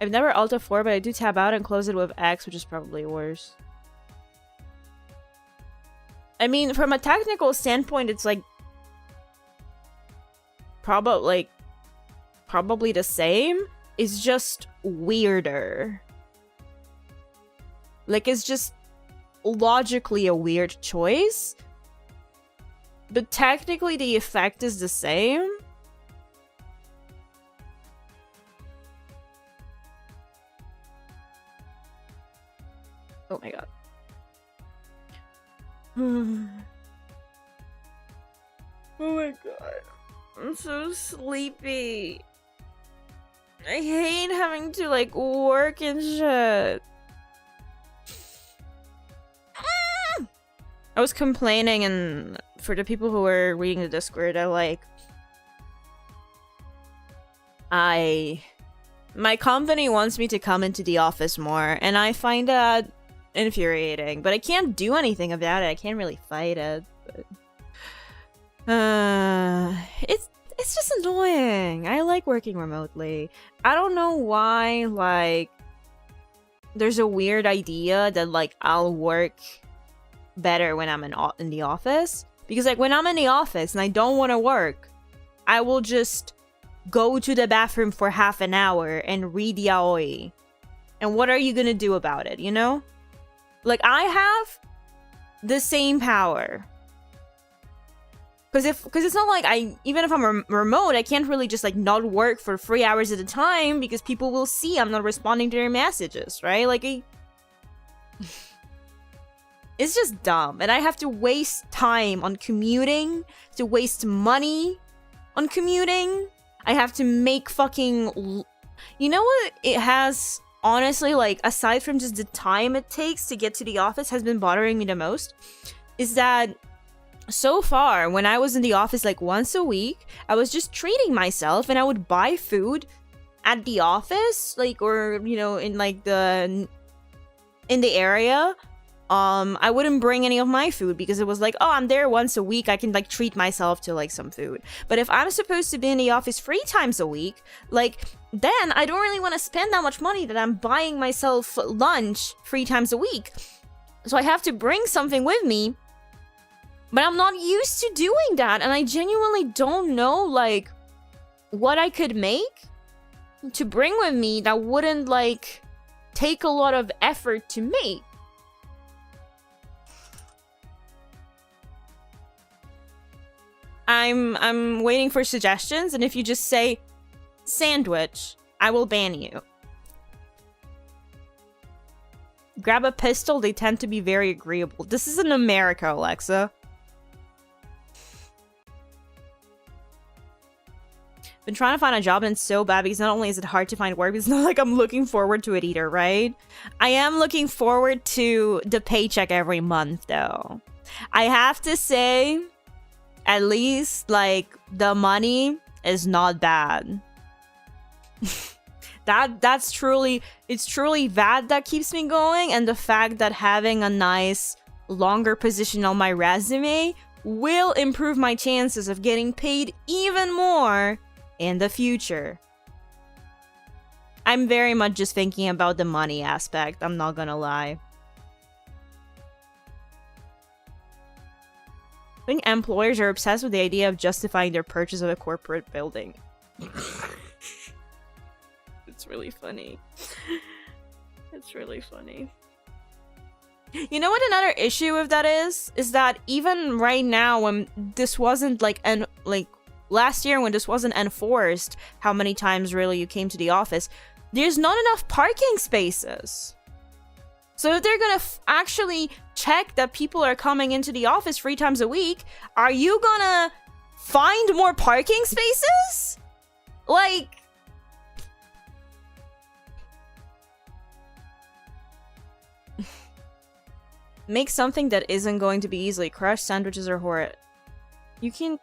I've never Alt F4, but I do tab out and close it with X, which is probably worse. I mean, from a technical standpoint, it's like probably the same. It's just weirder. Like, it's just logically a weird choice. But technically the effect is the same. Oh my god. Oh my god. I'm so sleepy. I hate having to, like, work and shit. I was complaining, and for the people who were reading the Discord, my company wants me to come into the office more, and I find that infuriating, but I can't do anything about it. I can't really fight it. But... it's It's just annoying. I like working remotely. I don't know why, like, there's a weird idea that, like, I'll work better when I'm in the office. Because, like, when I'm in the office and I don't want to work, I will just go to the bathroom for half an hour and read yaoi. And what are you gonna do about it, you know? Like, I have the same power. Because it's not like even if I'm remote, I can't really just, like, not work for 3 hours at a time because people will see I'm not responding to their messages, right? Like, it's just dumb. And I have to waste time on commuting, to waste money on commuting. I have to make fucking... You know what it has, honestly, like, aside from just the time it takes to get to the office has been bothering me the most? Is that... So far, when I was in the office like once a week, I was just treating myself and I would buy food at the office, like, or, you know, in like in the area. I wouldn't bring any of my food because it was like, oh, I'm there once a week, I can like treat myself to like some food. But if I'm supposed to be in the office 3 times a week, like, then I don't really want to spend that much money that I'm buying myself lunch 3 times a week. So I have to bring something with me. But I'm not used to doing that, and I genuinely don't know, like, what I could make to bring with me that wouldn't, like, take a lot of effort to make. I'm waiting for suggestions, and if you just say sandwich, I will ban you. Grab a pistol, they tend to be very agreeable. This is in America, Alexa. Been trying to find a job and it's so bad because not only is it hard to find work, it's not like I'm looking forward to it either, right? I am looking forward to the paycheck every month, though. I have to say, at least, like, the money is not bad. It's truly that keeps me going, and the fact that having a nice, longer position on my resume will improve my chances of getting paid even more in the future. I'm very much just thinking about the money aspect, I'm not gonna lie. I think employers are obsessed with the idea of justifying their purchase of a corporate building. It's really funny. It's really funny. You know what another issue with that is? Is that even right now, when this wasn't like last year when this wasn't enforced, how many times really you came to the office, there's not enough parking spaces. So if they're gonna actually check that people are coming into the office 3 times a week, are you gonna find more parking spaces? Like... Make something that isn't going to be easily crushed. Sandwiches are horrid. You can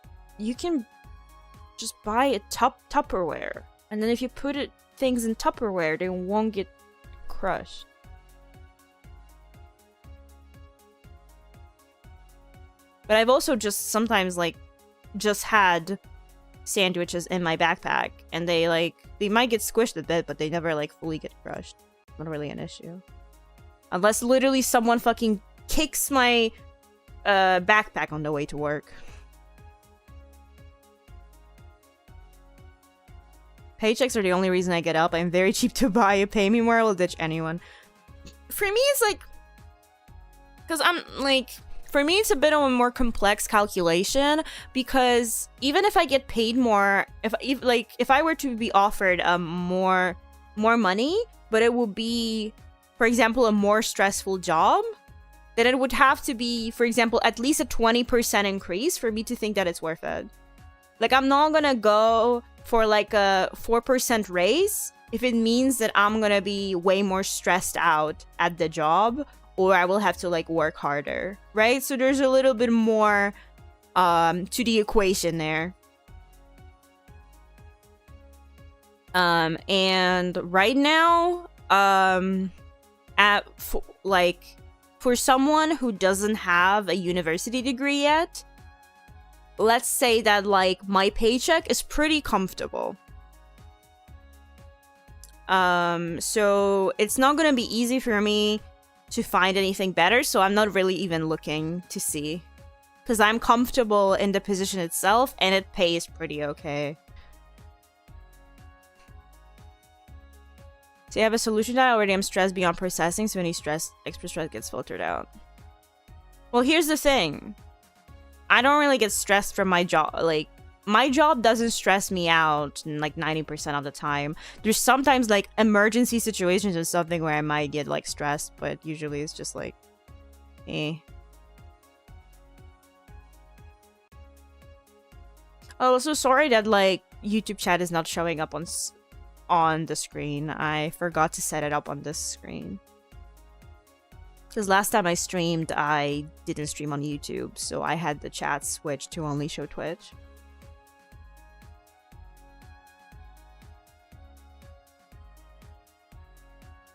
just buy a Tupperware, and then if you put things in Tupperware, they won't get crushed. But I've also just sometimes like just had sandwiches in my backpack, and they might get squished a bit, but they never like fully get crushed. Not really an issue, unless literally someone fucking kicks my backpack on the way to work. Paychecks are the only reason I get up. I'm very cheap to buy. Pay me more, I will ditch anyone. For me, it's like... Because I'm, like... For me, it's a bit of a more complex calculation, because even if I get paid more... If I were to be offered more money, but it would be, for example, a more stressful job, then it would have to be, for example, at least a 20% increase for me to think that it's worth it. Like, I'm not gonna go for like a 4% raise if it means that I'm gonna be way more stressed out at the job, or I will have to like work harder, right? So there's a little bit more to the equation there. And right now, for someone who doesn't have a university degree yet, let's say that like my paycheck is pretty comfortable. So it's not gonna be easy for me to find anything better, so I'm not really even looking to see. Because I'm comfortable in the position itself, and it pays pretty okay. So you have a solution that I already am stressed beyond processing, so any stress, extra stress gets filtered out. Well, here's the thing. I don't really get stressed from my job. Like, my job doesn't stress me out like 90% of the time. There's sometimes like emergency situations or something where I might get like stressed, but usually it's just like, eh. Oh, so sorry that like YouTube chat is not showing up on the screen. I forgot to set it up on this screen. Because last time I streamed, I didn't stream on YouTube, so I had the chat switched to only show Twitch.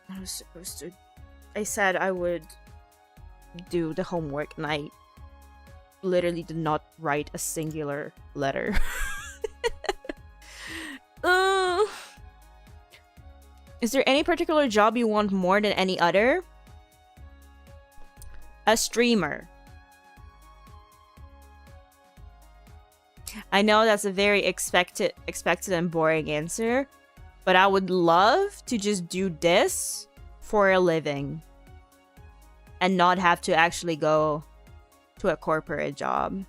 I was supposed to... I said I would do the homework, and I literally did not write a singular letter. Is there any particular job you want more than any other? A streamer. I know that's a very expected and boring answer, but I would love to just do this for a living and not have to actually go to a corporate job.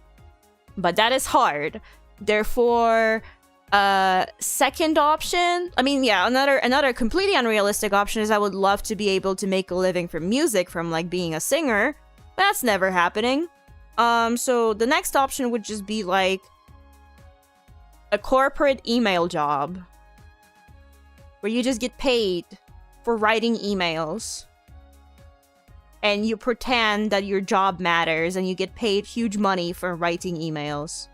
But that is hard. Therefore, second option, I mean, yeah, another completely unrealistic option is I would love to be able to make a living from music, from like being a singer. That's never happening. So the next option would just be like a corporate email job where you just get paid for writing emails and you pretend that your job matters and you get paid huge money for writing emails.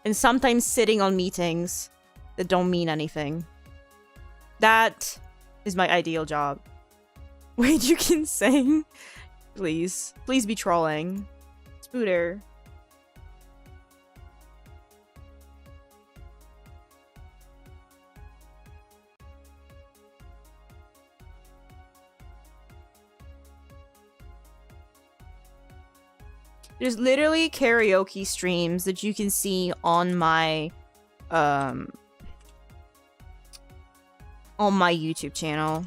And sometimes sitting on meetings that don't mean anything. That is my ideal job. Wait, you can sing? Please. Please be trolling. Spooter. There's literally karaoke streams that you can see on my YouTube channel.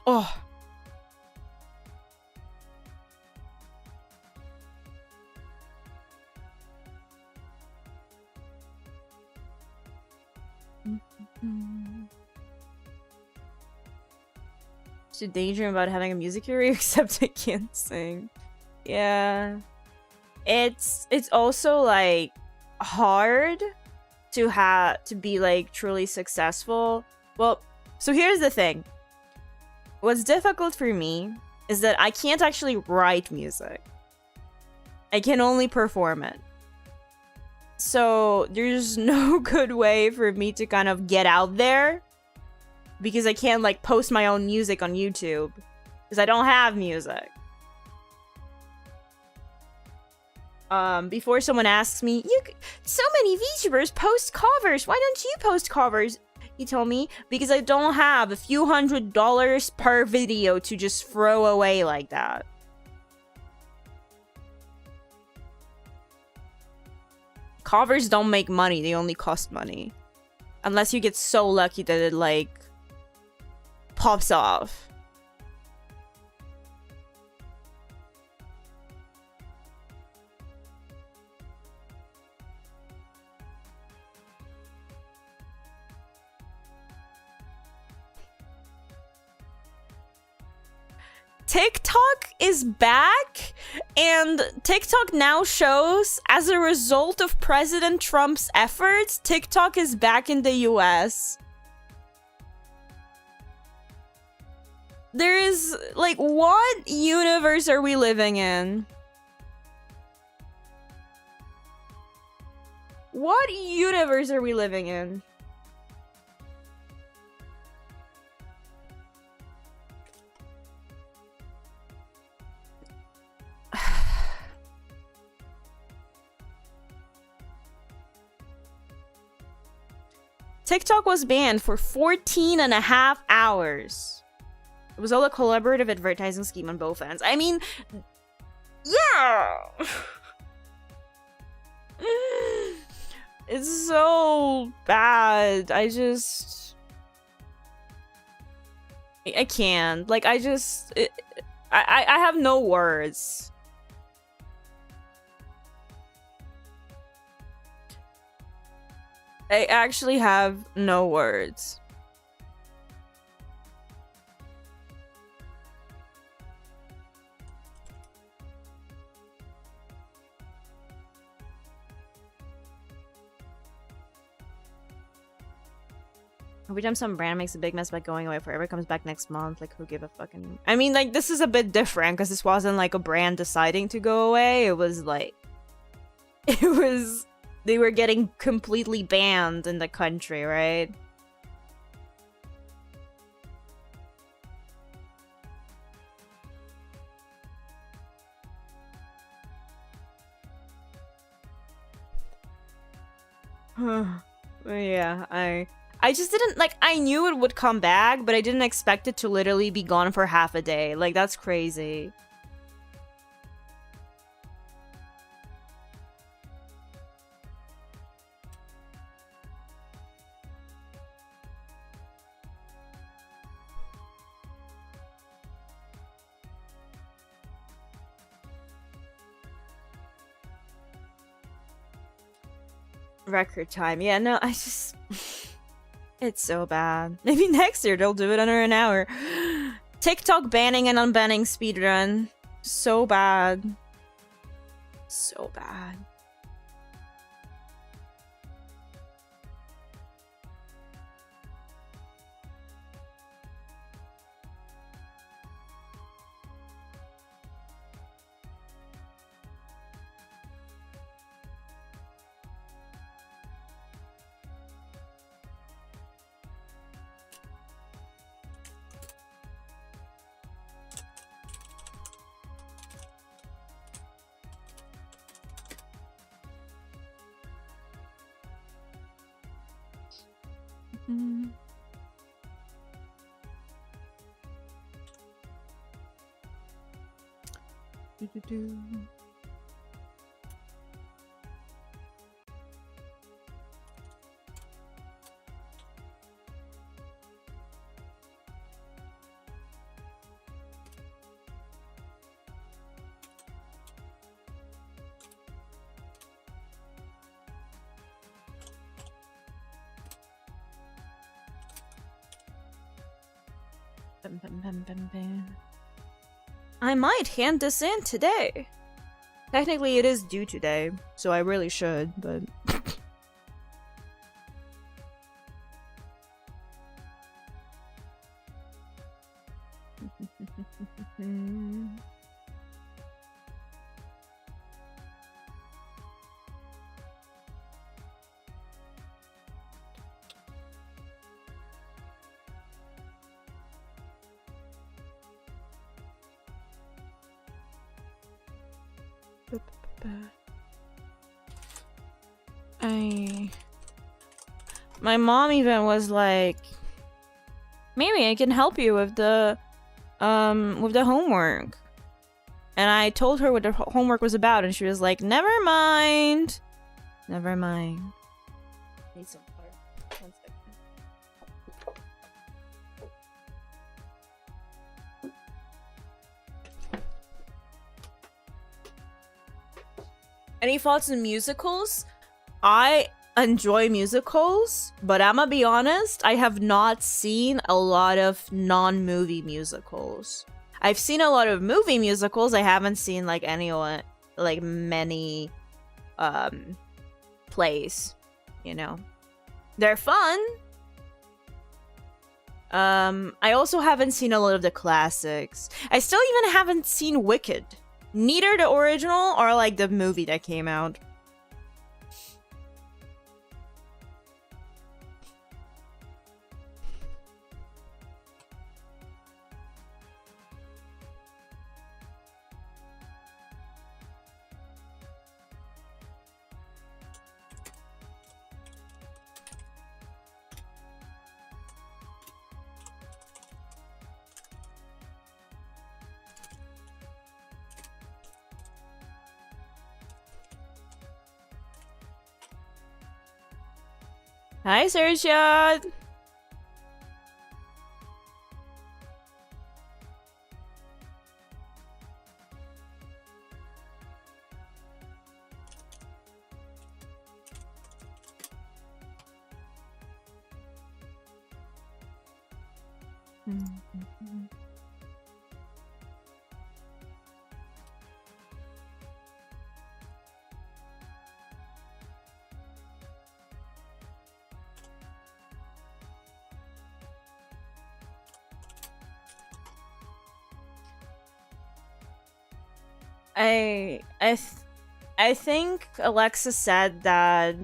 Oh. To daydream about having a music career, except I can't sing. Yeah. It's also like hard to be like truly successful. Well, so here's the thing. What's difficult for me is that I can't actually write music. I can only perform it. So there's no good way for me to kind of get out there because I can't like post my own music on YouTube because I don't have music. Before someone asks me, so many VTubers post covers. Why don't you post covers? He told me, because I don't have a few $100s per video to just throw away like that. Covers don't make money, they only cost money. Unless you get so lucky that it, like, pops off. TikTok is back, and TikTok now shows, as a result of President Trump's efforts, TikTok is back in the US. There is, like, what universe are we living in? What universe are we living in? TikTok was banned for 14 and a half hours. It was all a collaborative advertising scheme on both ends. I mean, yeah! It's so bad. I can't. Like, I have no words. I actually have no words. Every time some brand makes a big mess by going away forever, comes back next month. Like, who give a fucking... I mean, like, this is a bit different because this wasn't like a brand deciding to go away. It was like... It was... They were getting completely banned in the country, right? Yeah, I just didn't, like, I knew it would come back, but I didn't expect it to literally be gone for half a day. Like, that's crazy. Record time. Yeah, no, I just... It's so bad. Maybe next year they'll do it under an hour. TikTok banning and unbanning speedrun. So bad. So bad. I might hand this in today. Technically, it is due today, so I really should, but... My mom even was like, maybe I can help you with the homework. And I told her what the homework was about, and she was like, never mind. Never mind. Need some water. 1 second. Any thoughts on musicals? I enjoy musicals, but I'm gonna be honest, I have not seen a lot of non-movie musicals. I've seen a lot of movie musicals. I haven't seen like anyone, like many plays, you know. They're fun. I also haven't seen a lot of the classics. I still even haven't seen Wicked. Neither the original or like the movie that came out. Hi, Sergio. I think Alexa said that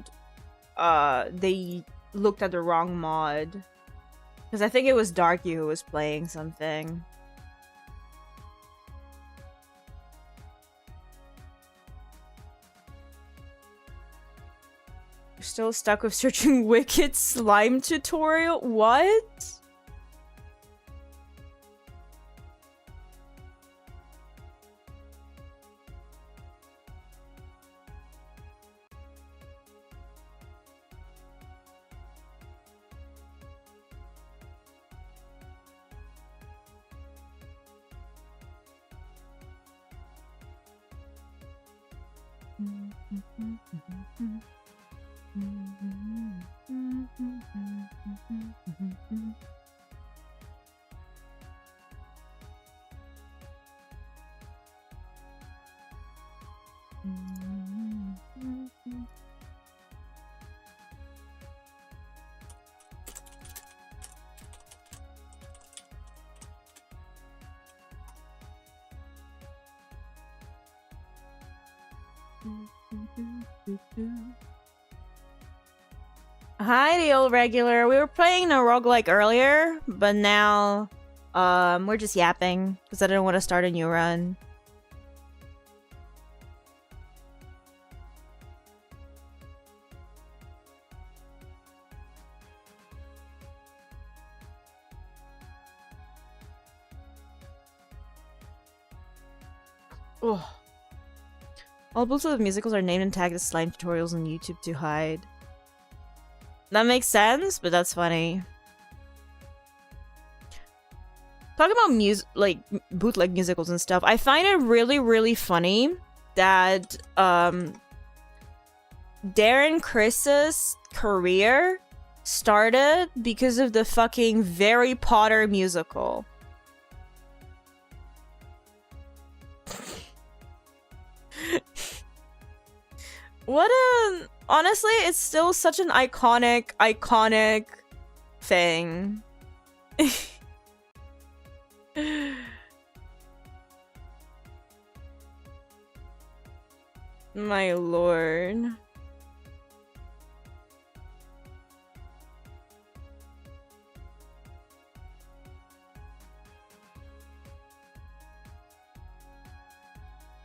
they looked at the wrong mod, because I think it was Darky who was playing something. You're still stuck with searching Wicked slime tutorial? What? Hi, the old regular. We were playing a roguelike earlier, but now we're just yapping because I didn't want to start a new run. Ugh. All books of musicals are named and tagged as slime tutorials on YouTube to hide. That makes sense, but that's funny. Talking about like bootleg musicals and stuff, I find it really, really funny that Darren Chris's career started because of the fucking Harry Potter musical. What a... Honestly, it's still such an iconic thing. My lord.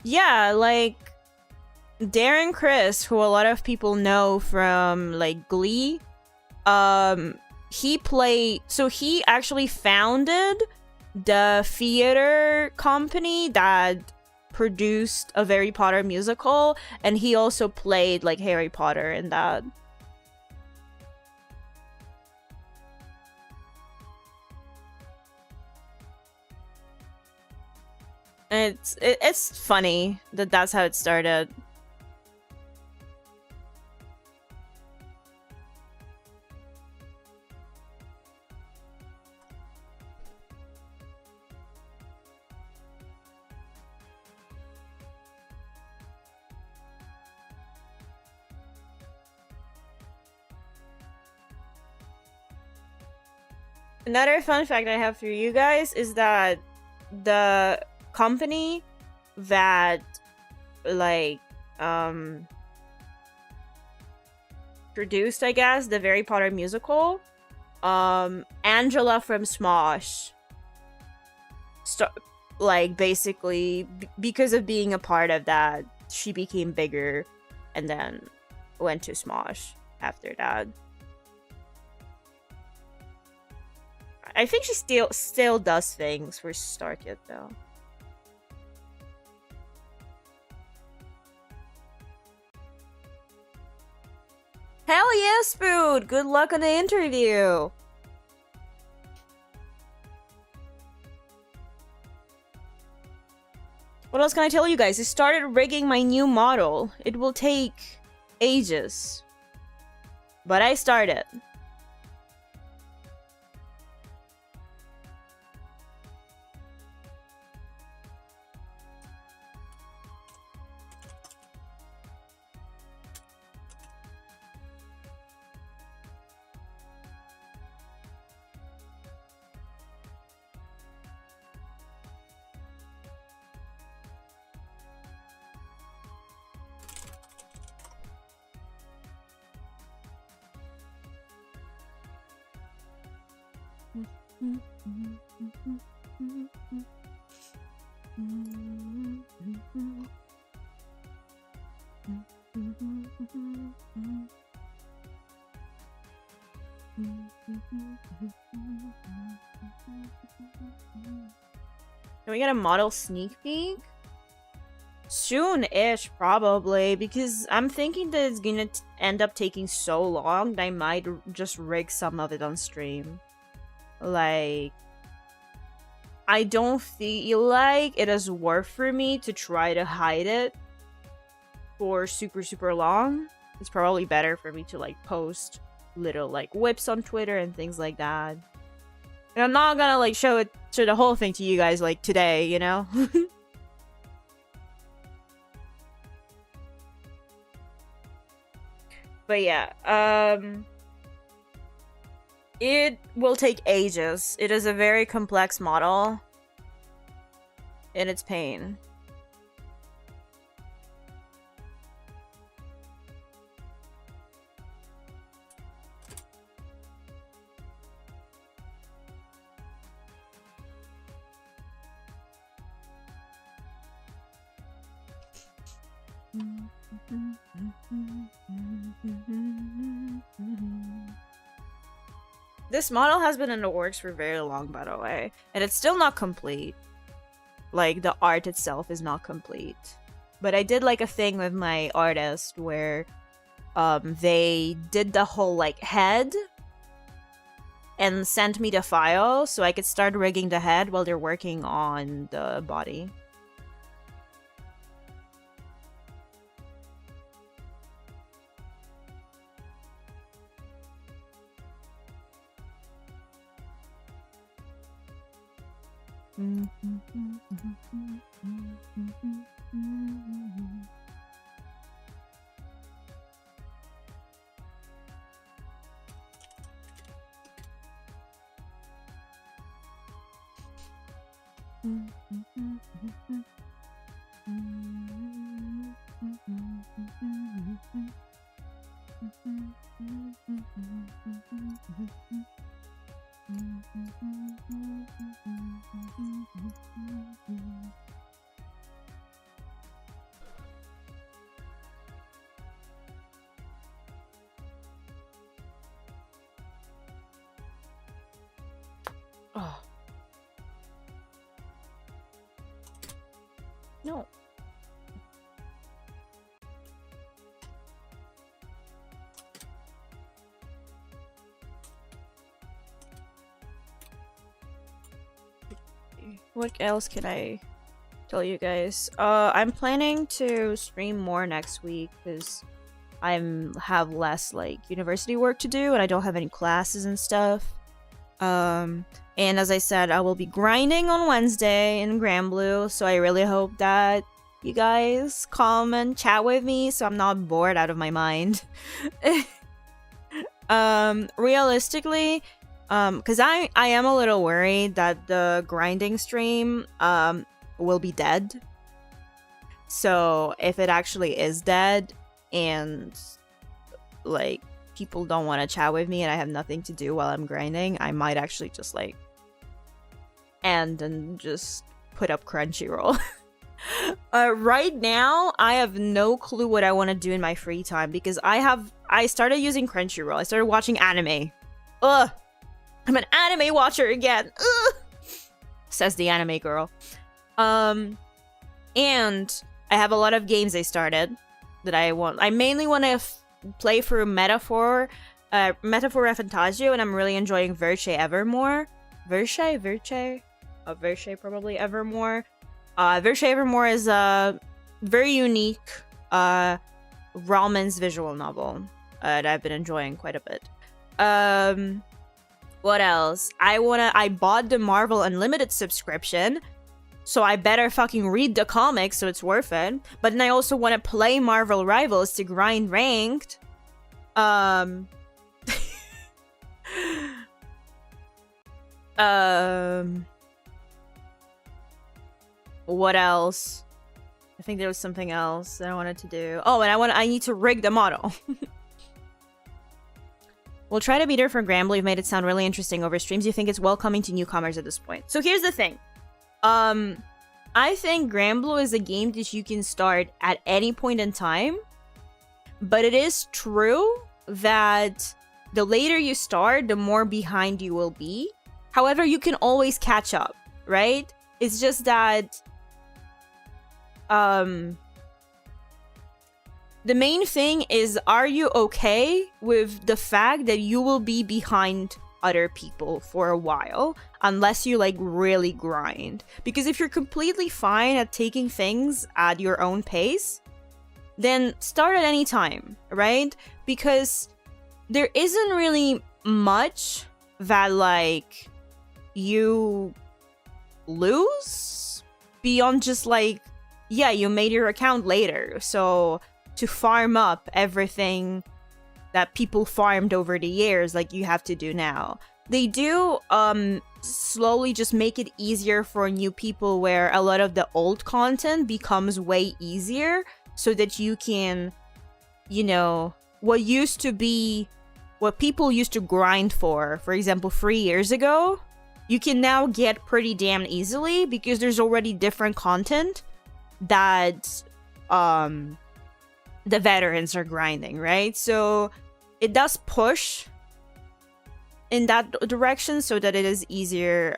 Yeah, like Darren Criss, who a lot of people know from like Glee, he actually founded the theater company that produced a Harry Potter musical, and he also played like Harry Potter in that. And it's funny that that's how it started. Another fun fact I have for you guys is that the company that like produced, I guess, the Harry Potter musical, Angela from Smosh, like basically because of being a part of that, she became bigger and then went to Smosh after that. I think she still does things for Starkit though. Hell yes, Spood! Good luck on the interview! What else can I tell you guys? I started rigging my new model. It will take ages. But I started. Can we get a model sneak peek? Soon-ish, probably, because I'm thinking that it's gonna end up taking so long that I might just rig some of it on stream. Like, I don't feel like it is worth for me to try to hide it for super long. It's probably better for me to like post little like whips on Twitter and things like that. And I'm not gonna like show the whole thing to you guys like today, you know? But yeah, it will take ages. It is a very complex model. And it's pain. This model has been in the works for very long, by the way, and it's still not complete. Like, the art itself is not complete. But I did like a thing with my artist where they did the whole like head and sent me the file so I could start rigging the head while they're working on the body. Oh. No. What else can I tell you guys? I'm planning to stream more next week because I have less like university work to do and I don't have any classes and stuff. And as I said, I will be grinding on Wednesday in Granblue, so I really hope that you guys come and chat with me so I'm not bored out of my mind. Realistically, Because I am a little worried that the grinding stream will be dead. So if it actually is dead and like people don't want to chat with me and I have nothing to do while I'm grinding, I might actually just like end and just put up Crunchyroll. Right now, I have no clue what I want to do in my free time because I started using Crunchyroll. I started watching anime. Ugh. I'm an anime watcher again. Ugh. Says the anime girl. And I have a lot of games I started that I want. I mainly want to play through Metaphor Fantasio, and I'm really enjoying Verche Evermore. Verche probably Evermore. Verche Evermore is a very unique romance visual novel that I've been enjoying quite a bit. What else? I bought the Marvel Unlimited subscription, so I better fucking read the comics so it's worth it. But then I also want to play Marvel Rivals to grind ranked. What else? I think there was something else that I wanted to do. Oh, and I need to rig the model. We'll try to beat her for Granblue. You've made it sound really interesting over streams. You think it's welcoming to newcomers at this point. So here's the thing. I think Granblue is a game that you can start at any point in time. But it is true that the later you start, the more behind you will be. However, you can always catch up, right? It's just that the main thing is, are you okay with the fact that you will be behind other people for a while unless you like really grind? Because if you're completely fine at taking things at your own pace, then start at any time, right? Because there isn't really much that like you lose beyond just like, yeah, you made your account later, so to farm up everything that people farmed over the years like you have to do now. They do slowly just make it easier for new people where a lot of the old content becomes way easier so that you can, you know, what used to be what people used to grind for example 3 years ago, you can now get pretty damn easily because there's already different content that the veterans are grinding, right? So it does push in that direction so that it is easier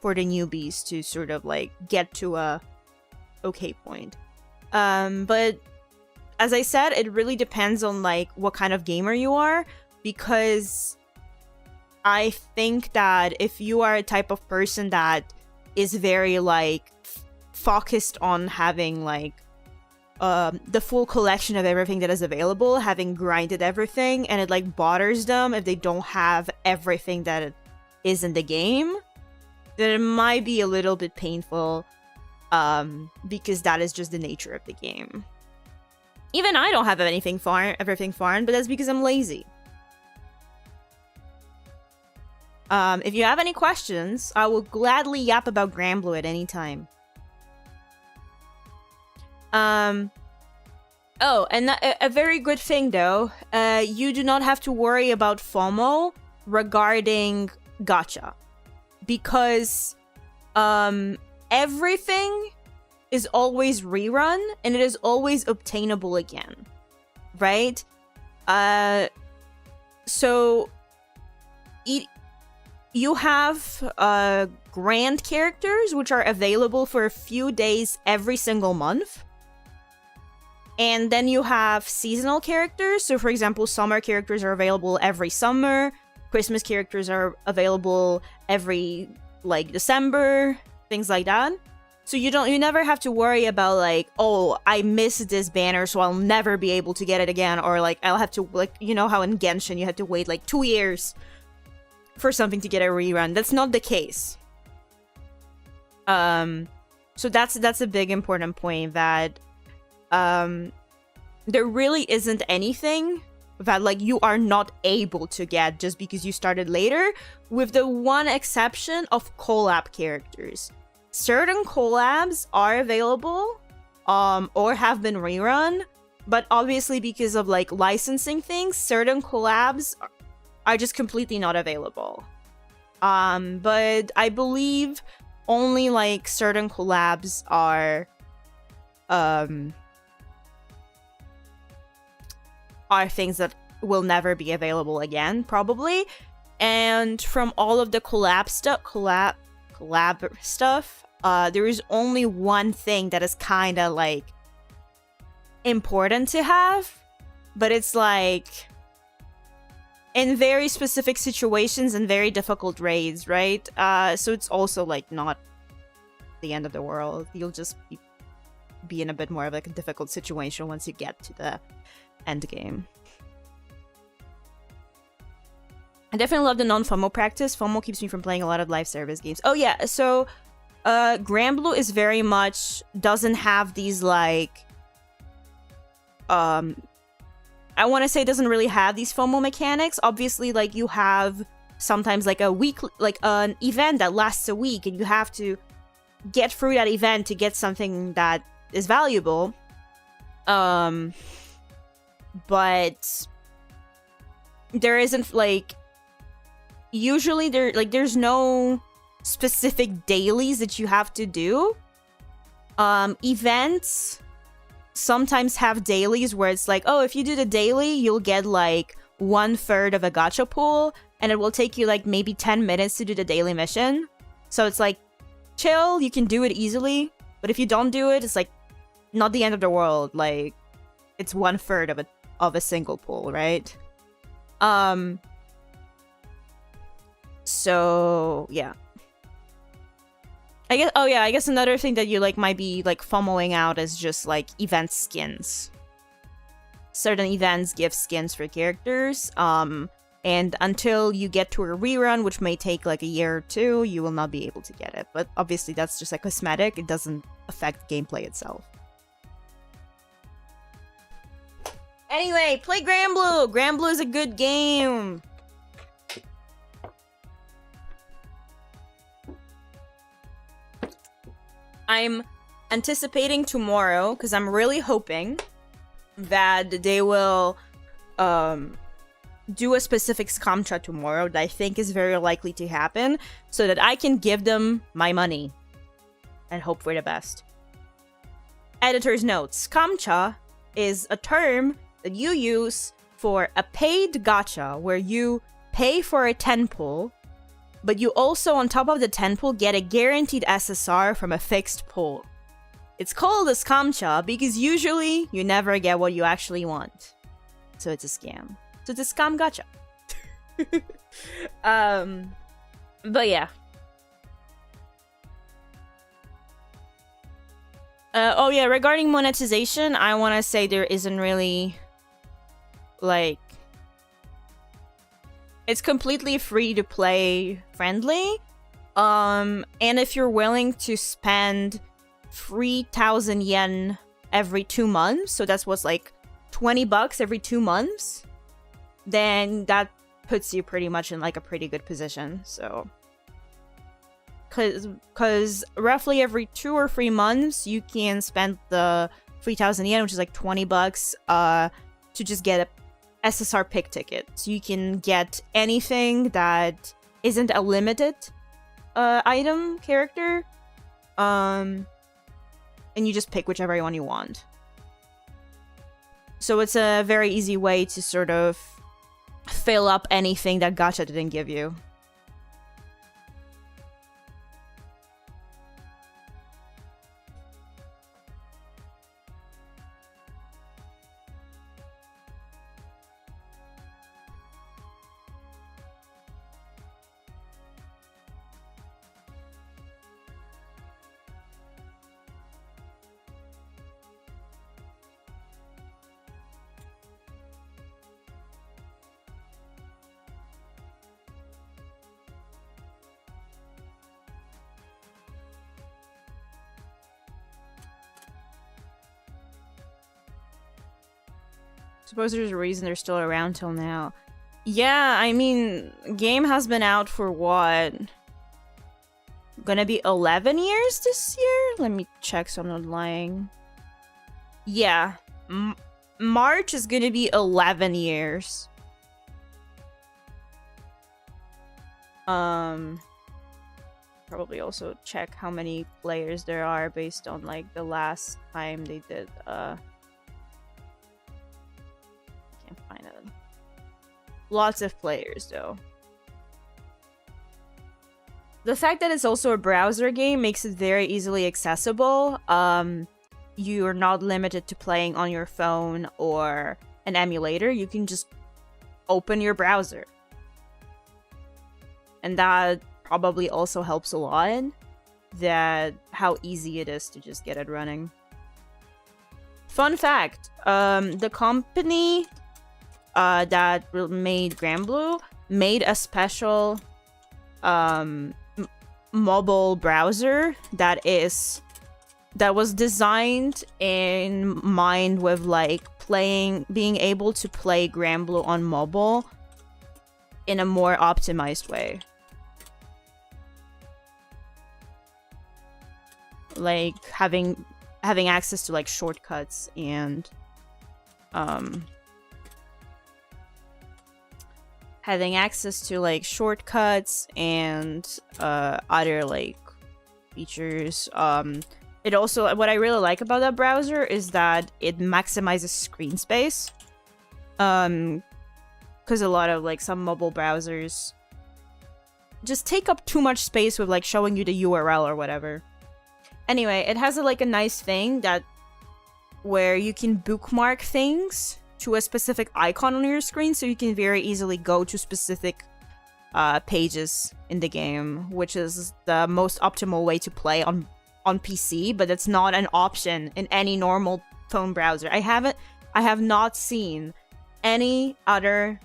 for the newbies to sort of like get to a okay point. But as I said, it really depends on like what kind of gamer you are, because I think that if you are a type of person that is very like focused on having like the full collection of everything that is available, having grinded everything, and it like bothers them if they don't have everything that is in the game, then it might be a little bit painful, because that is just the nature of the game. Even I don't have everything farmed, but that's because I'm lazy. If you have any questions, I will gladly yap about Granblue at any time. Oh, and a very good thing though, you do not have to worry about FOMO regarding gacha, because everything is always rerun and it is always obtainable again, right? So you have grand characters which are available for a few days every single month. And then you have seasonal characters. So for example, summer characters are available every summer. Christmas characters are available every like December, things like that. So you never have to worry about like, oh, I missed this banner, so I'll never be able to get it again, or like I'll have to, like, you know how in Genshin you had to wait like 2 years for something to get a rerun. That's not the case. So that's a big important point, that there really isn't anything that like you are not able to get just because you started later, with the one exception of collab characters. Certain collabs are available or have been rerun, but obviously because of like licensing things, certain collabs are just completely not available. But I believe only like certain collabs are things that will never be available again, probably. And from all of the collab stuff, there is only one thing that is kind of like important to have, but it's like in very specific situations and very difficult raids, right? So it's also like not the end of the world. You'll just be in a bit more of like a difficult situation once you get to the end game. I definitely love the non-FOMO practice. FOMO keeps me from playing a lot of live service games. Oh yeah, so Granblue is very much doesn't have these like I want to say it doesn't really have these FOMO mechanics. Obviously, like you have sometimes like a week, like an event that lasts a week, and you have to get through that event to get something that is valuable. But there isn't like usually there's no specific dailies that you have to do. Events sometimes have dailies where it's like, oh, if you do the daily, you'll get like 1/3 of a gacha pool, and it will take you like maybe 10 minutes to do the daily mission. So it's like chill, you can do it easily. But if you don't do it, it's like not the end of the world. Like it's 1/3 of a single pool, right? So yeah. I guess another thing that you like might be like FOMOing out is just like event skins. Certain events give skins for characters, and until you get to a rerun, which may take like a year or two, you will not be able to get it. But obviously that's just like cosmetic, it doesn't affect gameplay itself. Anyway, play Granblue! Granblue is a good game! I'm anticipating tomorrow, because I'm really hoping that they will do a specific scamcha tomorrow that I think is very likely to happen, so that I can give them my money and hope for the best. Editor's note: scamcha is a term that you use for a paid gacha where you pay for a 10 pull, but you also, on top of the 10 pull, get a guaranteed SSR from a fixed pull. It's called a scamcha because usually you never get what you actually want. So it's a scam. So it's a scam gacha. But yeah. Oh yeah, regarding monetization, I want to say there isn't really, like, it's completely free to play friendly. And if you're willing to spend 3,000 yen every 2 months, so that's what's like $20 every 2 months, then that puts you pretty much in like a pretty good position. So because roughly every 2 or 3 months you can spend the 3,000 yen, which is like $20, to just get a SSR pick ticket. So you can get anything that isn't a limited item character, and you just pick whichever one you want. So it's a very easy way to sort of fill up anything that gacha didn't give you. Suppose there's a reason they're still around till now. Yeah, I mean, game has been out for what? Gonna be 11 years this year? Let me check so I'm not lying. Yeah, March is gonna be 11 years. Probably also check how many players there are based on like the last time they did can't find it. Lots of players though. The fact that it's also a browser game makes it very easily accessible. You're not limited to playing on your phone or an emulator. You can just open your browser. And that probably also helps a lot, that how easy it is to just get it running. Fun fact, the company that made Granblue made a special mobile browser that was designed in mind with like being able to play Granblue on mobile in a more optimized way. Like having access to like shortcuts and other like features. It also, what I really like about that browser is that it maximizes screen space. Because a lot of like some mobile browsers just take up too much space with like showing you the URL or whatever. Anyway, it has a nice thing that where you can bookmark things to a specific icon on your screen, so you can very easily go to specific pages in the game, which is the most optimal way to play on PC, but it's not an option in any normal phone browser. I have not seen any other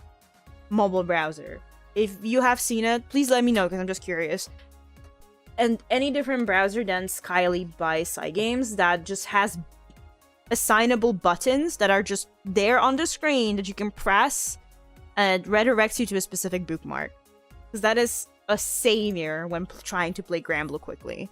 mobile browser. If you have seen it, please let me know, because I'm just curious. And any different browser than Skyly by Cygames that just has assignable buttons that are just there on the screen that you can press and redirects you to a specific bookmark. Because that is a savior when trying to play Granblue quickly.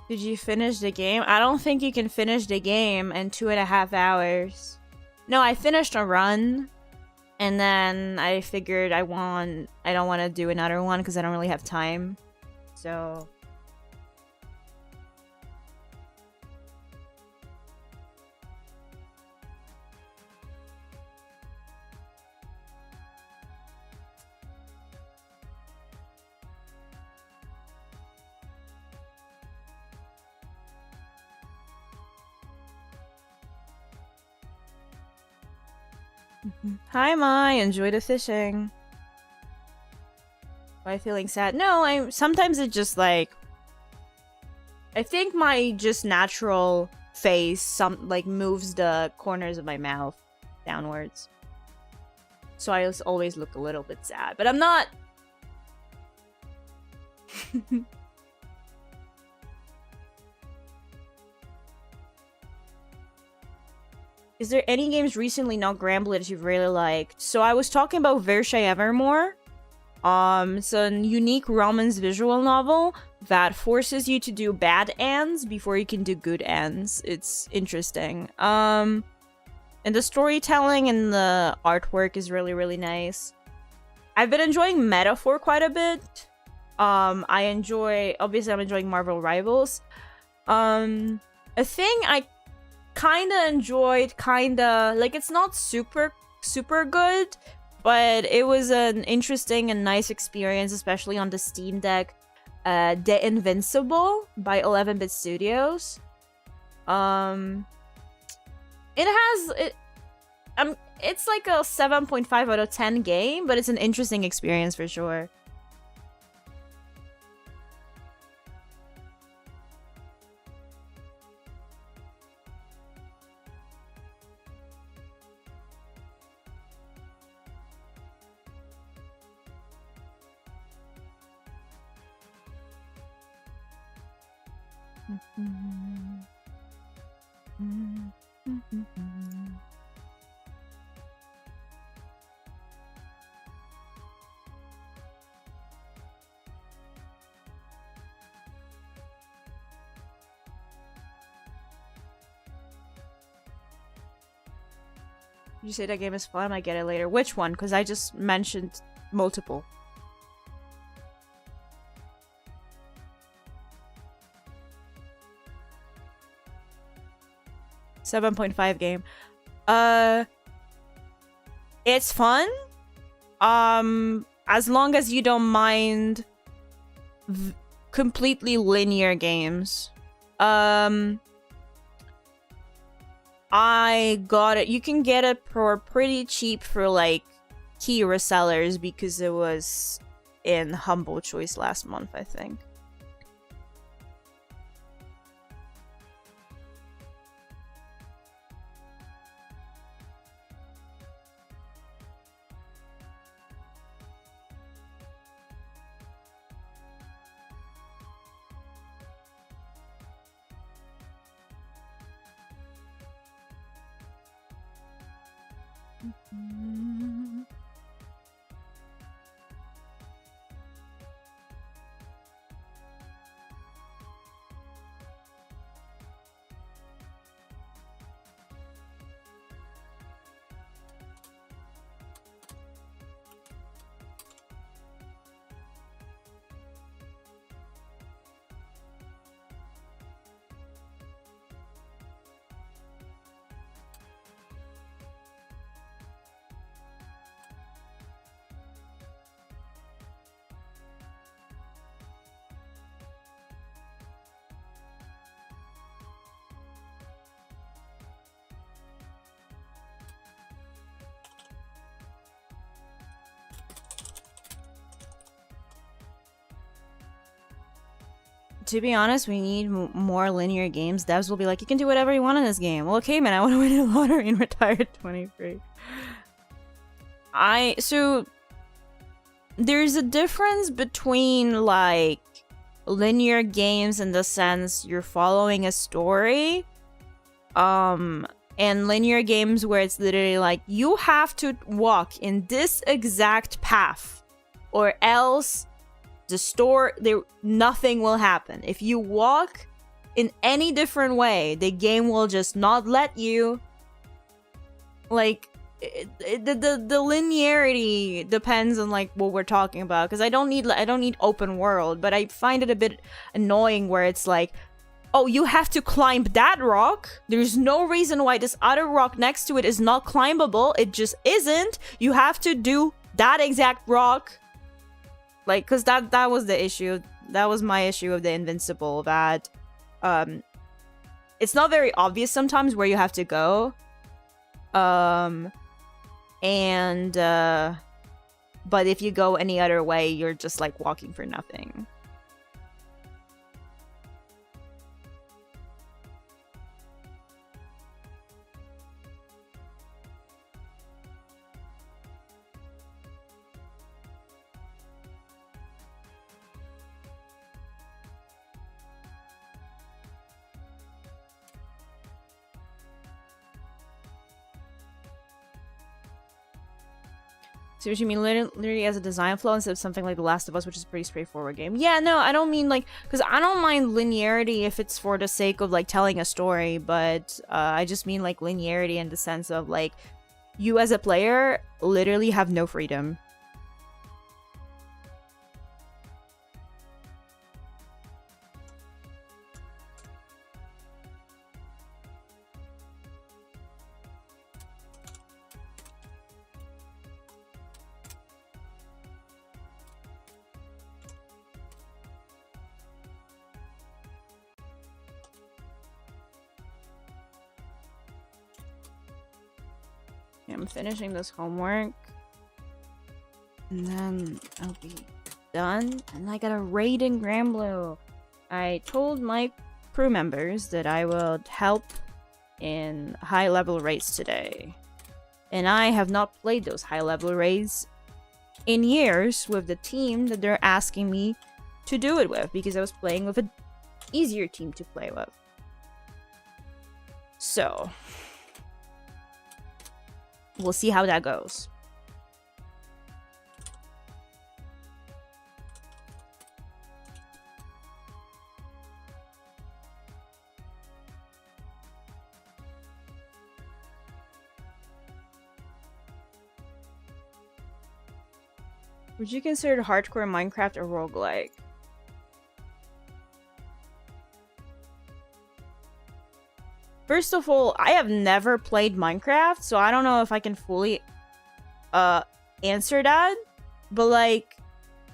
Did you finish the game? I don't think you can finish the game in 2.5 hours. No, I finished a run, and then I figured I don't want to do another one because I don't really have time. So hi, Mai. Enjoy the fishing. Am I feeling sad? No, sometimes it just like... I think my just natural face moves the corners of my mouth downwards. So I always look a little bit sad. But I'm not... Is there any games recently not Granblue that you've really liked? So I was talking about Versailles Evermore. It's a unique romance visual novel that forces you to do bad ends before you can do good ends. It's interesting. And the storytelling and the artwork is really, really nice. I've been enjoying Metaphor quite a bit. Obviously I'm enjoying Marvel Rivals. A thing I kinda enjoyed, it's not super good, but it was an interesting and nice experience, especially on the Steam Deck. The Invincible by 11-bit Studios. It's like a 7.5 out of 10 game, but it's an interesting experience for sure. You say that game is fun, I get it later. Which one? Because I just mentioned multiple. .5 game. It's fun. As long as you don't mind completely linear games. I got it. You can get it for pretty cheap for like key resellers because it was in Humble Choice last month, I think. To be honest, we need more linear games. Devs will be like, you can do whatever you want in this game. Well, okay, man, I want to win a lottery and retire at 23. So there's a difference between like linear games in the sense you're following a story, and linear games where it's literally like you have to walk in this exact path or else nothing will happen. If you walk in any different way, the game will just not let you. Like the linearity depends on like what we're talking about, because I don't need open world, but I find it a bit annoying where it's like, oh, you have to climb that rock. There's no reason why this other rock next to it is not climbable. It just isn't. You have to do that exact rock. Like, because that was the issue. That was my issue of the Invincible, that it's not very obvious sometimes where you have to go. But if you go any other way, you're just like walking for nothing. So what you mean literally as a design flaw instead of something like The Last of Us, which is a pretty straightforward game? Yeah, no, I don't mean like, because I don't mind linearity if it's for the sake of like telling a story, but I just mean like linearity in the sense of like you as a player literally have no freedom. I'm finishing this homework. And then I'll be done. And I got a raid in Granblue. I told my crew members that I would help in high-level raids today. And I have not played those high-level raids in years with the team that they're asking me to do it with, because I was playing with an easier team to play with. So, we'll see how that goes. Would you consider hardcore Minecraft a roguelike? First of all, I have never played Minecraft, so I don't know if I can fully answer that. But like,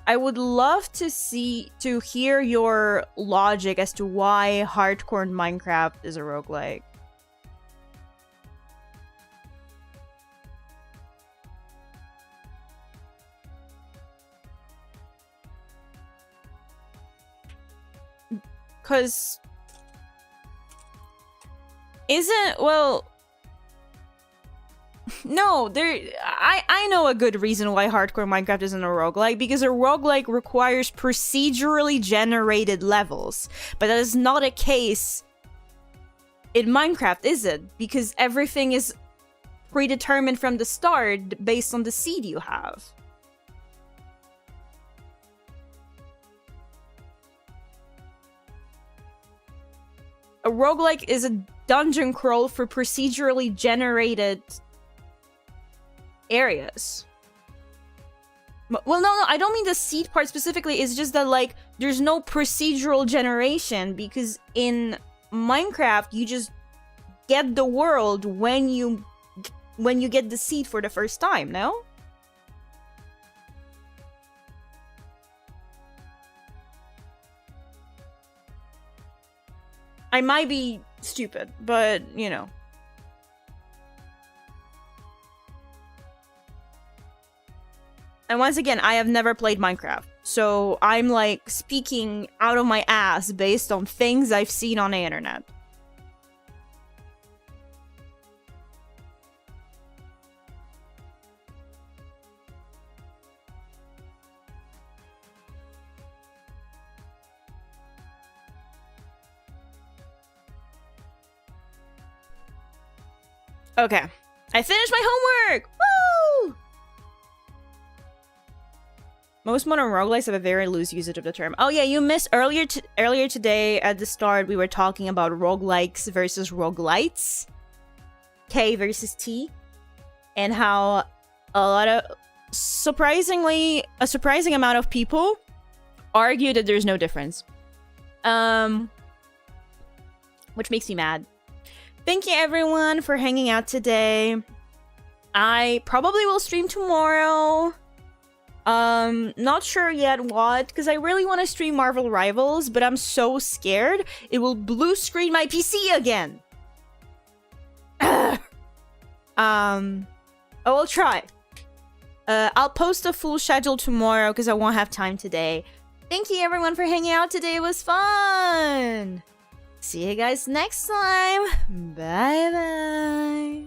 I would love to hear your logic as to why hardcore Minecraft is a roguelike. Because well, no, I know a good reason why hardcore Minecraft isn't a roguelike, because a roguelike requires procedurally generated levels, but that is not a case in Minecraft, is it? Because everything is predetermined from the start based on the seed you have. A roguelike is a dungeon crawl for procedurally generated areas. Well, no, I don't mean the seed part specifically. It's just that, like, there's no procedural generation, because in Minecraft, you just get the world when you get the seed for the first time, no? I might be stupid, but, you know. And once again, I have never played Minecraft, so I'm, like, speaking out of my ass based on things I've seen on the internet. Okay, I finished my homework! Woo! Most modern roguelikes have a very loose usage of the term. Oh yeah, you missed earlier today at the start, we were talking about roguelikes versus roguelites. K versus T. And how a lot of... a surprising amount of people argue that there's no difference. Which makes me mad. Thank you everyone for hanging out today. I probably will stream tomorrow. Not sure yet what, because I really want to stream Marvel Rivals, but I'm so scared it will blue screen my PC again. I will try. I'll post a full schedule tomorrow because I won't have time today. Thank you everyone for hanging out today. It was fun. See you guys next time. Bye bye.